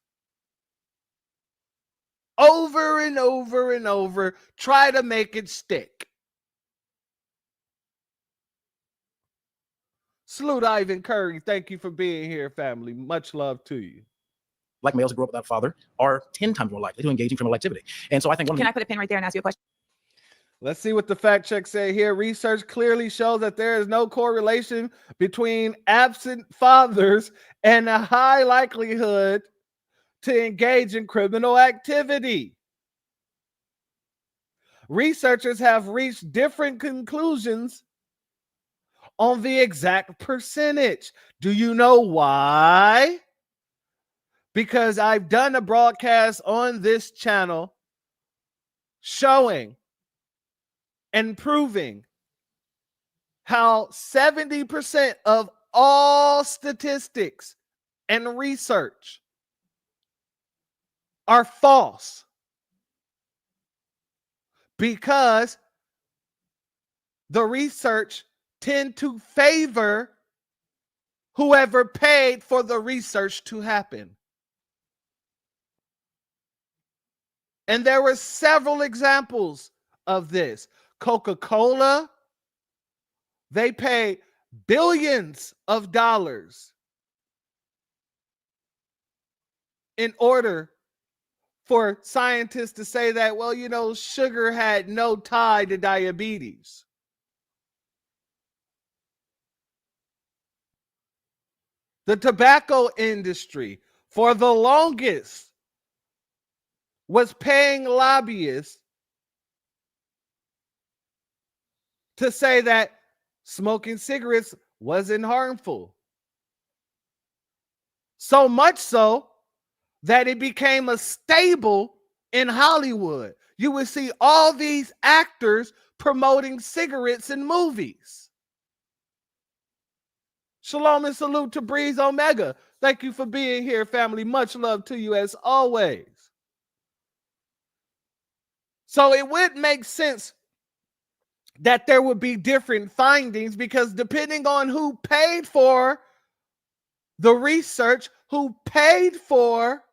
Over and over and over, try to make it stick. Salute Ivan Curry. Thank you for being here, family. Much love to you. Black males who grow up without a father are 10 times more likely to engage in criminal activity. And so I think Can I put a pin right there and ask you a question? Let's see what the fact check say here. Research clearly shows that there is no correlation between absent fathers and a high likelihood to engage in criminal activity. Researchers have reached different conclusions on the exact percentage. Do you know why? Because I've done a broadcast on this channel showing and proving how 70% of all statistics and research are false, because the research tend to favor whoever paid for the research to happen. And there were several examples of this. Coca-Cola, they paid billions of dollars in order for scientists to say that, well, you know, sugar had no tie to diabetes. The tobacco industry, for the longest, was paying lobbyists to say that smoking cigarettes wasn't harmful. So much so that it became a staple in Hollywood. You would see all these actors promoting cigarettes in movies. Shalom and salute to Breeze Omega. Thank you for being here, family. Much love to you as always. So it would make sense that there would be different findings, because depending on who paid for the research, who paid for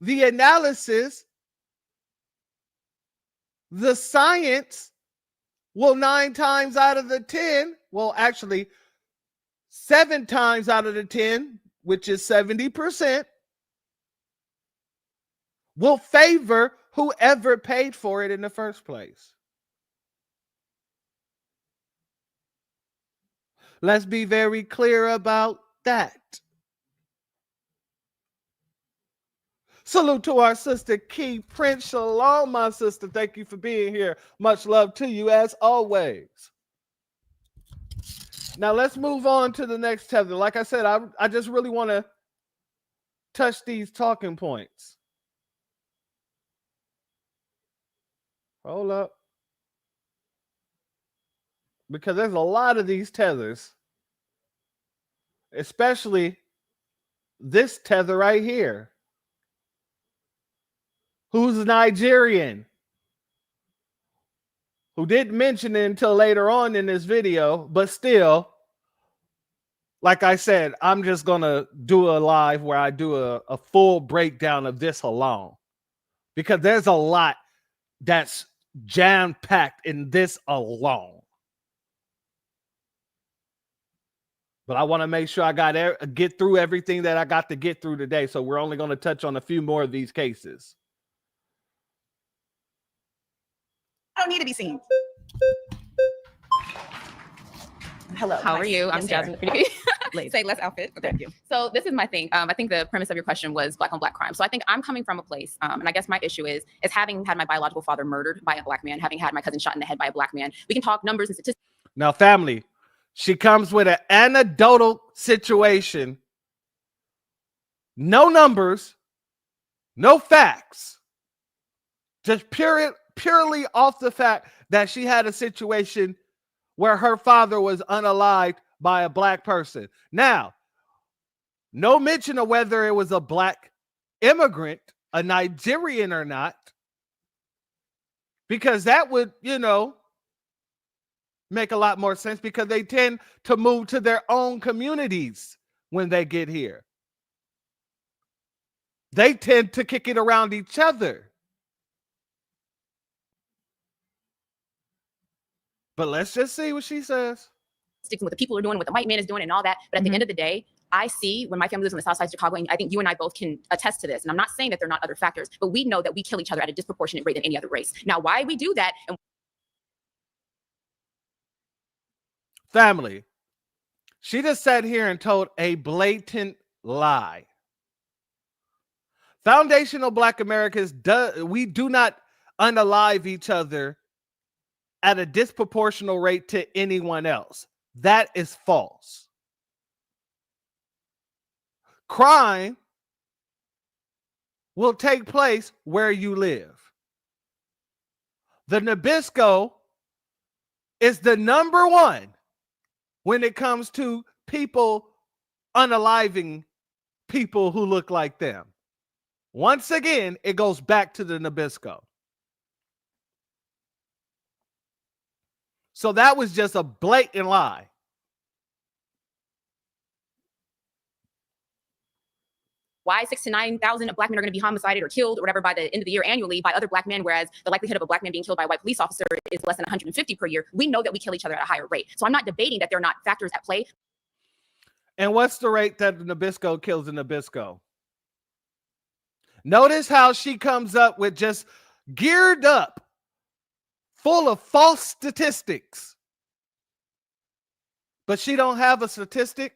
the analysis, the science will 9 times out of the 10, well, actually 7 times out of the 10, which is 70%, will favor whoever paid for it in the first place. Let's be very clear about that. Salute to our sister Key Prince. Shalom, my sister. Thank you for being here. Much love to you as always. Now let's move on to the next tether. Like I said, I just really want to touch these talking points. Hold up. Because there's a lot of these tethers. especially this tether right here, who's Nigerian, who didn't mention it until later on in this video, but still, like I said, I'm just going to do a live where I do a full breakdown of this alone, because there's a lot that's jam-packed in this alone. But I want to make sure I get through everything that I got to get through today. So we're only going to touch on a few more of these cases. I don't need to be seen. Hello. How are you? I'm Jasmine. Say less outfit. Okay. Thank you. So this is my thing. I think the premise of your question was black on black crime. So I think I'm coming from a place, and I guess my issue is having had my biological father murdered by a black man, having had my cousin shot in the head by a black man. We can talk numbers and statistics. Now, family, she comes with an anecdotal situation. No numbers, no facts. Just purely off the fact that she had a situation where her father was unalived by a black person. Now, no mention of whether it was a black immigrant, a Nigerian or not, because that would, make a lot more sense, because they tend to move to their own communities when they get here. They tend to kick it around each other. But let's just see what she says. Sticking what the people are doing, what the white man is doing and all that. But at the end of the day, I see when my family lives on the south side of Chicago, and I think you and I both can attest to this. And I'm not saying that there are not other factors, but we know that we kill each other at a disproportionate rate than any other race. Now, why we do that? Family, she just sat here and told a blatant lie. Foundational Black Americans, we do not unalive each other at a disproportional rate to anyone else. That is false. Crime will take place where you live. The Nabisco is the number one when it comes to people unaliving people who look like them. Once again, it goes back to the Nabisco. So that was just a blatant lie. Why 6,000 to 9,000 black men are going to be homicided or killed or whatever by the end of the year annually by other black men, whereas the likelihood of a black man being killed by a white police officer is less than 150 per year. We know that we kill each other at a higher rate. So I'm not debating that there are not factors at play. And what's the rate that the Nabisco kills the Nabisco? Notice how she comes up with just geared up, full of false statistics. But she don't have a statistic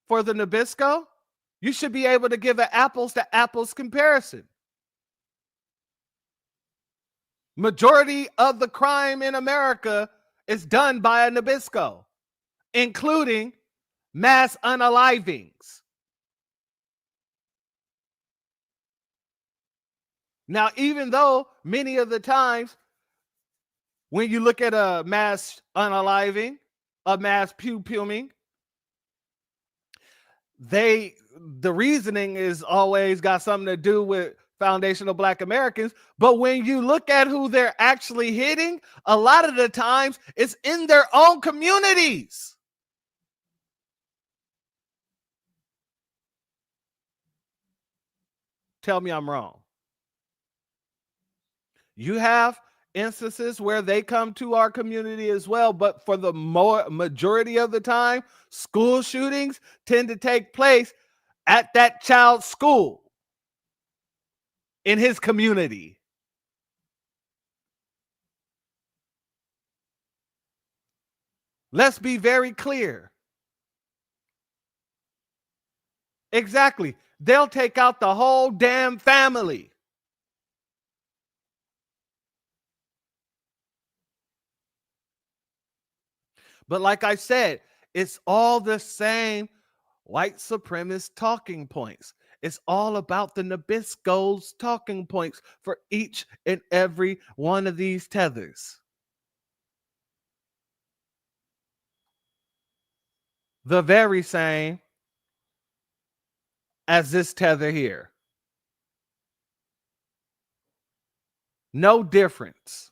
for the Nabisco. You should be able to give an apples to apples comparison. Majority of the crime in America is done by a Nabisco, including mass unalivings. Now, even though many of the times when you look at a mass unaliving, a mass pupuming, the reasoning is always got something to do with foundational Black Americans. But when you look at who they're actually hitting, a lot of the times it's in their own communities. Tell me I'm wrong. You have instances where they come to our community as well, but for the majority of the time, school shootings tend to take place at that child's school, in his community. Let's be very clear. Exactly. They'll take out the whole damn family. But like I said, it's all the same white supremacist talking points. It's all about the Nabisco's talking points for each and every one of these tethers. The very same as this tether here. No difference.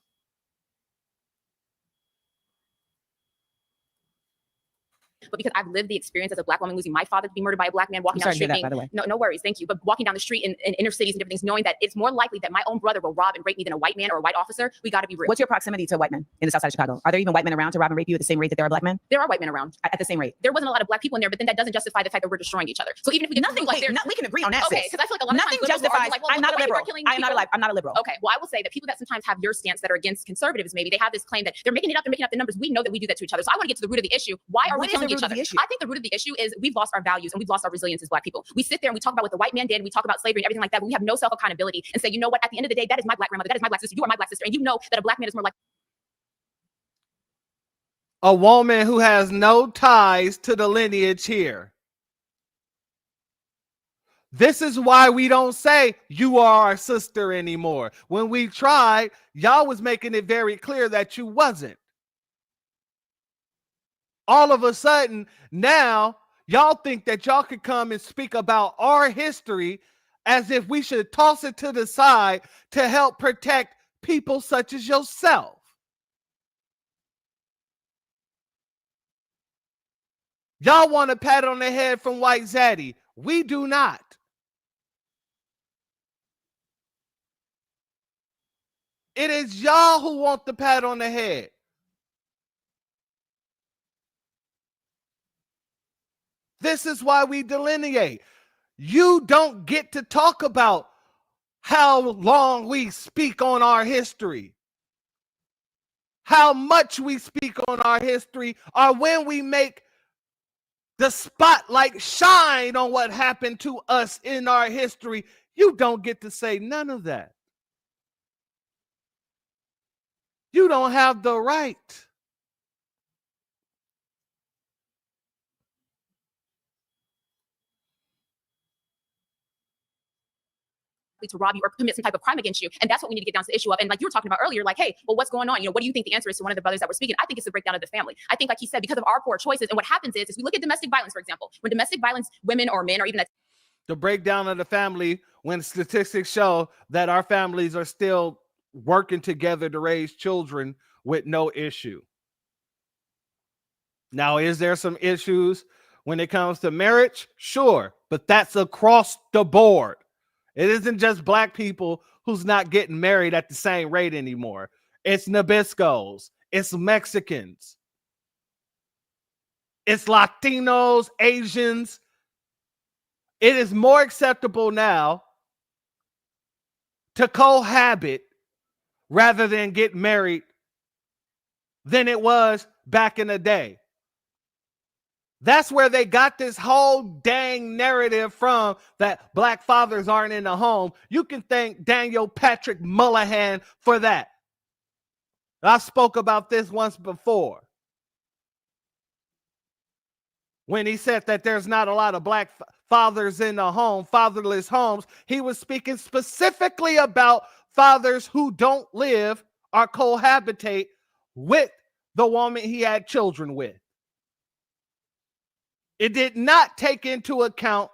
But because I've lived the experience as a Black woman losing my father to be murdered by a Black man, walking I'm down sorry the to street, hear that, by the way. no worries, thank you. But walking down the street in inner cities and different things, knowing that it's more likely that my own brother will rob and rape me than a white man or a white officer, we got to be real. What's your proximity to white men in the South Side of Chicago? Are there even white men around to rob and rape you at the same rate that there are Black men? There are white men around At the same rate. There wasn't a lot of Black people in there, but then that doesn't justify the fact that we're destroying each other. So even if we Nothing, like, we can agree on that. okay, sis. because I feel like a lot Nothing of times liberals justifies. are like, well, I'm not a look, the way liberal. people are killing I am not people. I'm not a liberal. Okay, well, I will say that people that sometimes have your stance that are against conservatives, maybe they have this claim that they're making it up, they're making up the numbers. We know that we do that to each other. So I want to get to the root of the issue. Why are we What is the killing root each of other? the issue? I think the root of the issue is we've lost our values and we've lost our resilience as Black people. We sit there and we talk about what the white man did, and we talk about slavery and everything like that, but we have no self-accountability and say, you know what, at the end of the day, that is my Black grandmother, that is my Black sister, you are my Black sister, and you know that a Black man is more like A woman who has no ties to the lineage here. This is why we don't say you are our sister anymore. When we tried, y'all was making it very clear that you wasn't. All of a sudden, now y'all think that y'all could come and speak about our history as if we should toss it to the side to help protect people such as yourself. Y'all want a pat on the head from White Zaddy. We do not. It is y'all who want the pat on the head. This is why we delineate. You don't get to talk about how long we speak on our history, how much we speak on our history, or when we make the spotlight shine on what happened to us in our history. You don't get to say none of that. You don't have the right. to rob you or commit some type of crime against you. And that's what we need to get down to the issue of. And like you were talking about earlier, like, hey, well, what's going on? You know, what do you think the answer is to one of the brothers that were speaking? I think it's the breakdown of the family. I think, like he said, because of our poor choices, and what happens is we look at domestic violence, for example. When domestic violence, women or men or even the breakdown of the family, when statistics show that our families are still working together to raise children with no issue. Now, is there some issues when it comes to marriage? Sure, but that's across the board. It isn't just Black people who's not getting married at the same rate anymore. It's Nabiscos, it's Mexicans, it's Latinos, Asians. It is more acceptable now to cohabit rather than get married than it was back in the day. That's where they got this whole dang narrative from, that Black fathers aren't in the home. You can thank Daniel Patrick Mullahan for that. I spoke about this once before, when he said that there's not a lot of Black fathers in the home, fatherless homes. He was speaking specifically about fathers who don't live or cohabitate with the woman he had children with. It did not take into account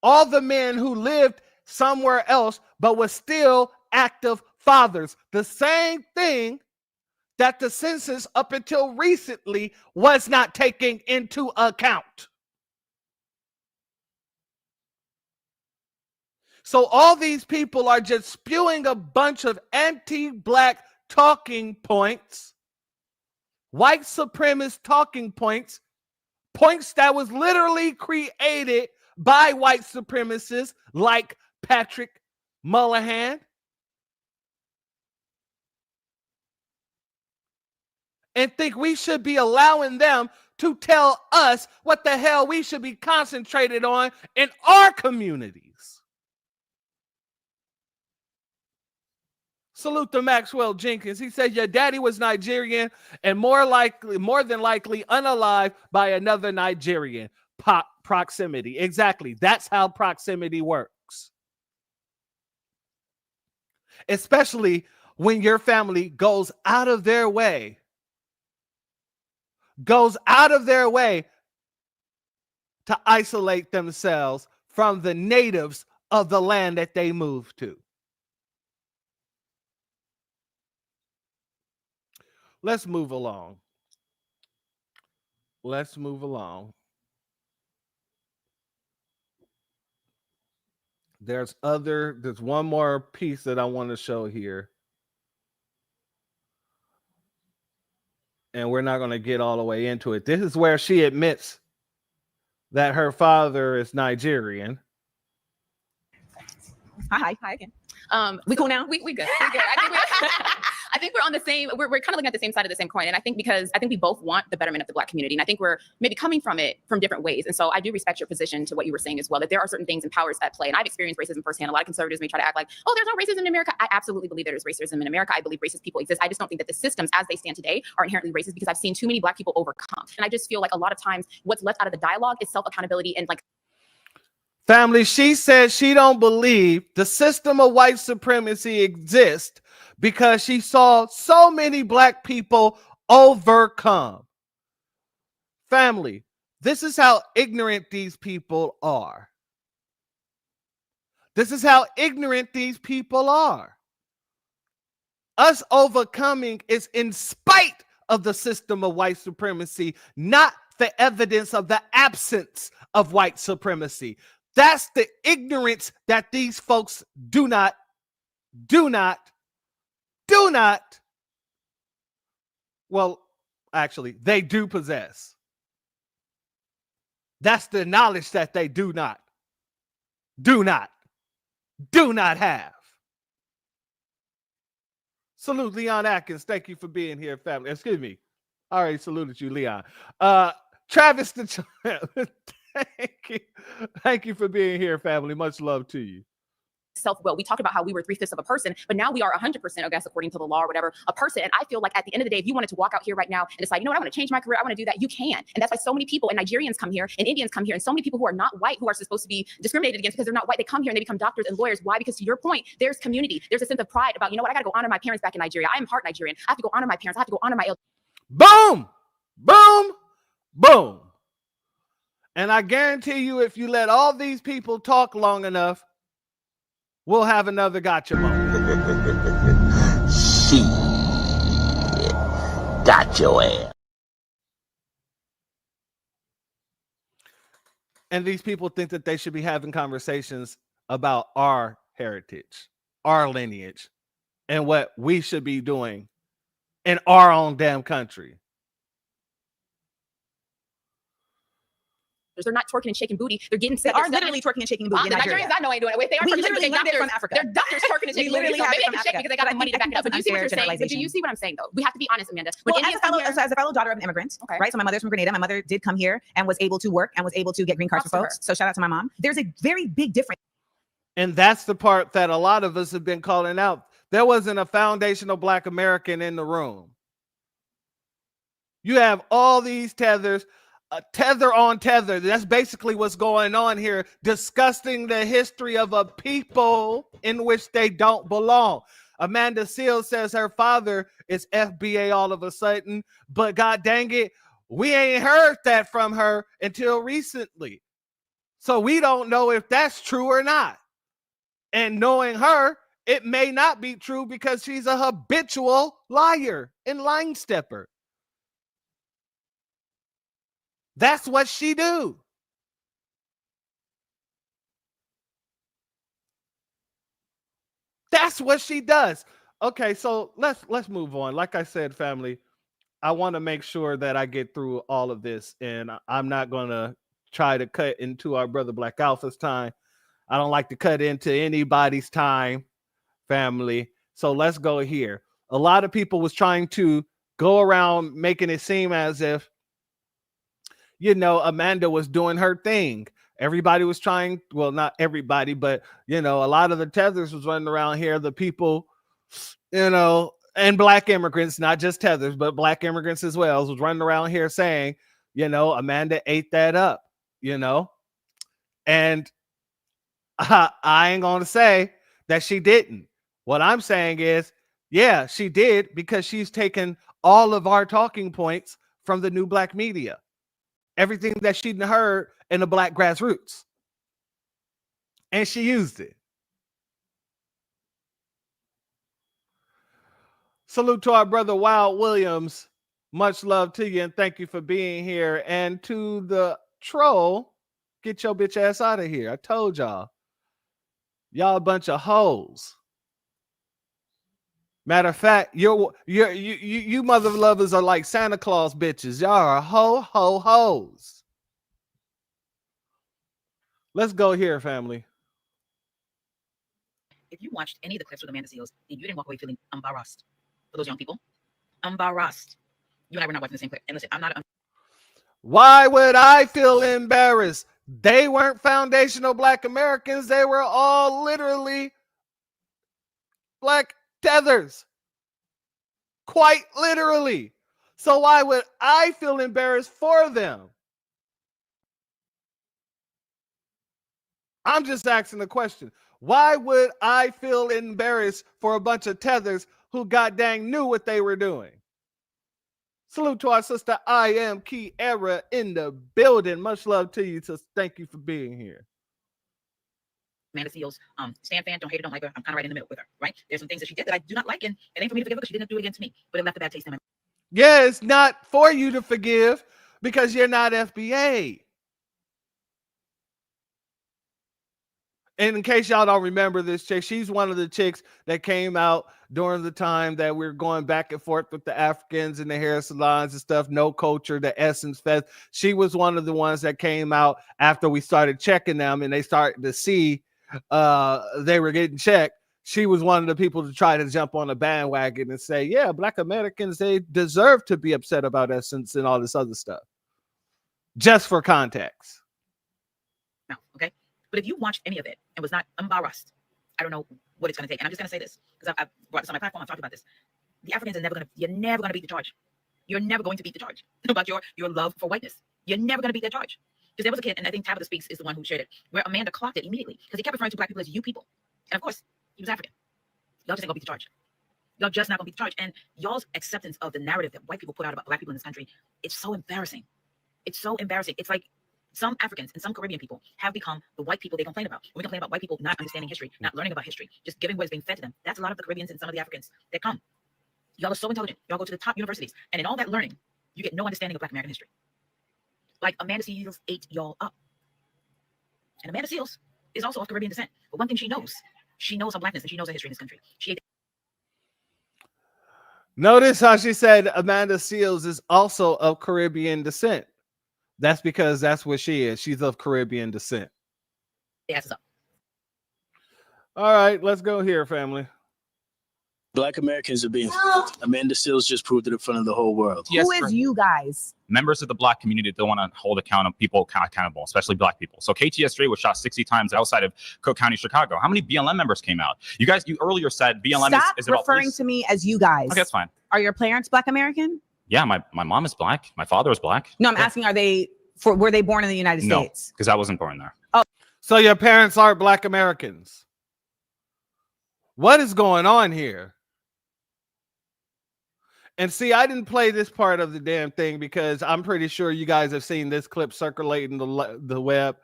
all the men who lived somewhere else but were still active fathers. The same thing that the census up until recently was not taking into account. So all these people are just spewing a bunch of anti-Black talking points, white supremacist talking points, points that was literally created by white supremacists like Patrick Mullahan, and think we should be allowing them to tell us what the hell we should be concentrated on in our communities. Salute to Maxwell Jenkins. He said your daddy was Nigerian and more than likely unalive by another Nigerian. Proximity. Exactly. That's how proximity works. Especially when your family goes out of their way to isolate themselves from the natives of the land that they moved to. Let's move along. Let's move along. There's one more piece that I want to show here. And we're not going to get all the way into it. This is where she admits that her father is Nigerian. Hi again. We cool now? We good. We good. I think we're on the same. We're kind of looking at the same side of the same coin, and I think we both want the betterment of the Black community, and I think we're maybe coming from it from different ways. And so I do respect your position to what you were saying as well, that there are certain things and powers at play. And I've experienced racism firsthand. A lot of conservatives may try to act like, oh, there's no racism in America. I absolutely believe there's racism in America. I believe racist people exist. I just don't think that the systems as they stand today are inherently racist, because I've seen too many Black people overcome. And I just feel like a lot of times what's left out of the dialogue is self-accountability and like. Family, she says she don't believe the system of white supremacy exists because she saw so many Black people overcome. Family, this is how ignorant these people are. This is how ignorant these people are. Us overcoming is in spite of the system of white supremacy, not the evidence of the absence of white supremacy. That's the ignorance that these folks do not, well, actually, they do possess. That's the knowledge that they do not have. Salute Leon Atkins. Thank you for being here, family. Excuse me. I already saluted you, Leon. Travis the Child. Thank you for being here, family. Much love to you. Self-will. We talked about how we were 3/5 of a person, but now we are 100%, I guess, according to the law or whatever, a person. And I feel like at the end of the day, if you wanted to walk out here right now and decide, you know what, I want to change my career, I want to do that, you can. And that's why so many people, and Nigerians come here, and Indians come here, and so many people who are not white, who are supposed to be discriminated against because they're not white, they come here and they become doctors and lawyers. Why? Because to your point, there's community. There's a sense of pride about, you know what, I got to go honor my parents back in Nigeria. I am part Nigerian. I have to go honor my parents. I have to go honor my elders. Boom! Boom! Boom! And I guarantee you, if you let all these people talk long enough, we'll have another gotcha moment. She got your ass. And these people think that they should be having conversations about our heritage, our lineage, and what we should be doing in our own damn country. They're not twerking and shaking booty. They're getting sick. They are literally twerking and shaking booty in the Nigeria. Nigerians I know ain't doing it. If they are We from literally Nigeria, learned it from Africa. They're doctors twerking and shaking booty. literally So have maybe it they from can shake Africa. because they got the money to back it up. But do you see what you're saying? But do you see what I'm saying, though? We have to be honest, Amanda. When Well, Indians come here, as a fellow daughter of an immigrant, right? So my mother's from Grenada. My mother did come here and was able to work and was able to get green cards for folks. So shout out to my mom. There's a very big difference. And that's the part that a lot of us have been calling out. There wasn't a foundational Black American in the room. You have all these tethers, tether on tether. That's basically what's going on here, discussing the history of a people in which they don't belong. Amanda Seals says her father is FBA all of a sudden, but God dang it, we ain't heard that from her until recently. So we don't know if that's true or not. And knowing her, it may not be true because she's a habitual liar and line stepper. That's what she do. That's what she does. Okay, so let's move on. Like I said, family, I want to make sure that I get through all of this, and I'm not going to try to cut into our brother Black Alpha's time. I don't like to cut into anybody's time, family. So let's go here. A lot of people was trying to go around making it seem as if, you know, Amanda was doing her thing. Everybody was trying, well, not everybody, but, you know, a lot of the tethers was running around here. The people, you know, and Black immigrants, not just tethers, but Black immigrants as well, was running around here saying, you know, Amanda ate that up, you know, and I ain't going to say that she didn't. What I'm saying is, yeah, she did, because she's taken all of our talking points from the new Black media. Everything that she'd heard in the Black grassroots. and she used it. Salute to our brother Wild Williams. Much love to you and thank you for being here. And to the troll, get your bitch ass out of here. I told y'all. Y'all a bunch of hoes. Matter of fact, you mother lovers are like Santa Claus bitches. Y'all are hoes. Let's go here, family. If you watched any of the clips with Amanda Seals, you didn't walk away feeling embarrassed for those young people. Embarrassed. You and I were not watching the same clip. And listen, I'm not. Why would I feel embarrassed? They weren't foundational Black Americans. They were all literally Black Tethers. Quite literally. So why would I feel embarrassed for them? I'm just asking the question. Why would I feel embarrassed for a bunch of Tethers who god dang knew what they were doing? Salute to our sister I Am Kiera in the building. Much love to you. So thank you for being here. Amanda Seals, stand fan, don't hate her, don't like her. I'm kind of right in the middle with her, right? There's some things that she did that I do not like, and it ain't for me to forgive her because she didn't do it against me, but it left a bad taste in my mouth. Yeah, it's not for you to forgive because you're not FBA. And in case y'all don't remember this chick, she's one of the chicks that came out during the time that we're going back and forth with the Africans and the hair salons and stuff, No Culture, the Essence Fest. She was one of the ones that came out after we started checking them and they started to see they were getting checked. She was one of the people to try to jump on a bandwagon and say, yeah, Black Americans, they deserve to be upset about Essence and all this other stuff. Just for context. No, okay? But if you watched any of it and was not embarrassed, I don't know what it's going to take. And I'm just going to say this because I've brought this on my platform. I've talked about this. The Africans are you're never going to beat the charge. You're never going to beat the charge about your love for whiteness. You're never going to beat that charge. Because there was a kid, and I think Tabitha Speaks is the one who shared it, where Amanda clocked it immediately because he kept referring to Black people as you people. And of course, he was African. Y'all just ain't going to beat the charge. Y'all just not going to beat the charge. And y'all's acceptance of the narrative that white people put out about Black people in this country, it's so embarrassing. It's so embarrassing. It's like some Africans and some Caribbean people have become the white people they complain about. When we complain about white people not understanding history, not learning about history, just giving what is being fed to them. That's a lot of the Caribbeans and some of the Africans that come. Y'all are so intelligent. Y'all go to the top universities. And in all that learning, you get no understanding of Black American history. Like Amanda Seals ate y'all up. And Amanda Seals is also of Caribbean descent. But one thing she knows her Blackness and she knows her history in this country. She ate. Notice how she said Amanda Seals is also of Caribbean descent. That's because that's what she is. She's of Caribbean descent. Asses up. All right, let's go here, family. Black Americans are being Amanda Seals just proved it in front of the whole world. Who is you guys? Members of the Black community don't want to hold people accountable, especially Black people. So KTS-3 was shot 60 times outside of Cook County, Chicago. How many BLM members came out? You earlier said BLM is about referring police. to me as you guys. Okay, that's fine. Are your parents Black American? Yeah, my mom is Black. My father is Black. No, I'm asking, were they born in the United States? No, because I wasn't born there. Oh. So your parents aren't Black Americans. What is going on here? And see, I didn't play this part of the damn thing because I'm pretty sure you guys have seen this clip circulating the web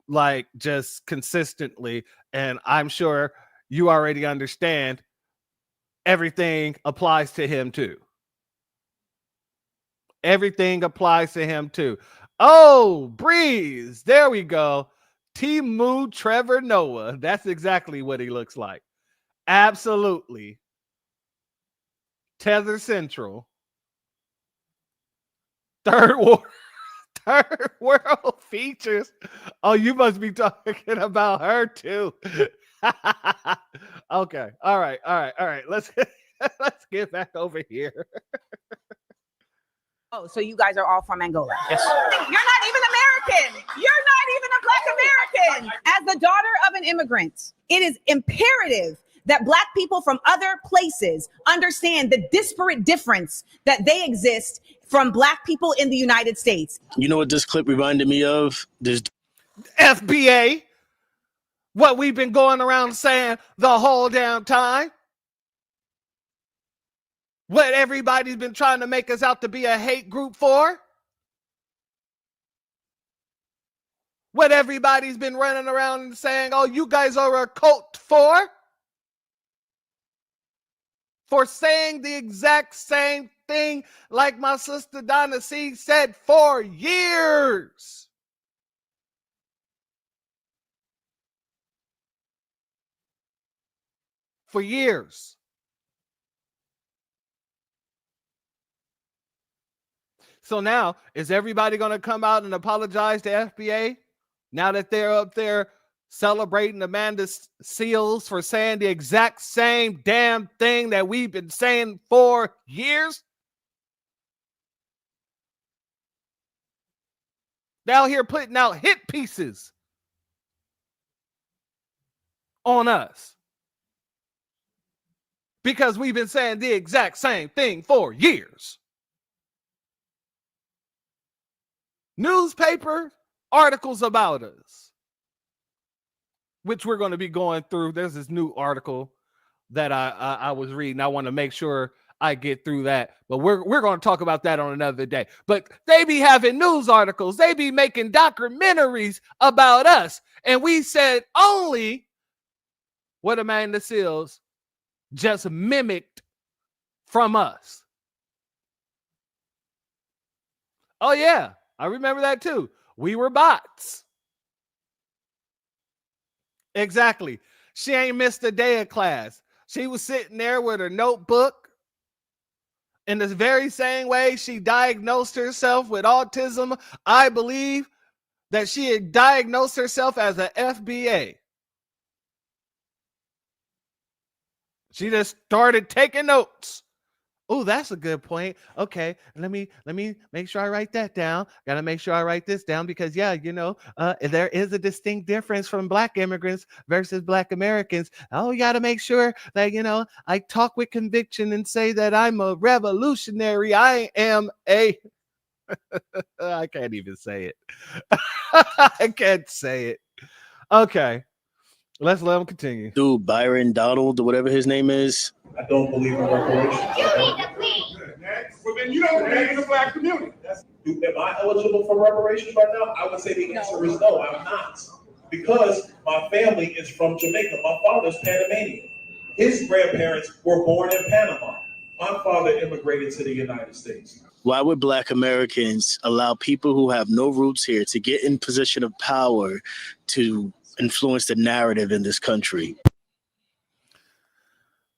like just consistently. And I'm sure you already understand everything applies to him too. Everything applies to him too. Oh, Breeze. There we go. Timu Trevor Noah. That's exactly what he looks like. Absolutely. Tether Central. Third world features. Oh, you must be talking about her too. Okay. All right. Let's get back over here. Oh, so you guys are all from Angola. Yes. You're not even American. You're not even a Black American. As the daughter of an immigrant, it is imperative that Black people from other places understand the disparate difference that they exist from Black people in the United States. You know what this clip reminded me of? This FBA. What we've been going around saying the whole damn time. What everybody's been trying to make us out to be a hate group for. what everybody's been running around and saying, oh, you guys are a cult for saying the exact same thing like my sister Donna C said for years. For years. So now, is everybody going to come out and apologize to FBA now that they're up there celebrating Amanda Seals for saying the exact same damn thing that we've been saying for years? They're out here putting out hit pieces on us because we've been saying the exact same thing for years. Newspaper articles about us, which we're going to be going through. There's this new article that I was reading. I want to make sure I get through that, but we're going to talk about that on another day. But they be having news articles. They be making documentaries about us. And we said only what Amanda Seals just mimicked from us. Oh, yeah. I remember that too. We were bots. Exactly. She ain't missed a day of class. She was sitting there with her notebook. In the very same way she diagnosed herself with autism, I believe that she had diagnosed herself as an FBA. She just started taking notes. Oh, that's a good point. Okay, let me make sure I write that down. Gotta make sure I write this down because, yeah, there is a distinct difference from Black immigrants versus Black Americans. Oh, you gotta make sure that, I talk with conviction and say that I'm a revolutionary. I am a... I can't even say it. I can't say it. Okay, let's let him continue. Dude, Byron Donald, or whatever his name is. I don't believe in reparations. You need to please. Well, then you don't believe in the Black community. Am I eligible for reparations right now? I would say the answer is no, I'm not. Because my family is from Jamaica. My father's Panamanian. His grandparents were born in Panama. My father immigrated to the United States. Why would Black Americans allow people who have no roots here to get in position of power to influence the narrative in this country?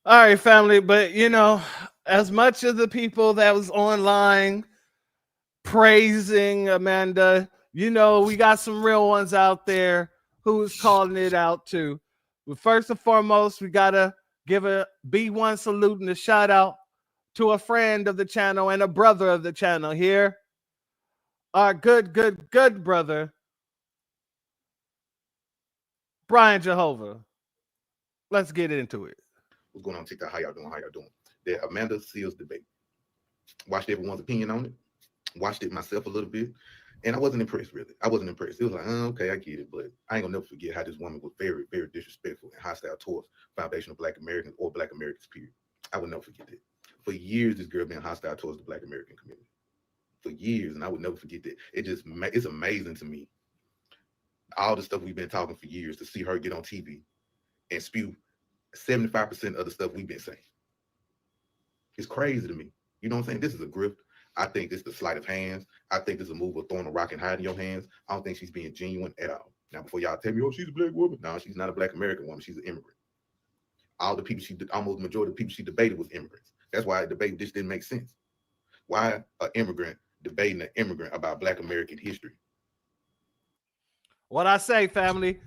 All right, family, but as much of the people that was online praising Amanda, we got some real ones out there who's calling it out too. But first and foremost, we gotta give a B1 salute and a shout out to a friend of the channel and a brother of the channel here. Our good brother, Brian Jehovah. Let's get into it. What's going on TikTok? How y'all doing? The Amanda Seals debate. Watched everyone's opinion on it. Watched it myself a little bit. And I wasn't impressed, really. I wasn't impressed. It was like, okay, I get it. But I ain't gonna never forget how this woman was very, very disrespectful and hostile towards foundational Black Americans or Black Americans, period. I would never forget that. For years, this girl been hostile towards the Black American community. For years, and I would never forget that. It's amazing to me. All the stuff we've been talking for years, to see her get on TV and spew 75% of the stuff we've been saying. It's crazy to me. You know what I'm saying? This is a grift. I think this is the sleight of hands. I think this is a move of throwing a rock and hiding your hands. I don't think she's being genuine at all. Now, before y'all tell me, oh, she's a Black woman. No, she's not a Black American woman. She's an immigrant. Almost the majority of the people she debated was immigrants. That's why the debate just didn't make sense. Why an immigrant debating an immigrant about Black American history? What I say, family,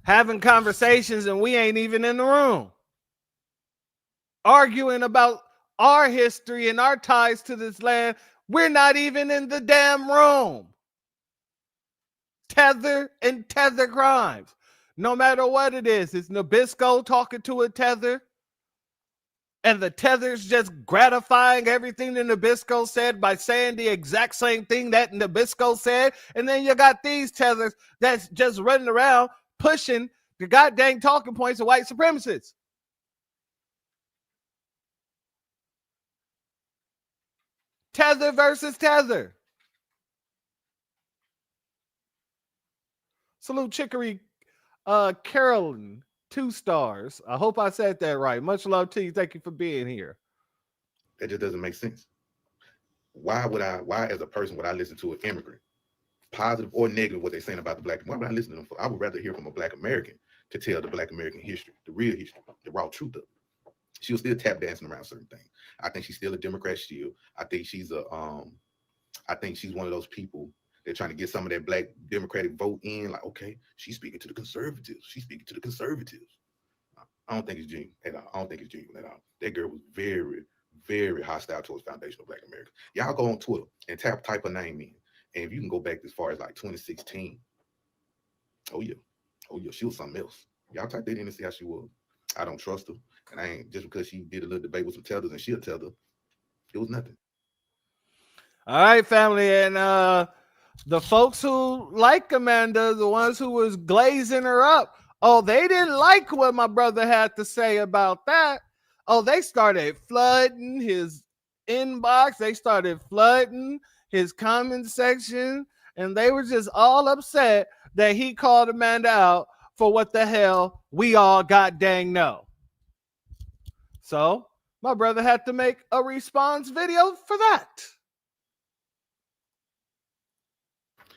having conversations and we ain't even in the room. Arguing about our history and our ties to this land. We're not even in the damn room. Tether and tether crimes. No matter what it is, it's Nabisco talking to a tether. And the tether's just gratifying everything that Nabisco said by saying the exact same thing that Nabisco said. And then you got these tethers that's just running around pushing the goddamn talking points of white supremacists. Tether versus tether. Salute Chicory Carolyn, 2 stars. I hope I said that right. Much love to you. Thank you for being here. That just doesn't make sense. Why as a person would I listen to an immigrant, positive or negative, what they're saying about the black? Why would I listen to them for? I would rather hear from a black American to tell the black American history, the real history, the raw truth of it. She'll still tap dancing around certain things. I think she's still a Democrat still. I think she's one of those people they're trying to get some of that black Democratic vote in. Like, okay, she's speaking to the conservatives. She's speaking to the conservatives. I don't think it's genuine at all. I don't think it's genuine at all. That girl was very, very hostile towards foundational black Americans. Y'all go on Twitter and type her name in. And if you can go back as far as like 2016, oh yeah, she was something else. Y'all type that in and see how she was. I don't trust her. And I ain't just because she did a little debate with some Tethers and she'll tell her. It was nothing. All right, family. And the folks who like Amanda, the ones who was glazing her up, oh, they didn't like what my brother had to say about that. Oh, they started flooding his inbox. They started flooding his comment section. And they were just all upset that he called Amanda out for what the hell we all got dang know. So my brother had to make a response video for that.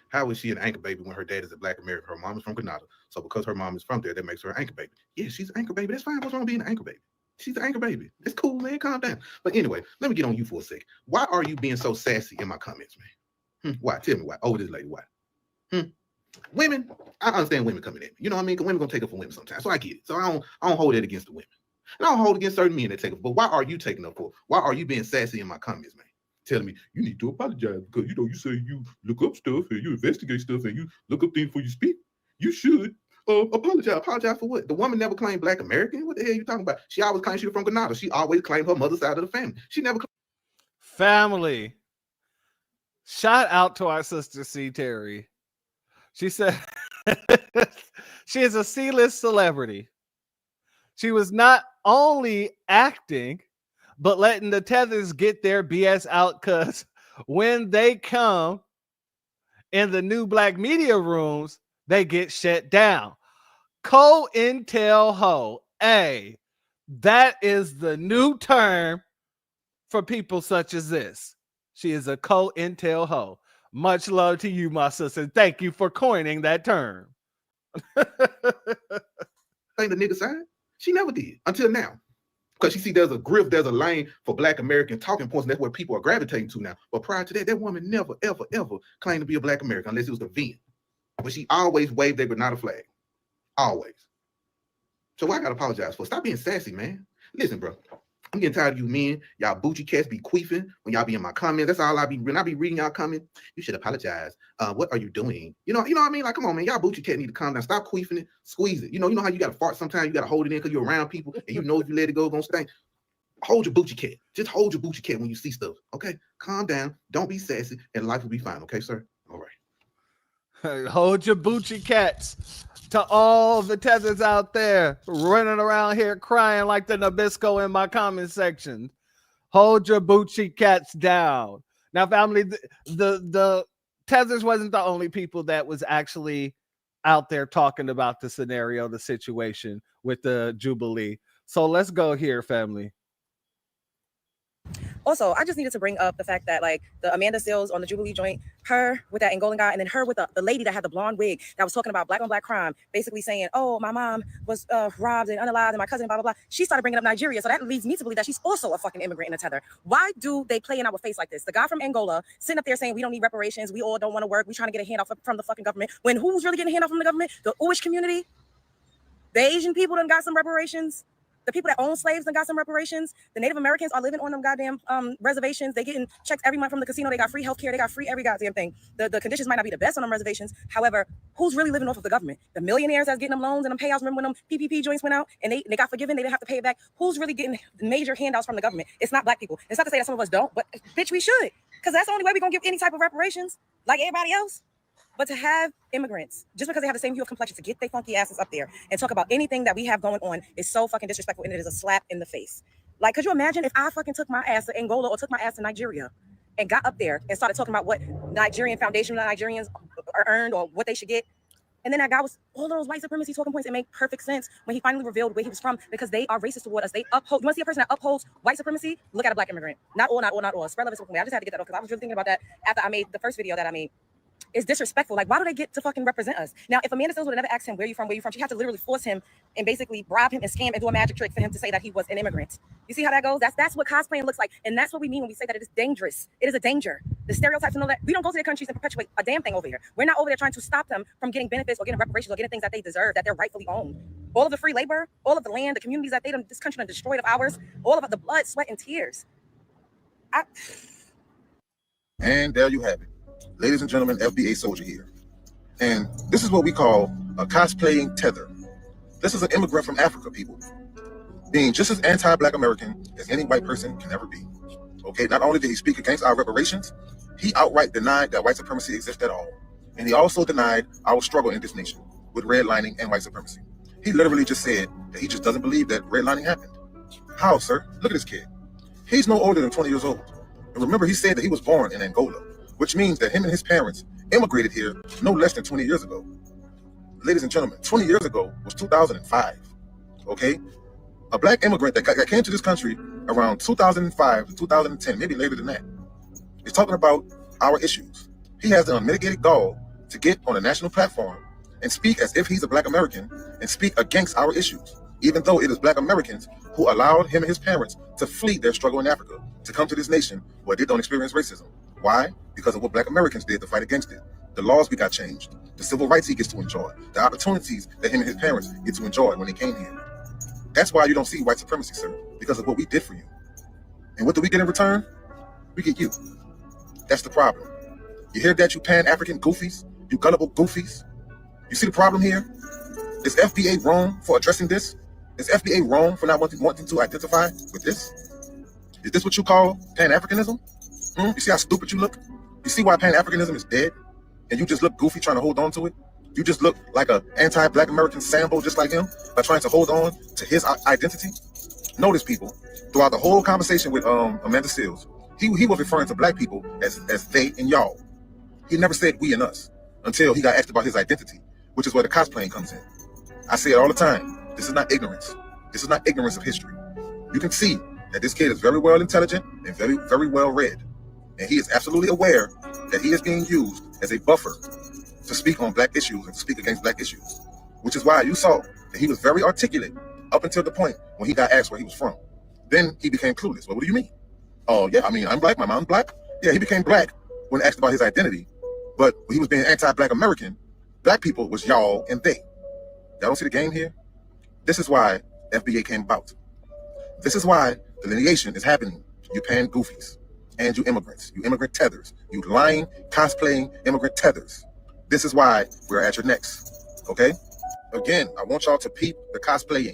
How is she an anchor baby when her dad is a black American? Her mom is from Grenada. So because her mom is from there, that makes her an anchor baby. Yeah, she's an anchor baby. That's fine. What's wrong with being an anchor baby? She's an anchor baby. It's cool, man. Calm down. But anyway, let me get on you for a sec. Why are you being so sassy in my comments, man? Why? Tell me why. Oh, this lady, why? Women, I understand women coming in. You know what I mean? Because women gonna take it for women sometimes. So I get it. So I don't hold that against the women. And I don't hold it against certain men that take it. But why are you taking up for? Why are you being sassy in my comments, man? Telling me you need to apologize because you say you look up stuff and you investigate stuff and you look up things before you speak. You should apologize. Apologize for what? The woman never claimed black American. What the hell are you talking about? She always claimed she was from Grenada. She always claimed her mother's side of the family. She never Family. Shout out to our sister C. Terry. She said she is a C-list celebrity. She was not only acting, but letting the Tethers get their BS out, because when they come in the new black media rooms, they get shut down. Co-intel hoe. Hey, that is the new term for people such as this. She is a co-intel hoe. Much love to you, my sister. Thank you for coining that term. Ain't the nigga side? She never did until now. Because you see, there's a grift, there's a lane for black American talking points, and that's what people are gravitating to now. But prior to that, that woman never, ever, ever claimed to be a black American unless it was the vent. But she always waved that Grenada flag. Always. So I gotta apologize for. Stop being sassy, man. Listen, bro. I'm getting tired of you men. Y'all booty cats be queefing when y'all be in my comments. That's all I be. When I be reading y'all comment, you should apologize. What are you doing? You know what I mean? Like, come on, man. Y'all booty cat need to calm down. Stop queefing it. Squeeze it. You know how you gotta fart sometimes. You gotta hold it in because you're around people, and you know if you let it go, it's gonna stink. Hold your booty cat. Just hold your booty cat when you see stuff. Okay? Calm down. Don't be sassy, and life will be fine. Okay, sir? All right. Hold your booty cats. To all the Tethers out there running around here crying like the Nabisco in my comment section, hold your booty cats down. Now, family, the Tethers wasn't the only people that was actually out there talking about the scenario, the situation with the Jubilee. So let's go here, family. Also, I just needed to bring up the fact that, like, the Amanda Seales on the Jubilee joint, her with that Angolan guy, and then her with the lady that had the blonde wig that was talking about black on black crime, basically saying, oh, my mom was robbed and unalived and my cousin, blah, blah, blah. She started bringing up Nigeria. So that leads me to believe that she's also a fucking immigrant in a tether. Why do they play in our face like this? The guy from Angola sitting up there saying we don't need reparations. We all don't want to work. We're trying to get a handout from the fucking government. When who's really getting a handout from the government? The Jewish community? The Asian people done got some reparations. The people that own slaves done got some reparations. The Native Americans are living on them goddamn reservations. They getting checks every month from the casino. They got free healthcare. They got free every goddamn thing. The conditions might not be the best on them reservations. However, who's really living off of the government? The millionaires that's getting them loans and them payouts. Remember when them PPP joints went out and they got forgiven? They didn't have to pay it back. Who's really getting major handouts from the government? It's not black people. It's not to say that some of us don't, but bitch, we should. Because that's the only way we're going to give any type of reparations like everybody else. But to have immigrants, just because they have the same hue of complexion, to get their funky asses up there and talk about anything that we have going on is so fucking disrespectful, and it is a slap in the face. Like, could you imagine if I fucking took my ass to Angola or took my ass to Nigeria and got up there and started talking about what Nigerian foundational Nigerians are earned or what they should get? And then that guy was all of those white supremacy talking points. It made perfect sense when he finally revealed where he was from, because they are racist toward us. They uphold. You want to see a person that upholds white supremacy? Look at a black immigrant. Not all. Spread love is spoken way. I just had to get that off because I was really thinking about that after I made the first video that I made. It's disrespectful. Like, why do they get to fucking represent us? Now, if Amanda Seales would have never asked him, where you from, she had to literally force him and basically bribe him and scam and do a magic trick for him to say that he was an immigrant. You see how that goes? That's what cosplaying looks like. And that's what we mean when we say that it is dangerous. It is a danger. The stereotypes and all that. We don't go to their countries and perpetuate a damn thing over here. We're not over there trying to stop them from getting benefits or getting reparations or getting things that they deserve, that they're rightfully owned. All of the free labor, all of the land, the communities that this country done destroyed of ours, all of the blood, sweat, and tears. And there you have it. Ladies and gentlemen, FBA soldier here. And this is what we call a cosplaying tether. This is an immigrant from Africa, people, being just as anti-Black American as any white person can ever be. Okay, not only did he speak against our reparations, he outright denied that white supremacy exists at all. And he also denied our struggle in this nation with redlining and white supremacy. He literally just said that he just doesn't believe that redlining happened. How, sir? Look at this kid. He's no older than 20 years old. And remember, he said that he was born in Angola, which means that him and his parents immigrated here no less than 20 years ago. Ladies and gentlemen, 20 years ago was 2005, okay? A Black immigrant that came to this country around 2005 to 2010, maybe later than that, is talking about our issues. He has the unmitigated gall to get on a national platform and speak as if he's a Black American and speak against our issues, even though it is Black Americans who allowed him and his parents to flee their struggle in Africa, to come to this nation where they don't experience racism. Why? Because of what Black Americans did to fight against it. The laws we got changed, the civil rights he gets to enjoy, the opportunities that him and his parents get to enjoy when they came here. That's why you don't see white supremacy, sir, because of what we did for you. And what do we get in return? We get you. That's the problem. You hear that, you Pan-African goofies? You gullible goofies? You see the problem here? Is FBA wrong for addressing this? Is FBA wrong for not wanting to identify with this? Is this what you call Pan-Africanism? You see how stupid you look? You see why Pan-Africanism is dead? And you just look goofy trying to hold on to it? You just look like an anti-Black American Sambo just like him by trying to hold on to his identity? Notice, people, throughout the whole conversation with Amanda Seales, he was referring to Black people as they and y'all. He never said we and us until he got asked about his identity, which is where the cosplaying comes in. I say it all the time. This is not ignorance. This is not ignorance of history. You can see that this kid is very well intelligent and very, very well read. And he is absolutely aware that he is being used as a buffer to speak on Black issues and to speak against Black issues, which is why you saw that he was very articulate up until the point when he got asked where he was from. Then he became clueless. Well, what do you mean? Oh, yeah, I mean, I'm Black, my mom's Black. Yeah, he became Black when asked about his identity, but when he was being anti-Black American, Black people was y'all and they. Y'all don't see the game here? This is why FBA came about. This is why delineation is happening. You pan goofies. And you immigrants, you immigrant tethers, you lying, cosplaying immigrant tethers. This is why we're at your necks, okay? Again, I want y'all to peep the cosplaying,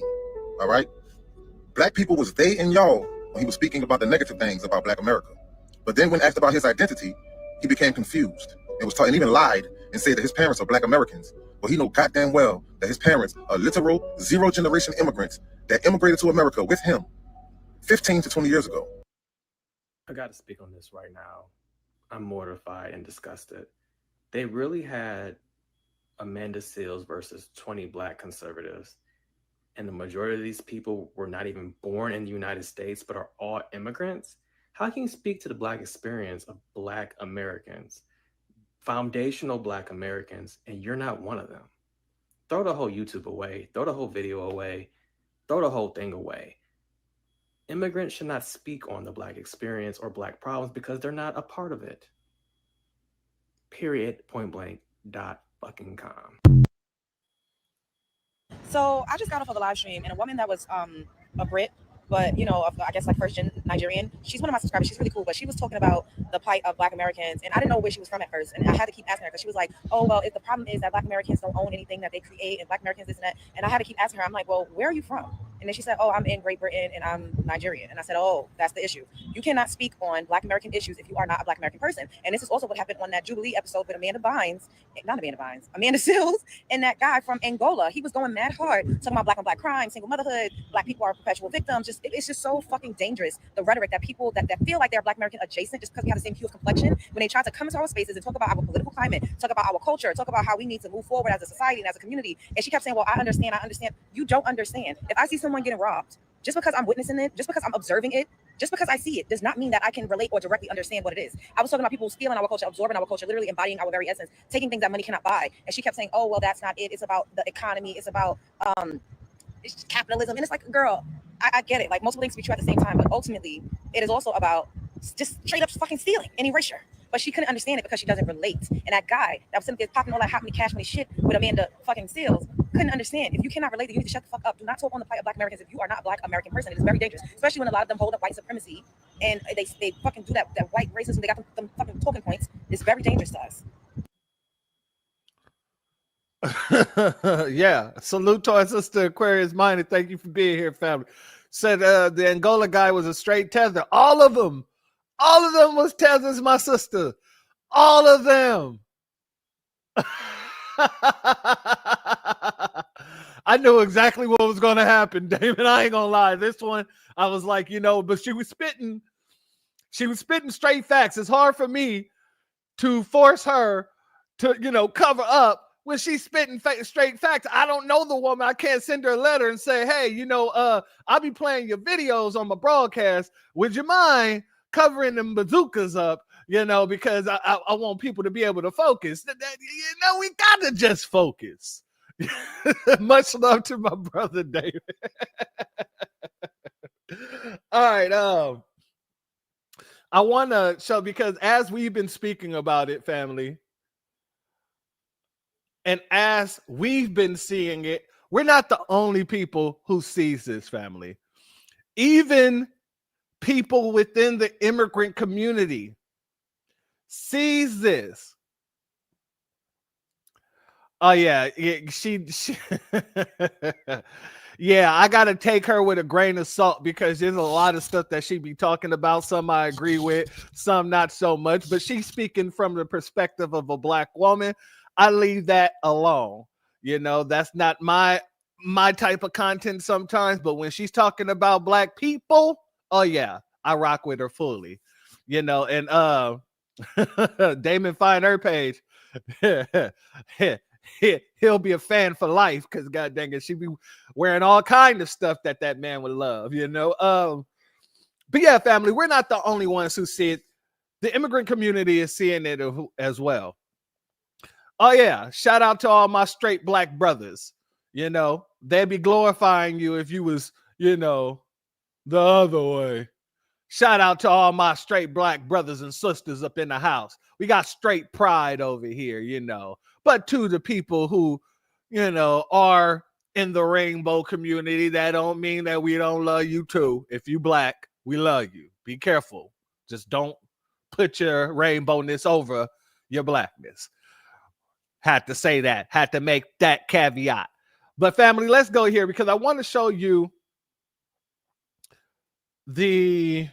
all right? Black people was they and y'all when he was speaking about the negative things about Black America. But then when asked about his identity, he became confused and even lied and said that his parents are Black Americans. Well, he know goddamn well that his parents are literal zero-generation immigrants that immigrated to America with him 15 to 20 years ago. I got to speak on this right now. I'm mortified and disgusted. They really had Amanda Seales versus 20 Black conservatives. And the majority of these people were not even born in the United States, but are all immigrants. How can you speak to the Black experience of Black Americans, foundational Black Americans, and you're not one of them? Throw the whole YouTube away. Throw the whole video away. Throw the whole thing away. Immigrants should not speak on the Black experience or Black problems because they're not a part of it. Period. Point blank. .com. So I just got off of the live stream, and a woman that was a Brit, but I guess like first gen Nigerian. She's one of my subscribers. She's really cool, but she was talking about the plight of Black Americans, and I didn't know where she was from at first, and I had to keep asking her because she was like, "Oh well, if the problem is that Black Americans don't own anything that they create, and Black Americans this and that," and I had to keep asking her. I'm like, "Well, where are you from?" And then she said, oh, I'm in Great Britain and I'm Nigerian. And I said, oh, that's the issue. You cannot speak on Black American issues if you are not a Black American person. And this is also what happened on that Jubilee episode with Amanda Seals and that guy from Angola. He was going mad hard, talking about Black on Black crime, single motherhood, Black people are perpetual victims. It's just so fucking dangerous, the rhetoric that people that feel like they're Black American adjacent just because we have the same hue of complexion, when they try to come into our spaces and talk about our political climate, talk about our culture, talk about how we need to move forward as a society and as a community. And she kept saying, well, I understand. You don't understand. If I see someone getting robbed, just because I'm witnessing it, just because I'm observing it, just because I see it, does not mean that I can relate or directly understand what it is. I was talking about people stealing our culture, absorbing our culture, literally embodying our very essence, taking things that money cannot buy. And she kept saying, oh, well, that's not it. It's about the economy. It's about it's capitalism. And it's like, girl, I get it. Like, multiple things to be true at the same time. But ultimately, it is also about just straight up fucking stealing and erasure. But she couldn't understand it because she doesn't relate. And that guy that was sitting there popping all that hot money cash money shit with Amanda fucking Seals couldn't understand. If you cannot relate, you need to shut the fuck up. Do not talk on the plight of Black Americans if you are not a Black American person. It is very dangerous, especially when a lot of them hold up white supremacy and they fucking do that white racism. They got them fucking talking points. It's very dangerous to us. Yeah. Salute to our sister Aquarius Minded. Thank you for being here, family. Said the Angola guy was a straight tether. All of them was tethers, my sister. All of them. I knew exactly what was going to happen, Damon. I ain't gonna lie. This one, I was like, but she was spitting straight facts. It's hard for me to force her to, cover up when she's spitting straight facts. I don't know the woman. I can't send her a letter and say, hey, I'll be playing your videos on my broadcast. Would you mind covering them bazookas up? Because I want people to be able to focus. We gotta just focus. Much love to my brother David. All right. I want to show, because as we've been speaking about it, family, and as we've been seeing it, we're not the only people who sees this, family. Even people within the immigrant community sees this. Oh yeah, she yeah, I gotta take her with a grain of salt, because there's a lot of stuff that she be talking about. Some I agree with, some not so much, but she's speaking from the perspective of a Black woman. I leave that alone. That's not my type of content sometimes, but when she's talking about Black people, oh yeah, I rock with her fully. And Damon, find her page. He'll be a fan for life, because god dang it, she be wearing all kind of stuff that man would love. But yeah, family, we're not the only ones who see it. The immigrant community is seeing it as well. Oh yeah, shout out to all my straight Black brothers. They'd be glorifying you if you was the other way. Shout out to all my straight Black brothers and sisters up in the house. We got straight pride over here, But to the people who, are in the rainbow community, that don't mean that we don't love you too. If you Black, we love you. Be careful. Just don't put your rainbowness over your Blackness. Had to say that. Had to make that caveat. But family, let's go here, because I want to show you the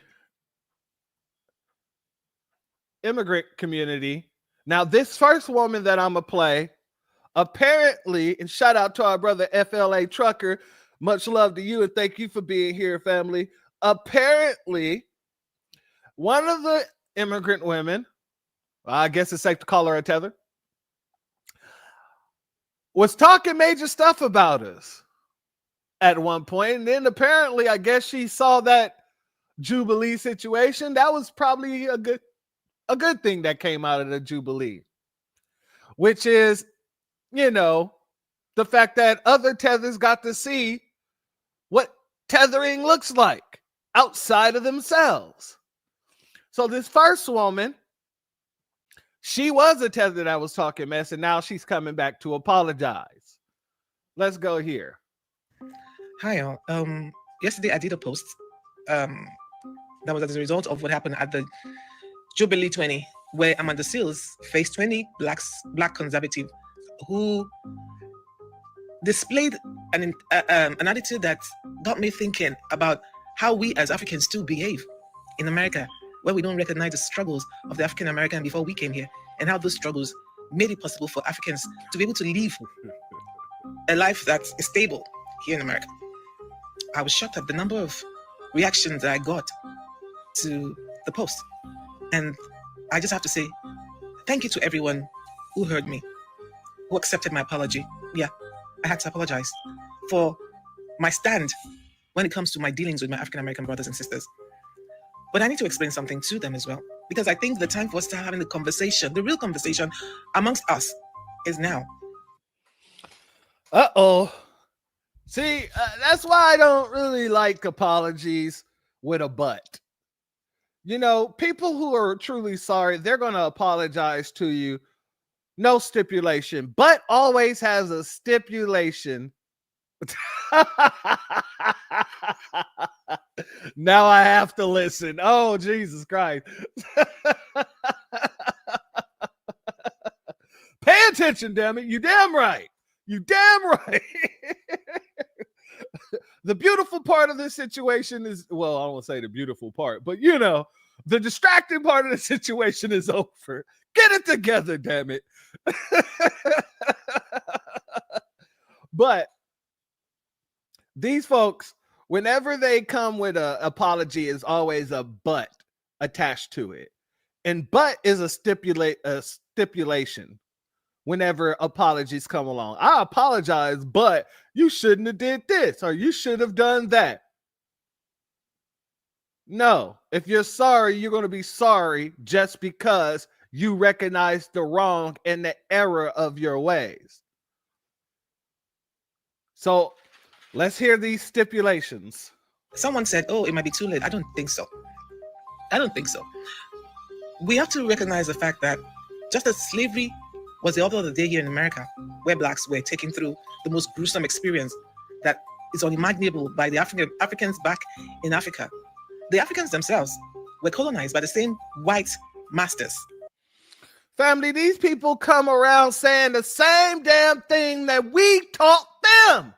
immigrant community. Now, this first woman that I'm gonna play, apparently, and shout out to our brother FLA Trucker, much love to you and thank you for being here, family. Apparently, one of the immigrant women, I guess it's safe to call her a tether, was talking major stuff about us at one point, and then apparently, I guess she saw that Jubilee situation. That was probably a good thing that came out of the Jubilee, which is, the fact that other tethers got to see what tethering looks like outside of themselves. So this first woman, she was a tether that was talking mess, and now she's coming back to apologize. Let's go here. Hi, all. Yesterday I did a post that was as a result of what happened at the Jubilee 20, where Amanda Seals faced 20 black conservatives who displayed an attitude that got me thinking about how we as Africans still behave in America, where we don't recognize the struggles of the African American before we came here, and how those struggles made it possible for Africans to be able to live a life that's stable here in America. I was shocked at the number of reactions that I got to the post. And I just have to say, thank you to everyone who heard me, who accepted my apology. Yeah, I had to apologize for my stand when it comes to my dealings with my African American brothers and sisters. But I need to explain something to them as well, because I think the time for us to having the conversation, the real conversation amongst us, is now. Uh-oh. See, that's why I don't really like apologies with a but. You know, people who are truly sorry, they're going to apologize to you. No stipulation, but always has a stipulation. Now I have to listen. Oh, Jesus Christ. Pay attention, damn it. You damn right. You damn right. The beautiful part of this situation is, well, I don't want to say the beautiful part, but you know, the distracting part of the situation is over. Get it together, damn it. But these folks, whenever they come with an apology, is always a but attached to it. And but is a stipulation whenever apologies come along. I apologize, but you shouldn't have did this, or you should have done that. No, if you're sorry, you're going to be sorry just because you recognize the wrong and the error of your ways. So let's hear these stipulations. Someone said, oh, it might be too late. I don't think so. I don't think so. We have to recognize the fact that just as slavery was the order of the day here in America, where blacks were taken through the most gruesome experience that is unimaginable by the Africans back in Africa, the Africans themselves were colonized by the same white masters. Family, these people come around saying the same damn thing that we taught them.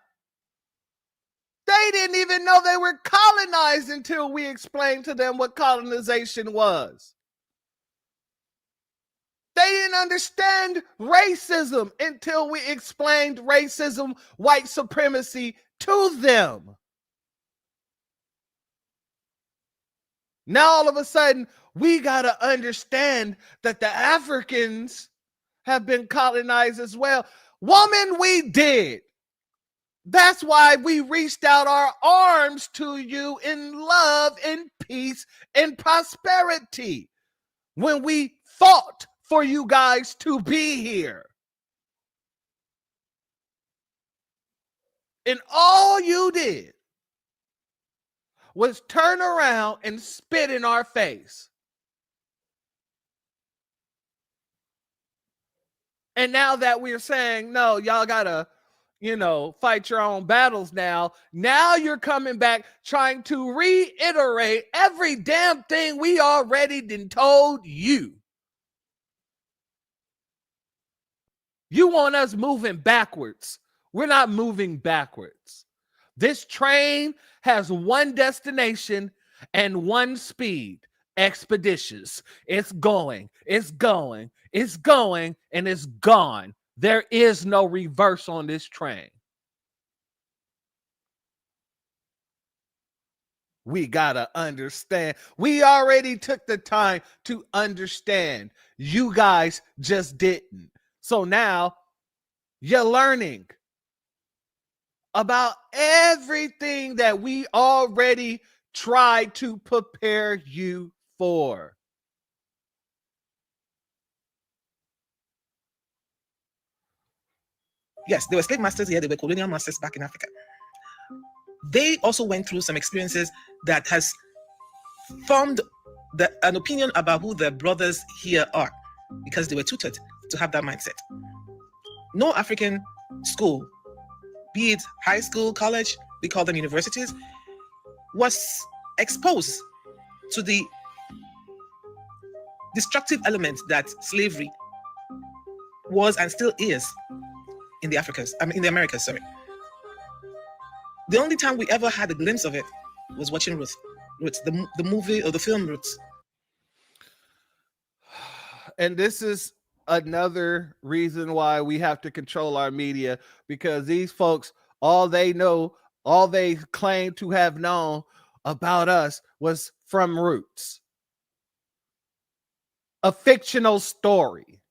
They didn't even know they were colonized until we explained to them what colonization was. They didn't understand racism until we explained racism, white supremacy to them. Now, all of a sudden, we got to understand that the Africans have been colonized as well. Woman, we did. That's why we reached out our arms to you in love and peace and prosperity when we fought for you guys to be here. And all you did was turn around and spit in our face. And now that we're saying, no, y'all gotta, fight your own battles now. Now you're coming back trying to reiterate every damn thing we already done told you. You want us moving backwards. We're not moving backwards. This train has one destination and one speed. Expeditious. It's going, it's going, it's going, and it's gone. There is no reverse on this train. We gotta understand. We already took the time to understand. You guys just didn't. So now you're learning about everything that we already tried to prepare you for. Yes, there were slave masters here, there were colonial masters back in Africa. They also went through some experiences that has formed an opinion about who their brothers here are, because they were tutored to have that mindset. No African school, be it high school, college, we call them universities, was exposed to the destructive element that slavery was and still is in the Americas, sorry. The only time we ever had a glimpse of it was watching Roots, the movie or the film Roots. And this is another reason why we have to control our media, because these folks, all they know, all they claim to have known about us was from Roots. A fictional story.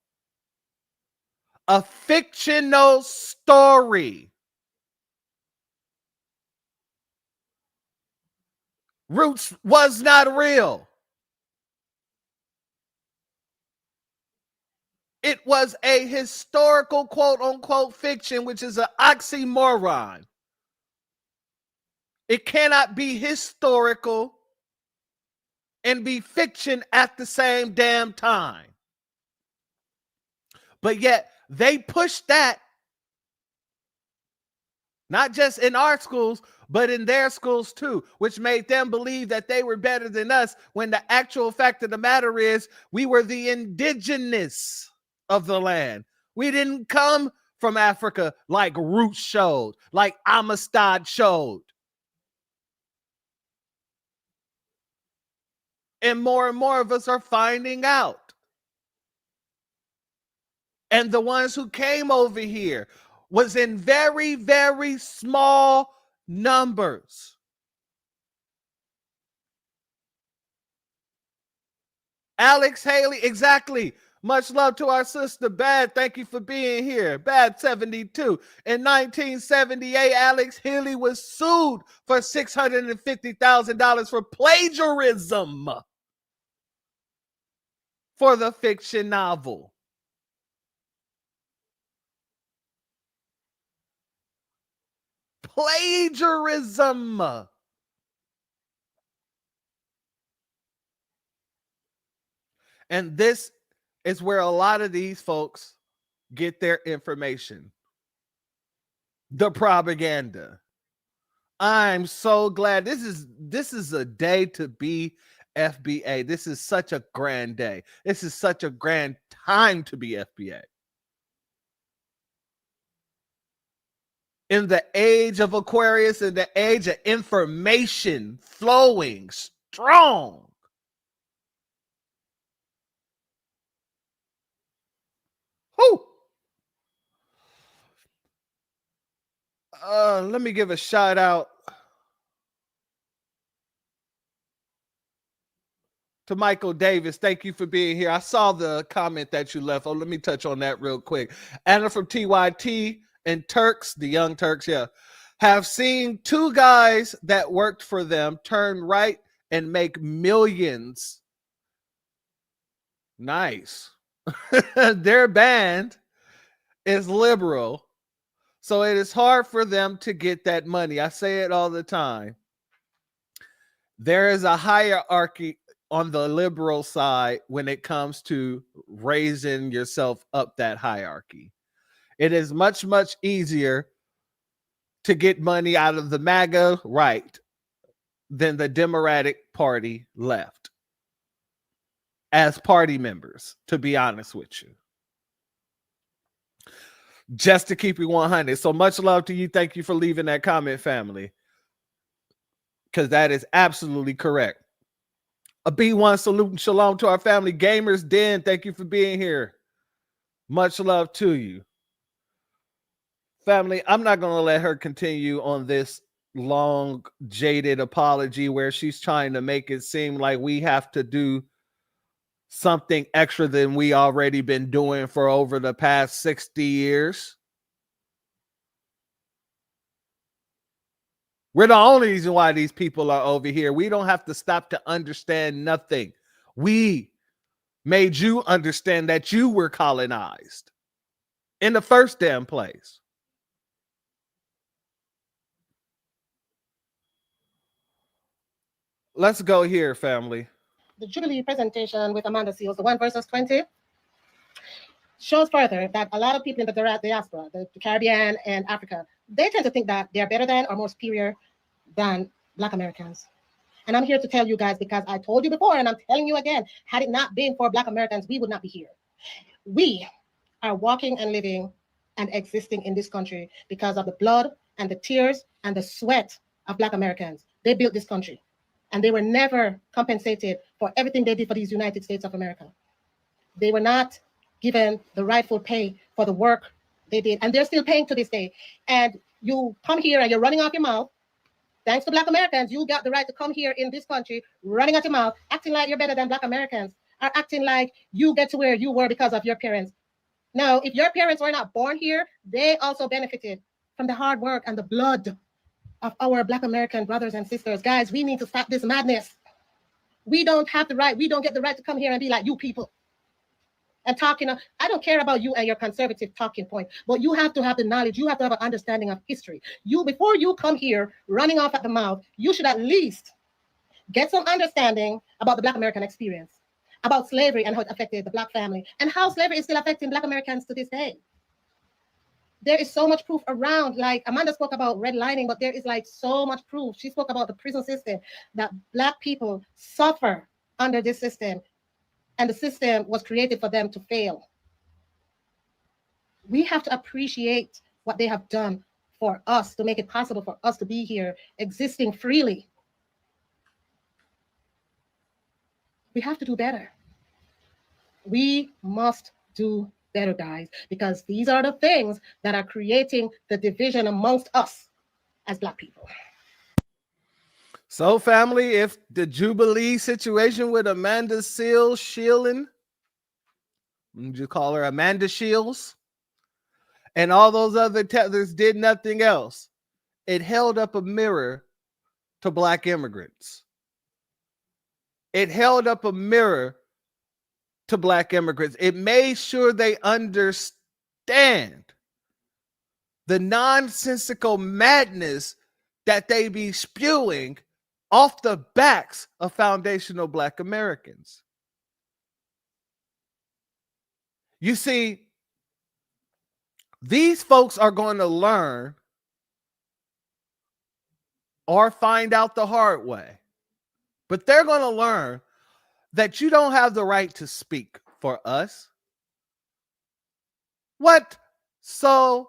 A fictional story. Roots was not real. It was a historical quote unquote fiction, which is an oxymoron. It cannot be historical and be fiction at the same damn time. But yet they push that, not just in our schools, but in their schools too, which made them believe that they were better than us, when the actual fact of the matter is we were the indigenous of the land. We didn't come from Africa like Roots showed, like Amistad showed. And more of us are finding out. And the ones who came over here was in very, very small numbers. Alex Haley, exactly. Much love to our sister Bad. Thank you for being here. Bad 72. In 1978, Alex Haley was sued for $650,000 for plagiarism for the fiction novel. Plagiarism. And this is where a lot of these folks get their information. The propaganda. I'm so glad. This is a day to be FBA. This is such a grand day. This is such a grand time to be FBA. In the age of Aquarius, in the age of information flowing strong. Whew. Let me give a shout out to Michael Davis. Thank you for being here. I saw the comment that you left. Oh, let me touch on that real quick. Anna from TYT and Turks, the Young Turks, have seen two guys that worked for them turn right and make millions. Nice. Their band is liberal, so it is hard for them to get that money. I say it all the time. There is a hierarchy on the liberal side when it comes to raising yourself up that hierarchy. It is much, much easier to get money out of the MAGA right than the Democratic Party left as party members, to be honest with you. Just to keep you 100. So much love to you. Thank you for leaving that comment, family, because that is absolutely correct. A B1 salute and shalom to our family. Gamers Den, thank you for being here. Much love to you. Family, I'm not going to let her continue on this long, jaded apology where she's trying to make it seem like we have to do something extra than we already been doing for over the past 60 years. We're the only reason why these people are over here. We don't have to stop to understand nothing. We made you understand that you were colonized in the first damn place. Let's go here, family. The Jubilee presentation with Amanda Seals, the 1 versus 20, shows further that a lot of people in the diaspora, the Caribbean and Africa, they tend to think that they're better than or more superior than Black Americans. And I'm here to tell you guys, because I told you before and I'm telling you again, had it not been for Black Americans, we would not be here. We are walking and living and existing in this country because of the blood and the tears and the sweat of Black Americans. They built this country, and they were never compensated for everything they did for these United States of America. They were not given the rightful pay for the work they did, and they're still paying to this day. And you come here and you're running off your mouth. Thanks to Black Americans, you got the right to come here in this country, running out your mouth, acting like you're better than Black Americans, or acting like you get to where you were because of your parents. Now, if your parents were not born here, they also benefited from the hard work and the blood of our Black American brothers and sisters. Guys, we need to stop this madness. We don't have the right, we don't get the right to come here and be like you people. And talking, I don't care about you and your conservative talking point, but you have to have the knowledge, you have to have an understanding of history. You, before you come here running off at the mouth, you should at least get some understanding about the Black American experience, about slavery and how it affected the Black family, and how slavery is still affecting Black Americans to this day. There is so much proof around, like Amanda spoke about redlining, but there is like so much proof. She spoke about the prison system, that Black people suffer under this system, and the system was created for them to fail. We have to appreciate what they have done for us to make it possible for us to be here existing freely. We have to do better. We must do better, guys, because these are the things that are creating the division amongst us as Black people. So, family, if the Jubilee situation with Amanda Seales Shielding, you call her Amanda Shields, and all those other Tethers did nothing else, it held up a mirror to Black immigrants. It held up a mirror to Black immigrants. It made sure they understand the nonsensical madness that they be spewing off the backs of foundational Black Americans. You see, these folks are going to learn or find out the hard way, but they're going to learn that you don't have the right to speak for us whatsoever.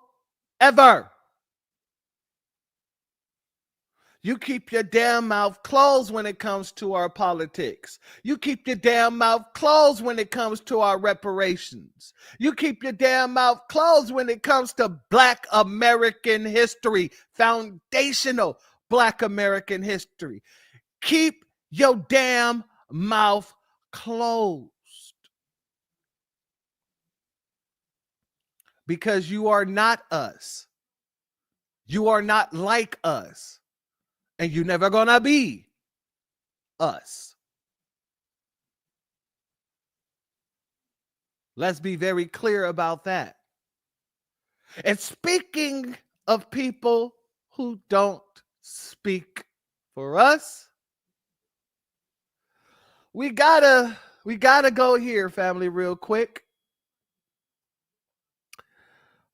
You keep your damn mouth closed when it comes to our politics. You keep your damn mouth closed when it comes to our reparations. You keep your damn mouth closed when it comes to Black American history, foundational Black American history. Keep your damn mouth closed. Because you are not us. You are not like us. And you're never gonna be us. Let's be very clear about that. And speaking of people who don't speak for us, we gotta go here, family, real quick.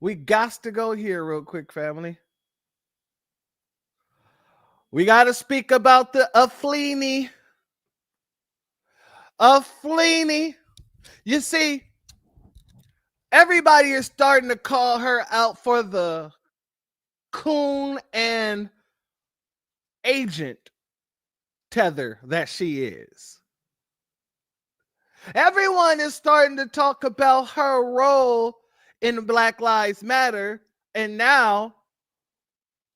We got to go here real quick, family. We got to speak about the Aflini. Aflini. You see, everybody is starting to call her out for the coon and agent tether that she is. Everyone is starting to talk about her role in Black Lives Matter, and now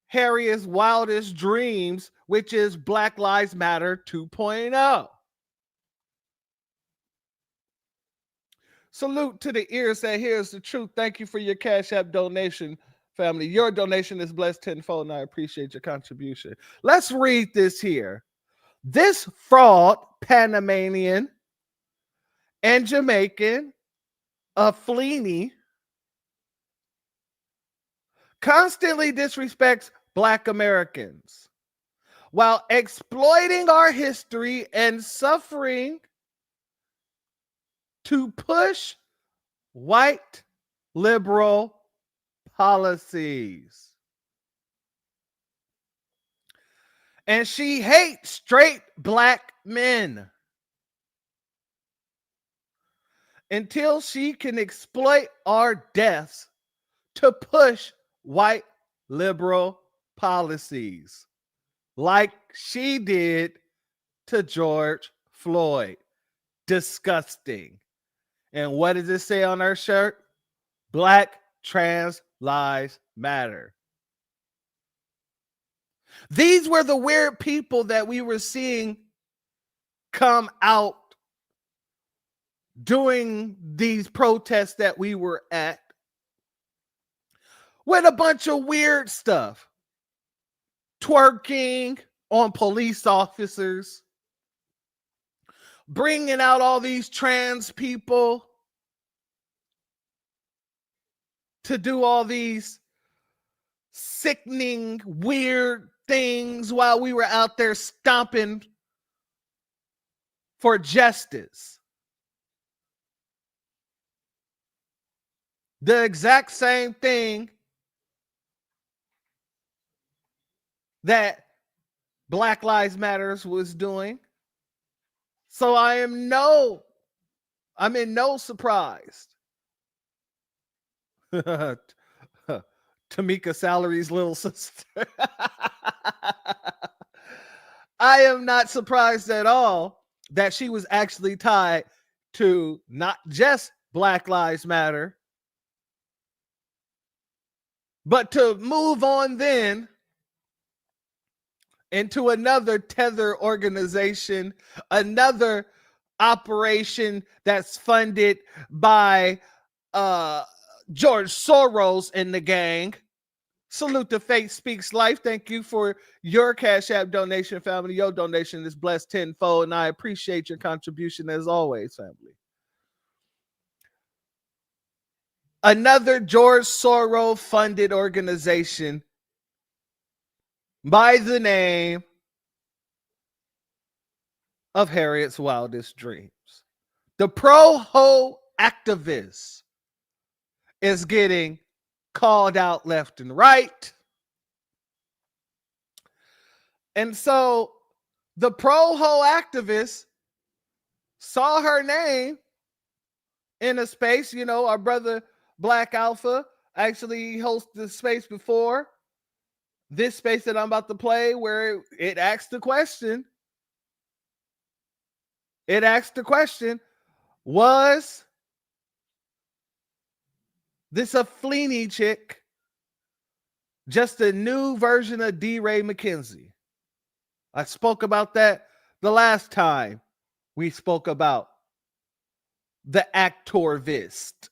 Harriet's wildest dreams, which is Black Lives Matter 2.0. Salute to the ears that hears the truth. Thank you for your Cash App donation, family. Your donation is blessed tenfold, and I appreciate your contribution. Let's read this here. This fraud, Panamanian and Jamaican, Aflini, constantly disrespects Black Americans while exploiting our history and suffering to push white liberal policies. And she hates straight Black men until she can exploit our deaths to push white liberal policies like she did to George Floyd. Disgusting. And what does it say on her shirt? Black trans lives matter. These were the weird people that we were seeing come out during these protests that we were at with a bunch of weird stuff. Twerking on police officers, bringing out all these trans people to do all these sickening, weird things while we were out there stomping for justice. The exact same thing that Black Lives Matters was doing. So I'm in no surprise. Tamika Salary's little sister. I am not surprised at all that she was actually tied to not just Black Lives Matter, but to move on then into another Tether organization, another operation that's funded by George Soros and the gang. Salute to Faith Speaks Life. Thank you for your Cashapp donation, family. Your donation is blessed tenfold, and I appreciate your contribution as always, family. Another George Soros funded organization by the name of Harriet's Wildest Dreams. The pro-ho activist is getting called out left and right. And so the pro-ho activist saw her name in a space. You know, our brother Black Alpha actually hosted the space before this space that I'm about to play, where it asks the question. It asked the question, was this a Fleeny chick, just a new version of D. Ray McKenzie? I spoke about that the last time we spoke about the actorvist.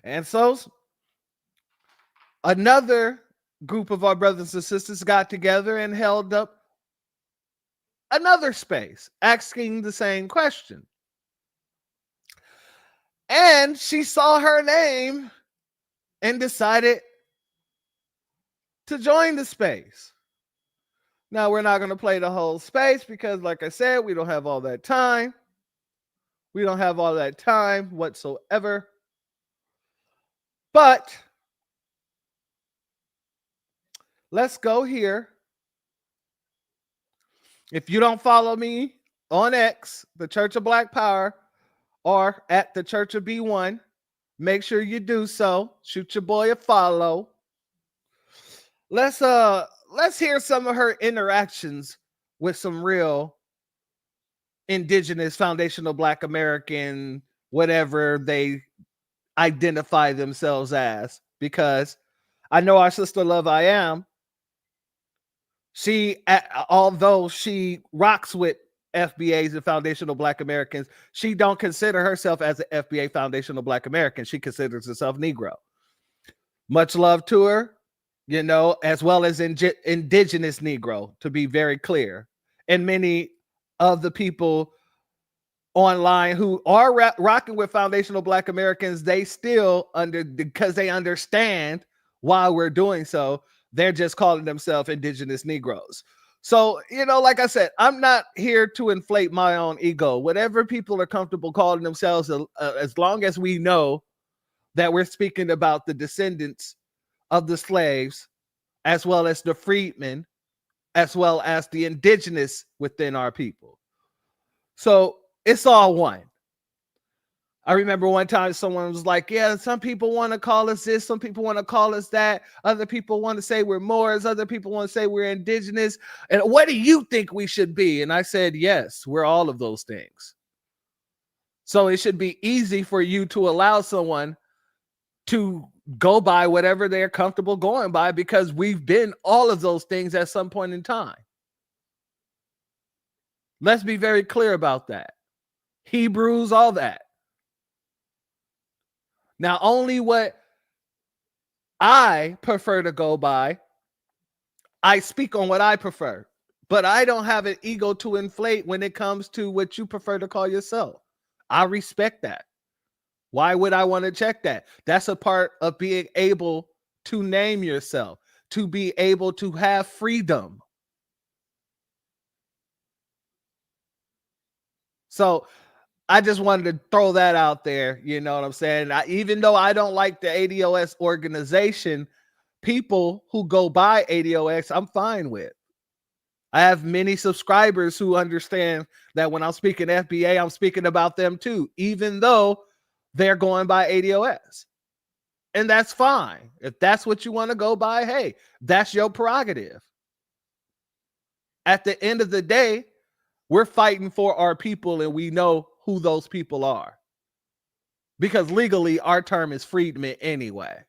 And so another group of our brothers and sisters got together and held up another space asking the same question. And she saw her name and decided to join the space. Now, we're not going to play the whole space because, like I said, we don't have all that time. We don't have all that time whatsoever. But let's go here. If you don't follow me on X, the Church of Black Power, or at the Church of B1, make sure you do so. Shoot your boy a follow. Let's hear some of her interactions with some real indigenous, foundational Black American, whatever they identify themselves as, because I know our sister Love I Am, she, although she rocks with FBAs and foundational Black Americans, she don't consider herself as an FBA foundational Black American. She considers herself Negro. Much love to her, you know, as well as indigenous Negro, to be very clear. And many of the people online who are rocking with foundational Black Americans, they still because they understand why we're doing so, they're just calling themselves indigenous Negroes. So, you know, like I said, I'm not here to inflate my own ego. Whatever people are comfortable calling themselves, as long as we know that we're speaking about the descendants of the slaves, as well as the freedmen, as well as the indigenous within our people. So it's all one. I remember one time someone was like, yeah, some people want to call us this, some people want to call us that, other people want to say we're Moors, other people want to say we're indigenous. And what do you think we should be? And I said, yes, we're all of those things. So it should be easy for you to allow someone to go by whatever they're comfortable going by, because we've been all of those things at some point in time. Let's be very clear about that. Hebrews, all that. Now, only what I prefer to go by, I speak on what I prefer, but I don't have an ego to inflate when it comes to what you prefer to call yourself. I respect that. Why would I want to check that? That's a part of being able to name yourself, to be able to have freedom. So I just wanted to throw that out there. You know what I'm saying? Even though I don't like the ADOS organization, people who go by ADOS, I'm fine with. I have many subscribers who understand that when I'm speaking FBA, I'm speaking about them too, even though they're going by ADOS. And that's fine. If that's what you want to go by, hey, that's your prerogative. At the end of the day, we're fighting for our people, and we know who those people are. Because legally, our term is freedmen anyway.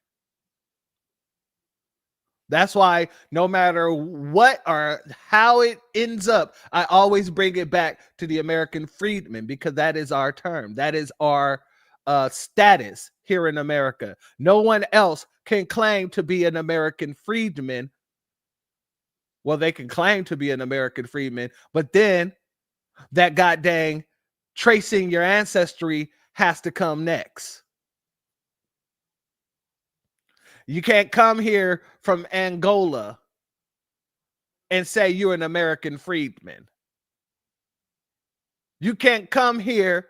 That's why no matter what or how it ends up, I always bring it back to the American freedmen, because that is our term. That is our status here in America. No one else can claim to be an American freedman. Well, they can claim to be an American freedman, but then that goddamn tracing your ancestry has to come next. You can't come here from Angola and say you're an American freedman. You can't come here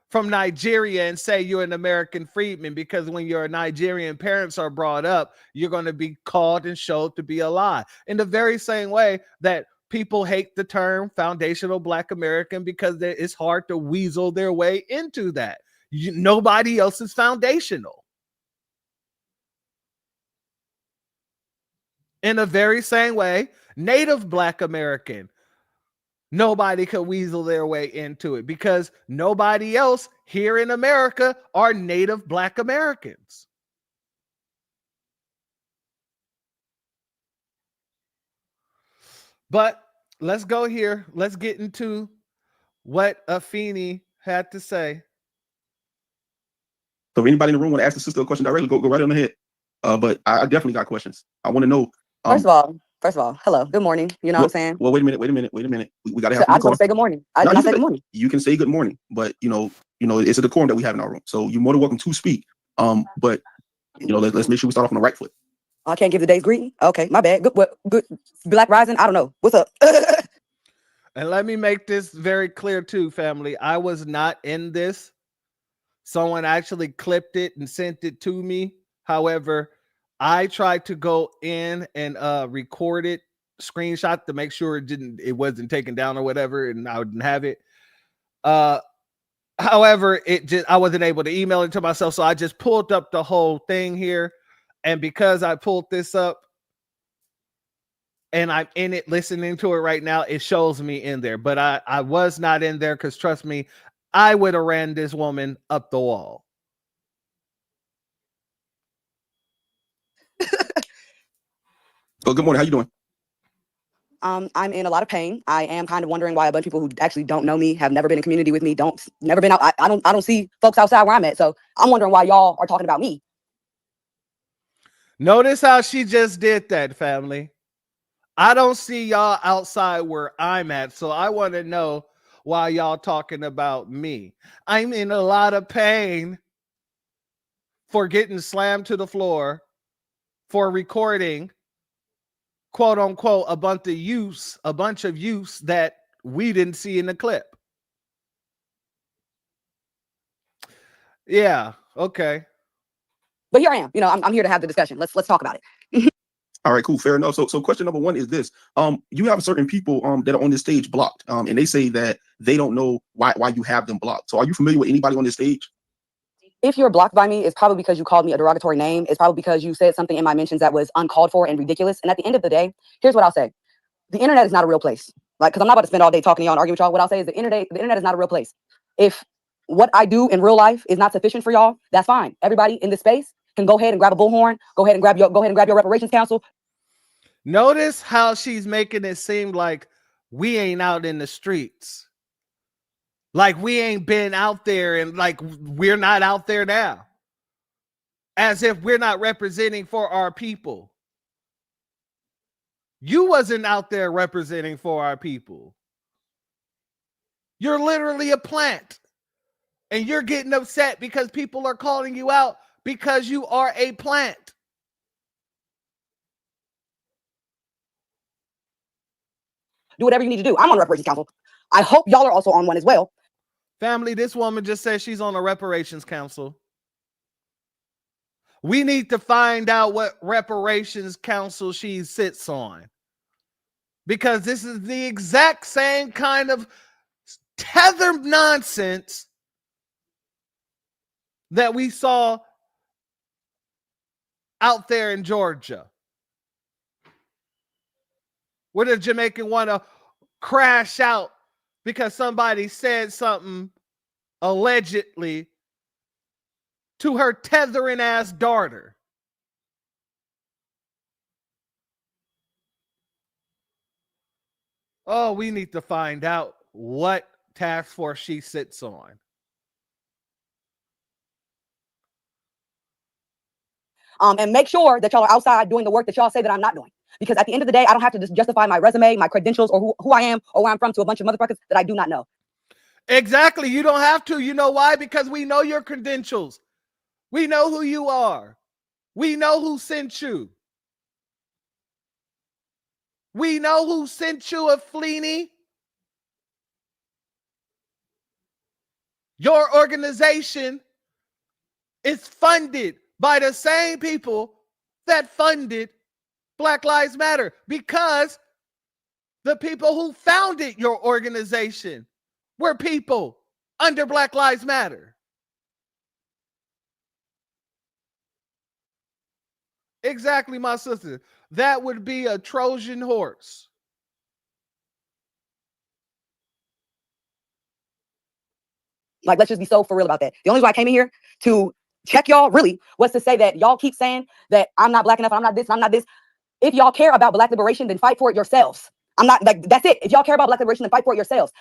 from Nigeria and say you're an American freedman, because when your Nigerian parents are brought up, you're going to be called and showed to be a lie. In the very same way that people hate the term foundational Black American, because it's hard to weasel their way into that. Nobody else is foundational. In the very same way, Native Black American, nobody could weasel their way into it, because nobody else here in America are Native Black Americans. But let's go here. Let's get into what Afeni had to say. So if anybody in the room want to ask the sister a question directly, go right on ahead. But I definitely got questions. I want to know. First of all, hello, good morning. You know what I'm saying? Well, wait a minute. We got to have. I just want to say good morning. I say good morning. You can say good morning, but you know, it's a decorum that we have in our room. So you're more than welcome to speak. But let's make sure we start off on the right foot. I can't give the day's greeting. Okay, my bad. Good. Black Rising. I don't know. What's up? And let me make this very clear too, family. I was not in this. Someone actually clipped it and sent it to me. However, I tried to go in and record it, screenshot to make sure it wasn't taken down or whatever, and I didn't have it. However, I wasn't able to email it to myself, so I just pulled up the whole thing here. And because I pulled this up and I'm in it listening to it right now, it shows me in there. But I was not in there, because trust me, I would have ran this woman up the wall. Well, good morning. How you doing? I'm in a lot of pain. I am kind of wondering why a bunch of people who actually don't know me, have never been in community with me, never been out. I don't see folks outside where I'm at. So I'm wondering why y'all are talking about me. Notice how she just did that, family. I don't see y'all outside where I'm at, so I want to know why y'all talking about me. I'm in a lot of pain for getting slammed to the floor for recording, quote unquote, a bunch of use that we didn't see in the clip. Yeah, okay. But here I am. I'm here to have the discussion. Let's talk about it. All right, cool, fair enough. So question number one is this: you have certain people that are on this stage blocked, and they say that they don't know why you have them blocked. So are you familiar with anybody on this stage? if you're blocked by me, it's probably because you called me a derogatory name. It's probably because you said something in my mentions that was uncalled for and ridiculous. And at the end of the day, here's what I'll say. The internet is not a real place. Like, because I'm not about to spend all day talking to y'all and arguing with y'all. What I'll say is the internet is not a real place. If what I do in real life is not sufficient for y'all, that's fine. Everybody in this space can go ahead and grab a bullhorn. Go ahead and grab your reparations council. Notice how she's making it seem like we ain't out in the streets. Like we ain't been out there, and like we're not out there now. As if we're not representing for our people. You wasn't out there representing for our people. You're literally a plant. And you're getting upset because people are calling you out because you are a plant. Do whatever you need to do. I'm on a reparations council. I hope y'all are also on one as well. Family, this woman just said she's on a reparations council. We need to find out what reparations council she sits on. Because this is the exact same kind of tether nonsense that we saw out there in Georgia. Where the Jamaican want to crash out because somebody said something allegedly to her tethering ass daughter. Oh, we need to find out what task force she sits on. And make sure that y'all are outside doing the work that y'all say that I'm not doing. Because at the end of the day, I don't have to just justify my resume, my credentials, or who I am or where I'm from to a bunch of motherfuckers that I do not know. Exactly. You don't have to. You know why? Because we know your credentials. We know who you are. We know who sent you. We know who sent you a Fleeny. Your organization is funded by the same people that funded Black Lives Matter, because the people who founded your organization were people under Black Lives Matter. Exactly, my sister. That would be a Trojan horse. Like, let's just be so for real about that. The only reason I came in here to check y'all really was to say that y'all keep saying that I'm not black enough, I'm not this, I'm not this. If y'all care about Black liberation, then fight for it yourselves. I'm not like, that's it. If y'all care about Black liberation, then fight for it yourselves.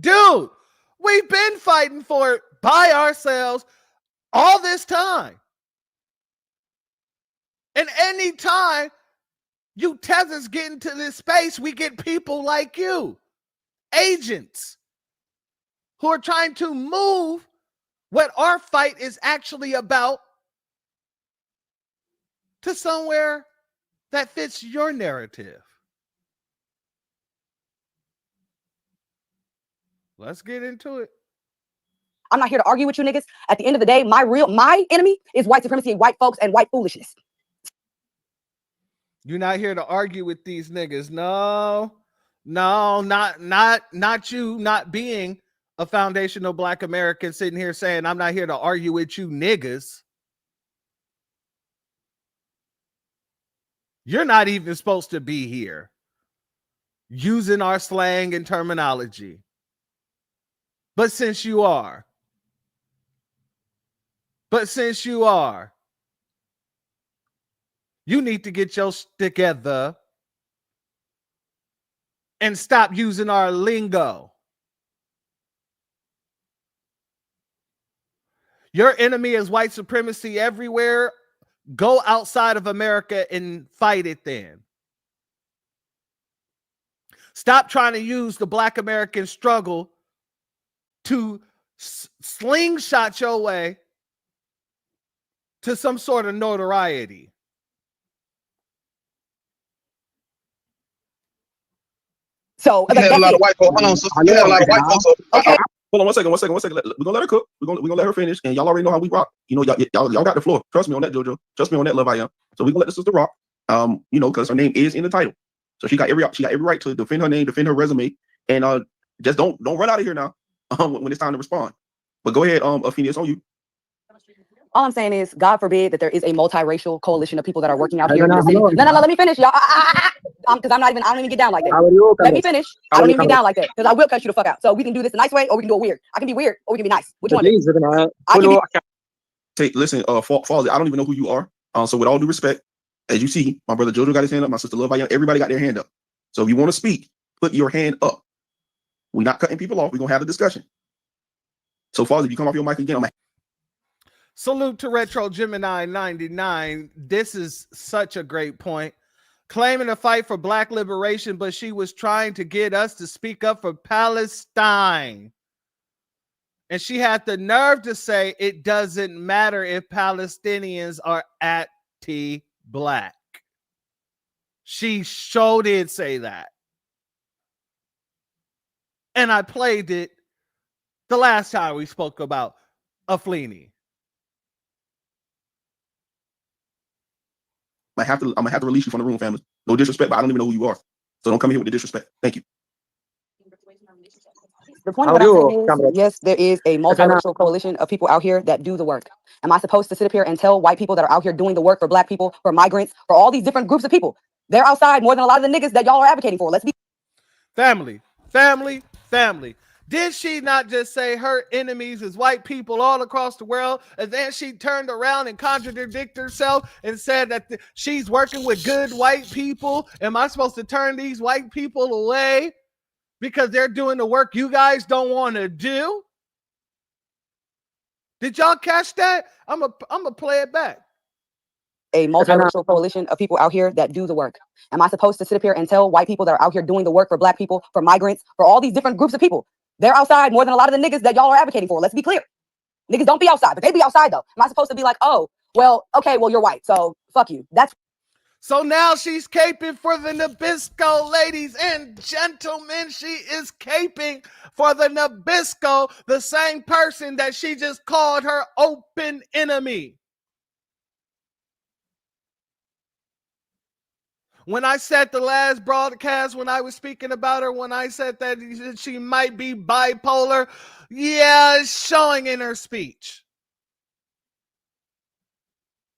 Dude, we've been fighting for it by ourselves all this time. And anytime you Tethers get into this space, we get people like you, agents, who are trying to move what our fight is actually about to somewhere that fits your narrative. Let's get into it. I'm not here to argue with you niggas. At the end of the day, my enemy is white supremacy and white folks and white foolishness. You're not here to argue with these niggas. No, not you not being a foundational Black American sitting here saying, I'm not here to argue with you niggas. You're not even supposed to be here using our slang and terminology. But since you are, you need to get your shit together and stop using our lingo. Your enemy is white supremacy everywhere. Go outside of America and fight it then. Stop trying to use the Black American struggle to slingshot your way to some sort of notoriety. So you have a lot of white folks. Hold on, sister. You have a lot of white folks. Okay. Hold on one second. We're gonna let her cook. We're gonna let her finish. And y'all already know how we rock. You know, y'all got the floor. Trust me on that, JoJo. Trust me on that, Love I Am. So we're gonna let the sister rock. You know, because her name is in the title. So she got every right to defend her name, defend her resume, and just don't run out of here now when it's time to respond. But go ahead, Athenia, it's on you. All I'm saying is, God forbid that there is a multiracial coalition of people that are working out Hey, here in no, the city. hello. No, let me finish, y'all. Because I don't even get down like that. How are you, Let me Carlos? finish. How I are don't you, even get Carlos? down like that because I will cut you the fuck out. So we can do this a nice way or we can do it weird. I can be weird or we can be nice. Which So one? please, I can be. Take listen, Falsey, I don't even know who you are. So with all due respect, as you see, my brother Jojo got his hand up, my sister Love, everybody got their hand up. So if you want to speak, put your hand up. We're not cutting people off. We're gonna have a discussion. So Falsey, if you come off your mic again, I'm Salute to Retro Gemini 99. This is such a great point. Claiming to fight for black liberation, but she was trying to get us to speak up for Palestine. And she had the nerve to say it doesn't matter if Palestinians are anti-black. She sure did say that. And I played it the last time we spoke about Aflini. gonna have to release you from the room, family. No disrespect, but I don't even know who you are. So don't come here with the disrespect. Thank you. The point How of are what I'm you, saying Camille? is, yes, there is a multiracial coalition of people out here that do the work. Am I supposed to sit up here and tell white people that are out here doing the work for black people, for migrants, for all these different groups of people? They're outside more than a lot of the niggas that y'all are advocating for. Let's be family. Did she not just say her enemies is white people all across the world? And then she turned around and contradicted herself and said that she's working with good white people. Am I supposed to turn these white people away because they're doing the work you guys don't want to do? Did y'all catch that? I'm gonna play it back. a multiracial coalition of people out here that do the work. Am I supposed to sit up here and tell white people that are out here doing the work for black people, for migrants, for all these different groups of people? They're outside more than a lot of the niggas that y'all are advocating for. Let's be clear. Niggas don't be outside, but they be outside though. Am I supposed to be like, oh, well, okay, well, you're white, so fuck you. That's so now she's caping for the Nabisco, ladies and gentlemen. She is caping for the Nabisco, the same person that she just called her open enemy. When I said the last broadcast, when I was speaking about her, when I said that she might be bipolar, yeah, it's showing in her speech.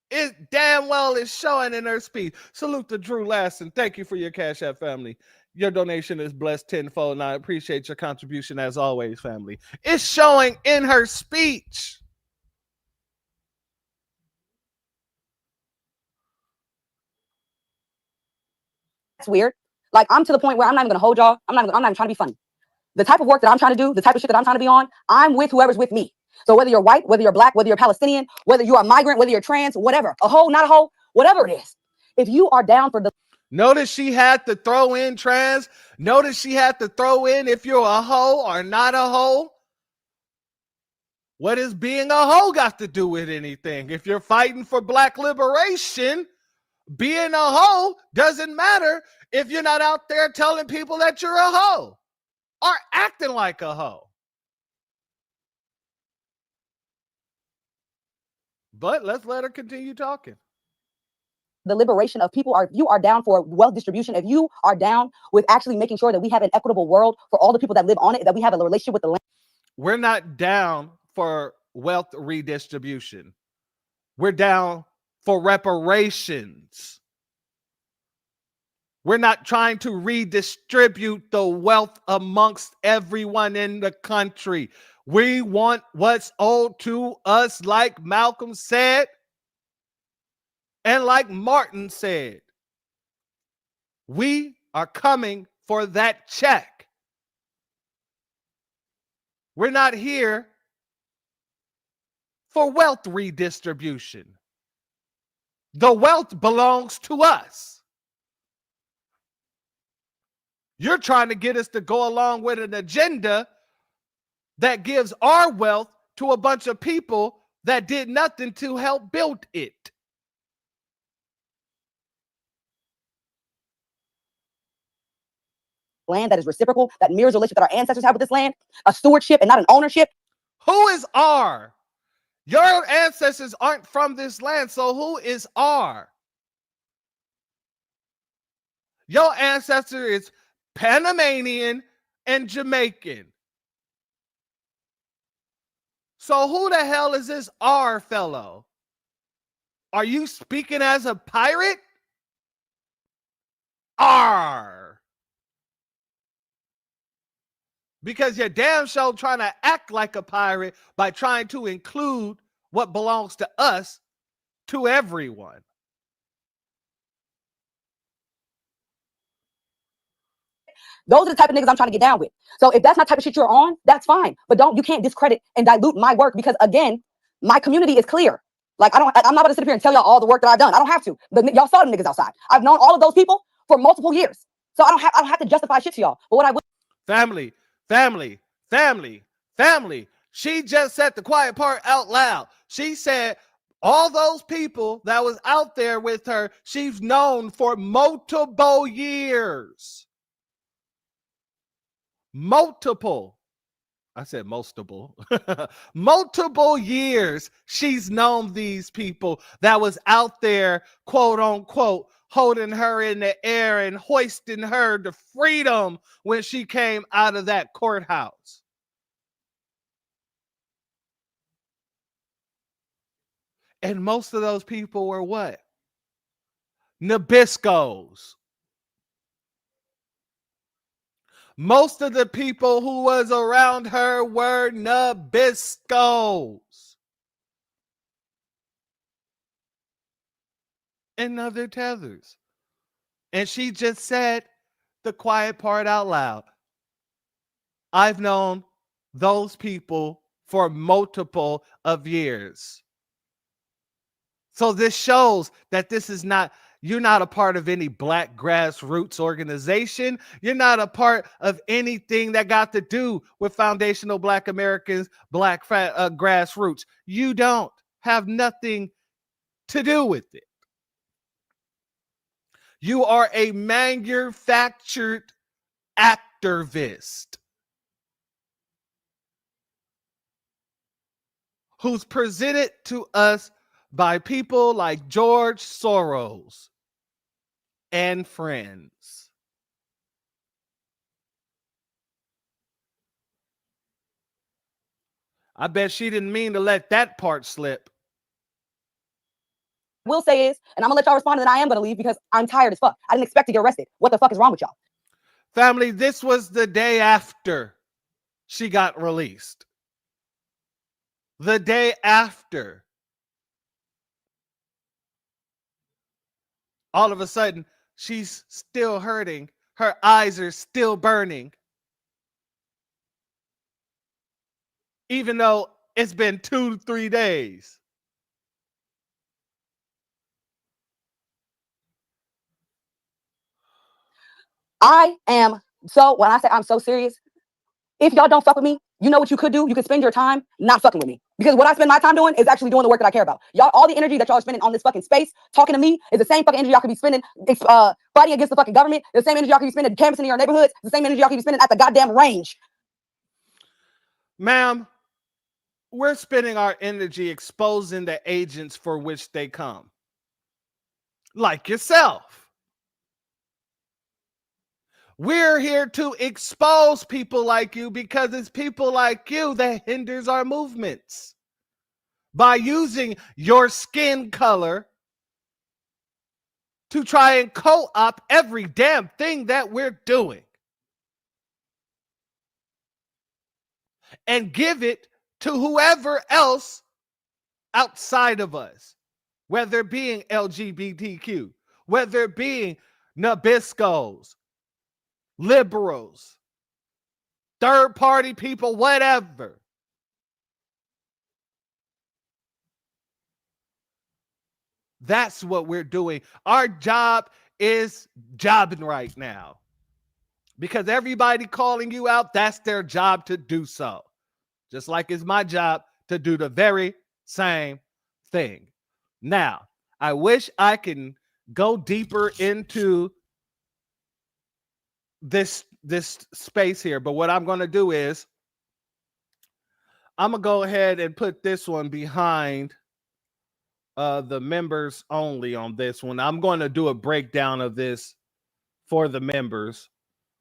It damn well is showing in her speech. Salute to Drew Lasson. Thank you for your Cashapp, family. Your donation is blessed tenfold, and I appreciate your contribution as always, family. It's showing in her speech. weird. Like, I'm to the point where I'm not even gonna hold y'all. I'm not even trying to be funny. The type of work that I'm trying to do, the type of shit that I'm trying to be on, I'm with whoever's with me. So whether you're white, whether you're black, whether you're Palestinian, whether you are a migrant, whether you're trans, whatever, a hoe, not a hoe, whatever it is, if you are down for the Notice she had to throw in trans. Notice she had to throw in if you're a hoe or not a hoe. What does being a hoe got to do with anything? If you're fighting for black liberation, being a hoe doesn't matter if you're not out there telling people that you're a hoe or acting like a hoe. But let's let her continue talking. The liberation of people, are you are down for wealth distribution, if you are down with actually making sure that we have an equitable world for all the people that live on it, that we have a relationship with the land. We're not down for wealth redistribution. We're down for reparations. We're not trying to redistribute the wealth amongst everyone in the country. We want what's owed to us, like Malcolm said, and like Martin said. We are coming for that check. We're not here for wealth redistribution. The wealth belongs to us. You're trying to get us to go along with an agenda that gives our wealth to a bunch of people that did nothing to help build it. Land that is reciprocal, that mirrors the relationship that our ancestors have with this land, a stewardship and not an ownership. Who is our? Your ancestors aren't from this land, so who is our? Your ancestor is Panamanian and Jamaican. So who the hell is this our fellow? Are you speaking as a pirate? Arr! Because you're damn sure trying to act like a pirate by trying to include what belongs to us to everyone. Those are the type of niggas I'm trying to get down with. So if that's not the type of shit you're on, that's fine. But you can't discredit and dilute my work because, again, my community is clear. Like, I'm not going to sit up here and tell y'all all the work that I've done. I don't have to. Y'all saw them niggas outside. I've known all of those people for multiple years. So I don't have to justify shit to y'all. But what I would... Family, family, family, family. She just said the quiet part out loud. She said all those people that was out there with her, she's known for multiple years. I said multiple. Multiple years she's known these people that was out there, quote unquote, holding her in the air and hoisting her to freedom when she came out of that courthouse. And most of those people were what? Nabiscos. Most of the people who was around her were Nabiscos. And other Tethers. And she just said the quiet part out loud. I've known those people for multiple of years. So this shows that this is not, you're not a part of any black grassroots organization. You're not a part of anything that got to do with foundational black Americans, black grassroots. You don't have nothing to do with it. You are a manufactured activist who's presented to us by people like George Soros and friends. I bet she didn't mean to let that part slip. Will say is, and I'm gonna let y'all respond, and then I am gonna leave because I'm tired as fuck. I didn't expect to get arrested. What the fuck is wrong with y'all? Family, this was the day after she got released. The day after. All of a sudden, she's still hurting. Her eyes are still burning. Even though it's been 2 to 3 days. When I say I'm so serious, if y'all don't fuck with me, you know what you could do? You could spend your time not fucking with me. Because what I spend my time doing is actually doing the work that I care about. Y'all, all the energy that y'all are spending on this fucking space, talking to me, is the same fucking energy y'all could be spending fighting against the fucking government. The same energy y'all could be spending canvassing in your neighborhoods. The same energy y'all could be spending at the goddamn range. Ma'am, we're spending our energy exposing the agents for which they come. Like yourself. We're here to expose people like you because it's people like you that hinders our movements. By using your skin color to try and co-opt every damn thing that we're doing. And give it to whoever else outside of us. Whether it being LGBTQ, whether it being Nabiscos, liberals, third party people, whatever. That's what we're doing. Our job is jobbing right now. Because everybody calling you out, that's their job to do so. Just like it's my job to do the very same thing. Now, I wish I can go deeper into this space here, but what I'm going to do is I'm going to go ahead and put this one behind the members only on this one. I'm going to do a breakdown of this for the members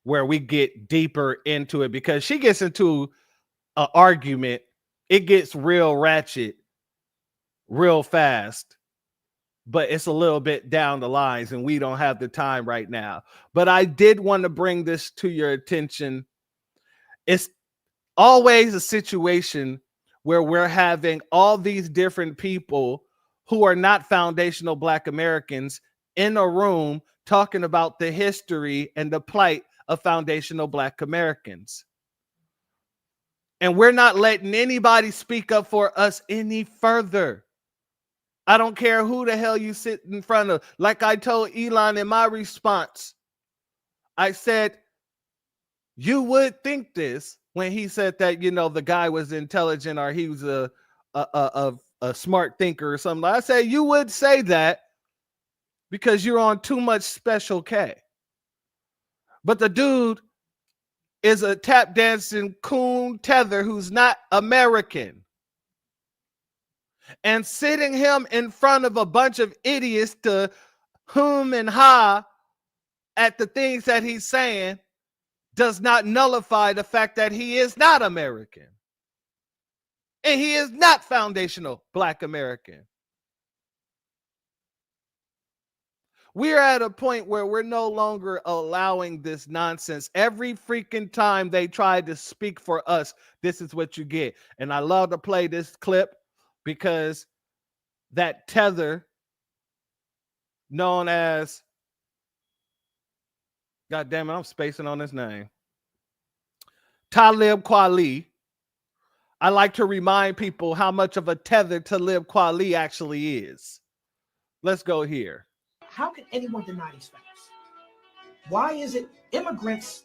where we get deeper into it, because she gets into an argument. It gets real ratchet real fast but it's a little bit down the lines and we don't have the time right now. But I did want to bring this to your attention. It's always a situation where we're having all these different people who are not foundational Black Americans in a room talking about the history and the plight of foundational Black Americans. And we're not letting anybody speak up for us any further. I don't care who the hell you sit in front of. Like I told Elon in my response, I said, you would think this when he said that, you know, the guy was intelligent or he was a smart thinker or something. I said, you would say that because you're on too much special K. But the dude is a tap dancing coon tether who's not American. And sitting him in front of a bunch of idiots to hum and ha at the things that he's saying does not nullify the fact that he is not American. And he is not foundational Black American. We're at a point where we're no longer allowing this nonsense. Every freaking time they try to speak for us, this is what you get. And I love to play this clip because that tether known as, God damn it, I'm spacing on his name, Talib Kweli. I like to remind people how much of a tether Talib Kweli actually is. Let's go here. How can anyone deny these facts? Why is it immigrants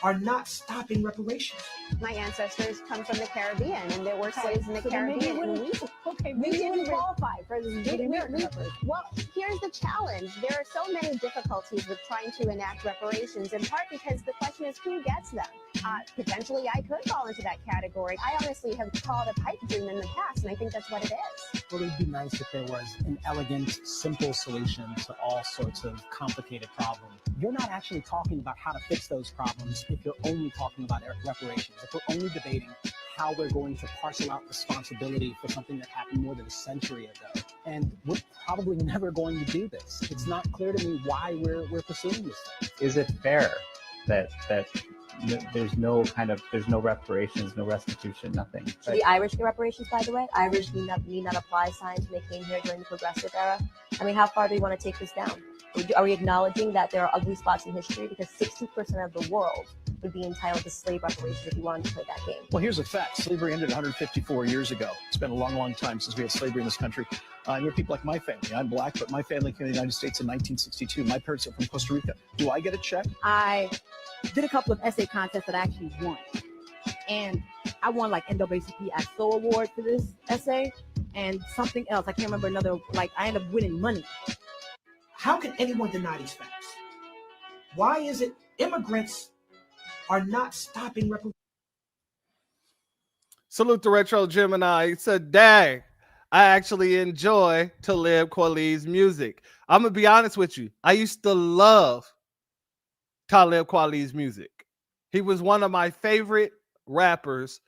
are not stopping reparations? My ancestors come from the Caribbean, and there were slaves in the Caribbean. We didn't qualify for this big American. Well, here's the challenge. There are so many difficulties with trying to enact reparations, in part because the question is who gets them. Potentially, I could fall into that category. I honestly have called a pipe dream in the past, and I think that's what it is. Well, it would be nice if there was an elegant, simple solution to all sorts of complicated problems. You're not actually talking about how to fix those problems if you're only talking about reparations. If we're only debating how we're going to parcel out responsibility for something that happened more than a century ago. And we're probably never going to do this. It's not clear to me why we're pursuing this thing. Is it fair that there's no reparations, no restitution, nothing? Right? The Irish get reparations, by the way. Irish need not apply signs when they came here during the Progressive era. I mean, how far do we want to take this down? Are we acknowledging that there are ugly spots in history? Because 60% of the world would be entitled to slave reparations if you wanted to play that game. Well, here's a fact. Slavery ended 154 years ago. It's been a long, long time since we had slavery in this country. And there are people like my family. I'm Black, but my family came to the United States in 1962. My parents are from Costa Rica. Do I get a check? I did a couple of essay contests that I actually won. And I won like NAACP AXO award for this essay and something else. I can't remember another, like I ended up winning money. How can anyone deny these facts? Why is it immigrants are not stopping reparations? Salute to Retro Gemini. He said, dang, I actually enjoy Talib Kweli's music. I'm going to be honest with you. I used to love Talib Kweli's music. He was one of my favorite rappers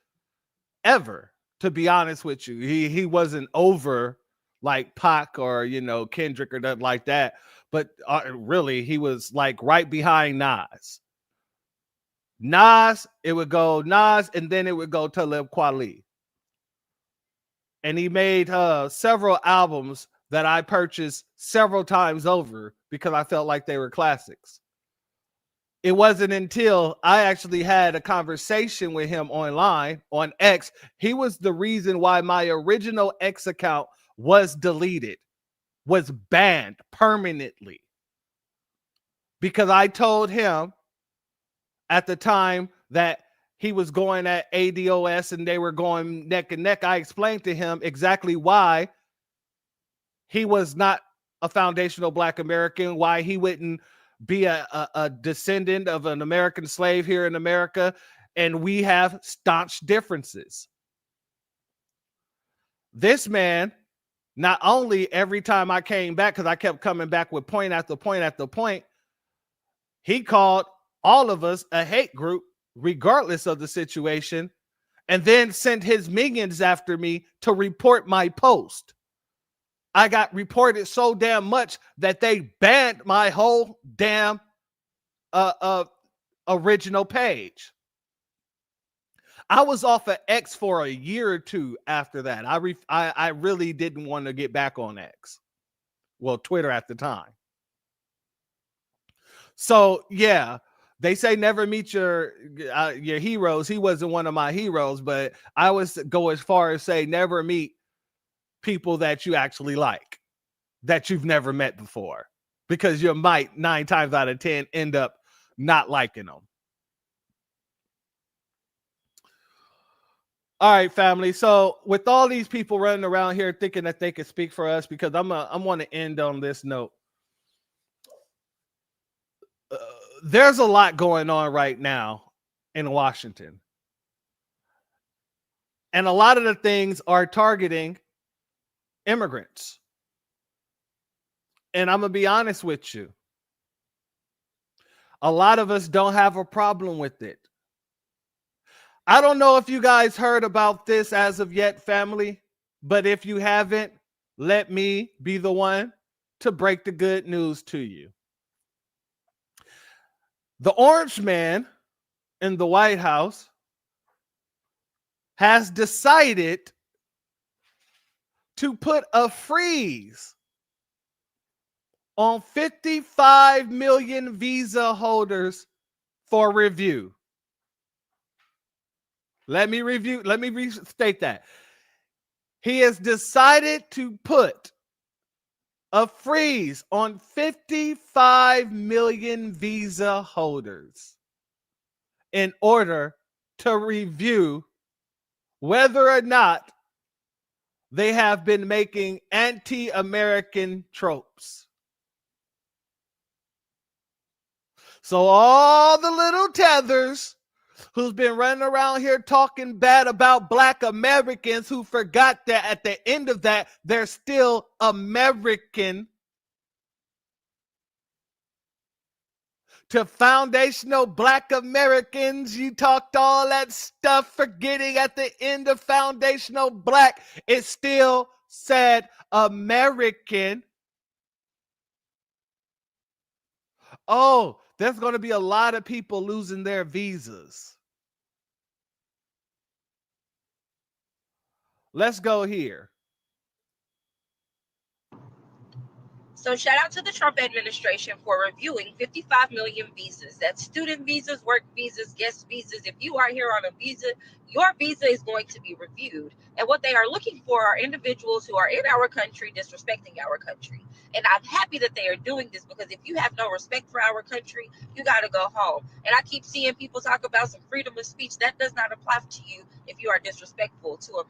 ever, to be honest with you. He wasn't over like Pac or, you know, Kendrick or nothing like that. But really, he was like right behind Nas. Nas, it would go Nas, and then it would go Talib Kweli. And he made several albums that I purchased several times over because I felt like they were classics. It wasn't until I actually had a conversation with him online on X. He was the reason why my original X account was deleted, was banned permanently. Because I told him at the time that he was going at ADOS and they were going neck and neck. I explained to him exactly why he was not a foundational Black American, why he wouldn't be a descendant of an American slave here in America, and we have staunch differences. This man, not only every time I came back, because I kept coming back with point after point after point, he called all of us a hate group, regardless of the situation, and then sent his minions after me to report my post. I got reported so damn much that they banned my whole damn original page. I was off of X for a year or two after that. I really didn't want to get back on X. Well, Twitter at the time. So yeah, they say never meet your heroes. He wasn't one of my heroes, but I would go as far as say never meet people that you actually like, that you've never met before, because you might 9 times out of 10 end up not liking them. All right, family. So with all these people running around here thinking that they can speak for us, because I'm want to end on this note. There's a lot going on right now in Washington. And a lot of the things are targeting immigrants. And I'm going to be honest with you. A lot of us don't have a problem with it. I don't know if you guys heard about this as of yet, family, but if you haven't, let me be the one to break the good news to you. The orange man in the White House has decided to put a freeze on 55 million visa holders for review. Let me restate that. He has decided to put a freeze on 55 million visa holders in order to review whether or not they have been making anti-American tropes. So all the little tethers who's been running around here talking bad about Black Americans, who forgot that at the end of that, they're still American, to foundational Black Americans, you talked all that stuff, forgetting at the end of foundational Black, it still said American. Oh, there's going to be a lot of people losing their visas. Let's go here. So shout out to the Trump administration for reviewing 55 million visas. That's student visas, work visas, guest visas. If you are here on a visa, your visa is going to be reviewed. And what they are looking for are individuals who are in our country disrespecting our country. And I'm happy that they are doing this, because if you have no respect for our country, you got to go home. And I keep seeing people talk about some freedom of speech. That does not apply to you if you are disrespectful to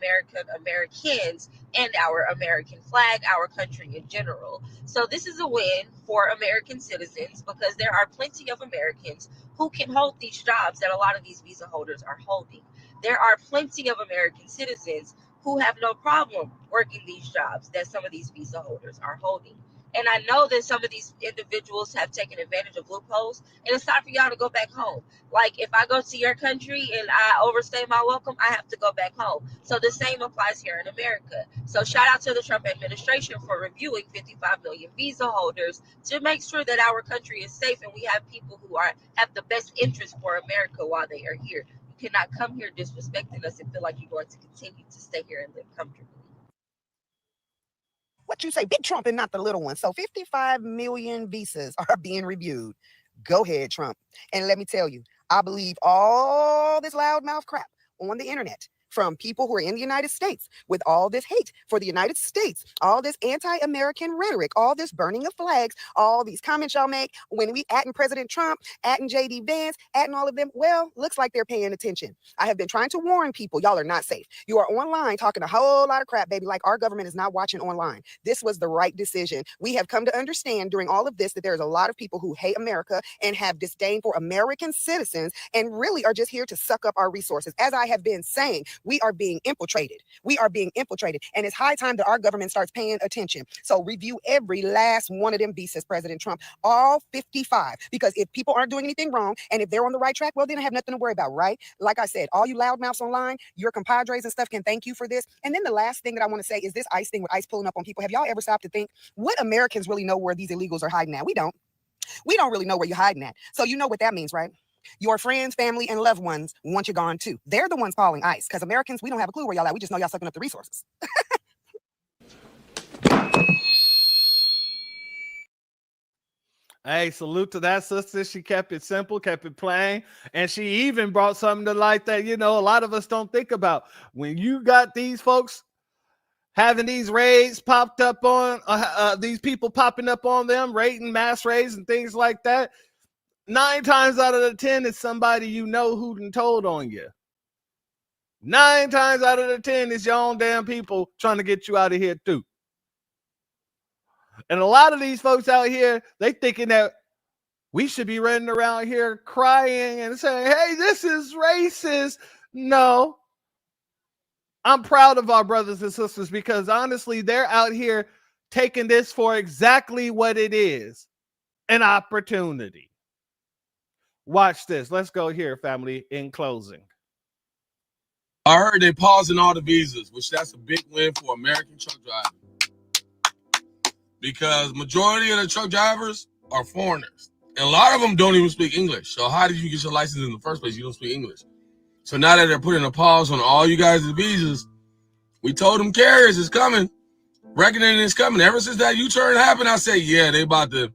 Americans and our American flag, our country in general. So this is a win for American citizens, because there are plenty of Americans who can hold these jobs that a lot of these visa holders are holding. There are plenty of American citizens who have no problem working these jobs that some of these visa holders are holding. And I know that some of these individuals have taken advantage of loopholes, and it's time for y'all to go back home. Like, if I go to your country and I overstay my welcome, I have to go back home. So the same applies here in America. So shout out to the Trump administration for reviewing 55 million visa holders to make sure that our country is safe and we have people who have the best interest for America while they are here. You cannot come here disrespecting us and feel like you're going to continue to stay here and live comfortably. What you say, big Trump and not the little one. So 55 million visas are being reviewed. Go ahead, Trump. And let me tell you, I believe all this loudmouth crap on the internet from people who are in the United States with all this hate for the United States, all this anti-American rhetoric, all this burning of flags, all these comments y'all make when we atting President Trump, atting JD Vance, atting all of them. Well, looks like they're paying attention. I have been trying to warn people, y'all are not safe. You are online talking a whole lot of crap, baby, like our government is not watching online. This was the right decision. We have come to understand during all of this that there's a lot of people who hate America and have disdain for American citizens and really are just here to suck up our resources. As I have been saying, We are being infiltrated. We are being infiltrated. And it's high time that our government starts paying attention. So review every last one of them visas, President Trump, all 55. Because if people aren't doing anything wrong and if they're on the right track, well, then I have nothing to worry about, right? Like I said, all you loudmouths online, your compadres and stuff can thank you for this. And then the last thing that I want to say is this ICE thing with ICE pulling up on people. Have y'all ever stopped to think what Americans really know where these illegals are hiding at? We don't. We don't really know where you're hiding at. So you know what that means, right? Your friends, family, and loved ones want you gone too. They're the ones calling ICE because Americans, we don't have a clue where y'all at. We just know y'all sucking up the resources. Hey, salute to that sister. She kept it simple, kept it plain, and she even brought something to light that, you know, a lot of us don't think about. When you got these folks having these raids popped up on, these people popping up on them, raiding, mass raids and things like that, 9 times out of the 10 it's somebody you know who done told on you. 9 times out of the 10 it's your own damn people trying to get you out of here too. And a lot of these folks out here, they thinking that we should be running around here crying and saying, hey, this is racist. No. I'm proud of our brothers and sisters because honestly, they're out here taking this for exactly what it is, an opportunity. Watch this. Let's go here, family, in closing. I heard they pausing all the visas, which that's a big win for American truck drivers. Because majority of the truck drivers are foreigners. And a lot of them don't even speak English. So how did you get your license in the first place? You don't speak English. So now that they're putting a pause on all you guys' visas, we told them carriers is coming. Reckoning is coming. Ever since that U-turn happened, I say, yeah, they about to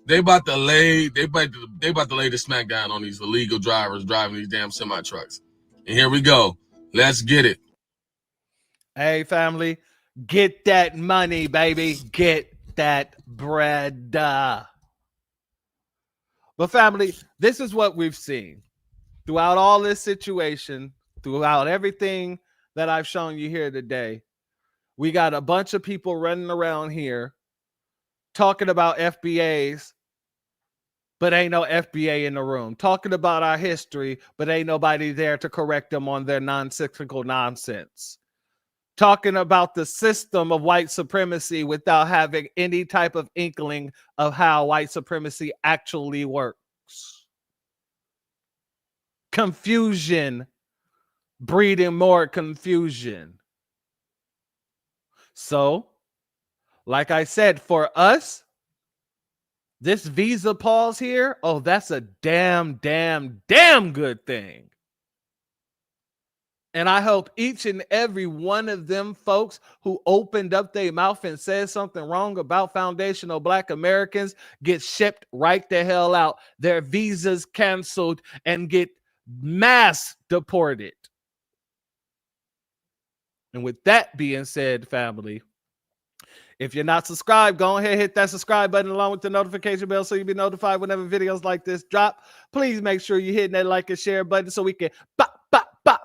lay the smackdown on these illegal drivers driving these damn semi trucks. And here we go. Let's get it. Hey, family, get that money, baby. Get that bread. But family, this is what we've seen throughout all this situation, throughout everything that I've shown you here today. We got a bunch of people running around here talking about FBAs, but ain't no FBA in the room. Talking about our history, but ain't nobody there to correct them on their nonsensical nonsense. Talking about the system of white supremacy without having any type of inkling of how white supremacy actually works. Confusion, breeding more confusion. So, like I said, for us, this visa pause here, oh, that's a damn good thing. And I hope each and every one of them folks who opened up their mouth and said something wrong about foundational Black Americans get shipped right the hell out. Their visas canceled and get mass deported. And with that being said, family, if you're not subscribed, go ahead and hit that subscribe button along with the notification bell so you'll be notified whenever videos like this drop. Please make sure you're hitting that like and share button so we can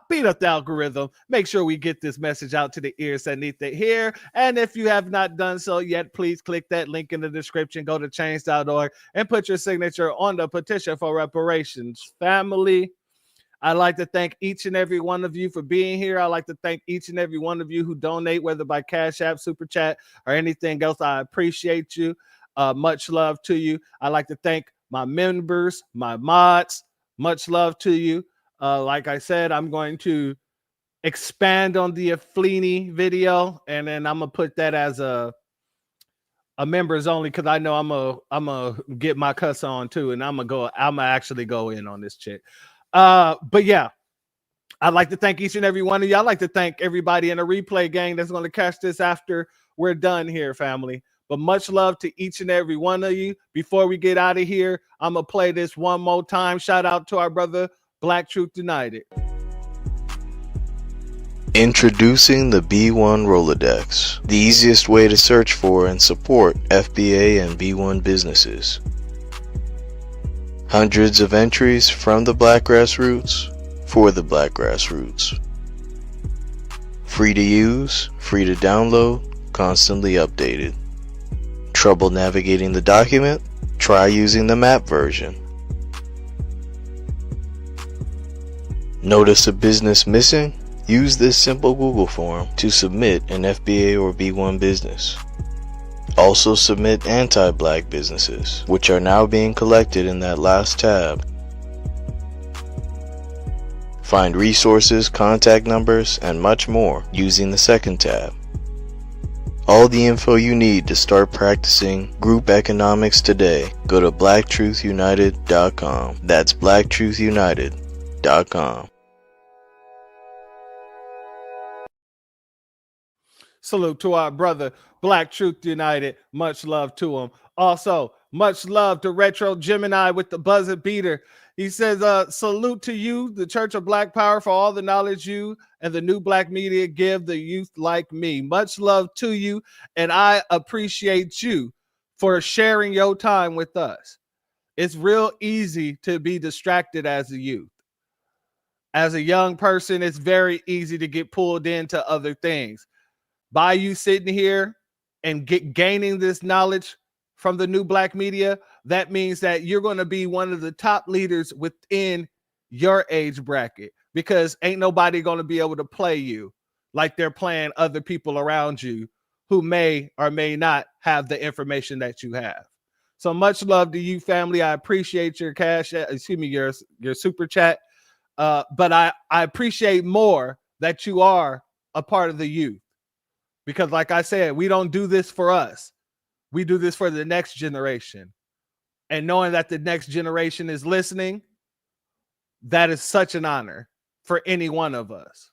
beat up the algorithm. Make sure we get this message out to the ears that need to hear. And if you have not done so yet, please click that link in the description. Go to change.org and put your signature on the petition for reparations. Family, I'd like to thank each and every one of you for being here. I'd like to thank each and every one of you who donate, whether by Cash App, Super Chat, or anything else. I appreciate you. Much love to you. I'd like to thank my members, my mods. Much love to you. Like I said, I'm going to expand on the Aflini video, and then I'm going to put that as a members only because I know I'm gonna get my cuss on too, and I'm gonna actually go in on this chick. But yeah, I'd like to thank each and every one of you. I'd like to thank everybody in the replay gang that's going to catch this after we're done here, family. But much love to each and every one of you. Before we get out of here, I'm going to play this one more time. Shout out to our brother, Black Truth United. Introducing the B1 Rolodex, the easiest way to search for and support FBA and B1 businesses. Hundreds of entries from the Black grassroots for the Black grassroots. Free to use, free to download, constantly updated. Trouble navigating the document? Try using the map version. Notice a business missing? Use this simple Google form to submit an FBA or B1 business. Also submit anti-black businesses, which are now being collected in that last tab. Find resources, contact numbers, and much more using the second tab. All the info you need to start practicing group economics today. Go to blacktruthunited.com. That's blacktruthunited.com. Salute to our brother, Black Truth United. Much love to him. Also, much love to Retro Gemini with the buzzer beater. He says, salute to you, the Church of Black Power, for all the knowledge you and the new black media give the youth like me. Much love to you, and I appreciate you for sharing your time with us. It's real easy to be distracted as a youth. As a young person, it's very easy to get pulled into other things. By you sitting here and gaining this knowledge from the new black media, that means that you're going to be one of the top leaders within your age bracket, because ain't nobody going to be able to play you like they're playing other people around you who may or may not have the information that you have. So much love to you, family. I appreciate your your super chat. But I appreciate more that you are a part of the youth, because like I said, we don't do this for us. We do this for the next generation. And knowing that the next generation is listening, that is such an honor for any one of us.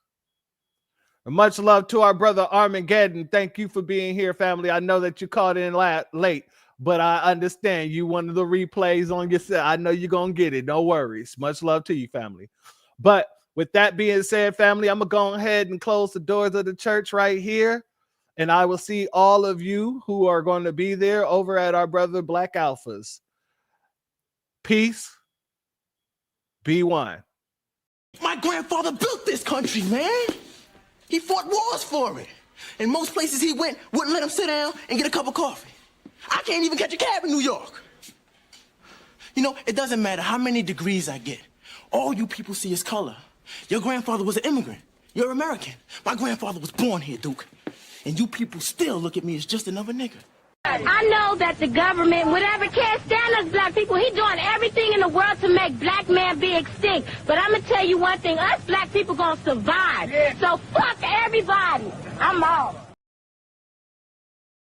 And much love to our brother Armageddon. Thank you for being here, family. I know that you called in late, but I understand you wanted the replays on your set. I know you're going to get it. No worries. Much love to you, family. But with that being said, family, I'm going to go ahead and close the doors of the church right here. And I will see all of you who are going to be there over at our brother Black Alphas. Peace. Be one. My grandfather built this country, man. He fought wars for it. And most places he went wouldn't let him sit down and get a cup of coffee. I can't even catch a cab in New York. You know, it doesn't matter how many degrees I get. All you people see is color. Your grandfather was an immigrant. You're American. My grandfather was born here, Duke. And you people still look at me as just another nigga. I know that the government, whatever, can't stand us black people. He doing everything in the world to make black man be extinct. But I'm going to tell you one thing. Us black people going to survive. Yeah. So fuck everybody. I'm out.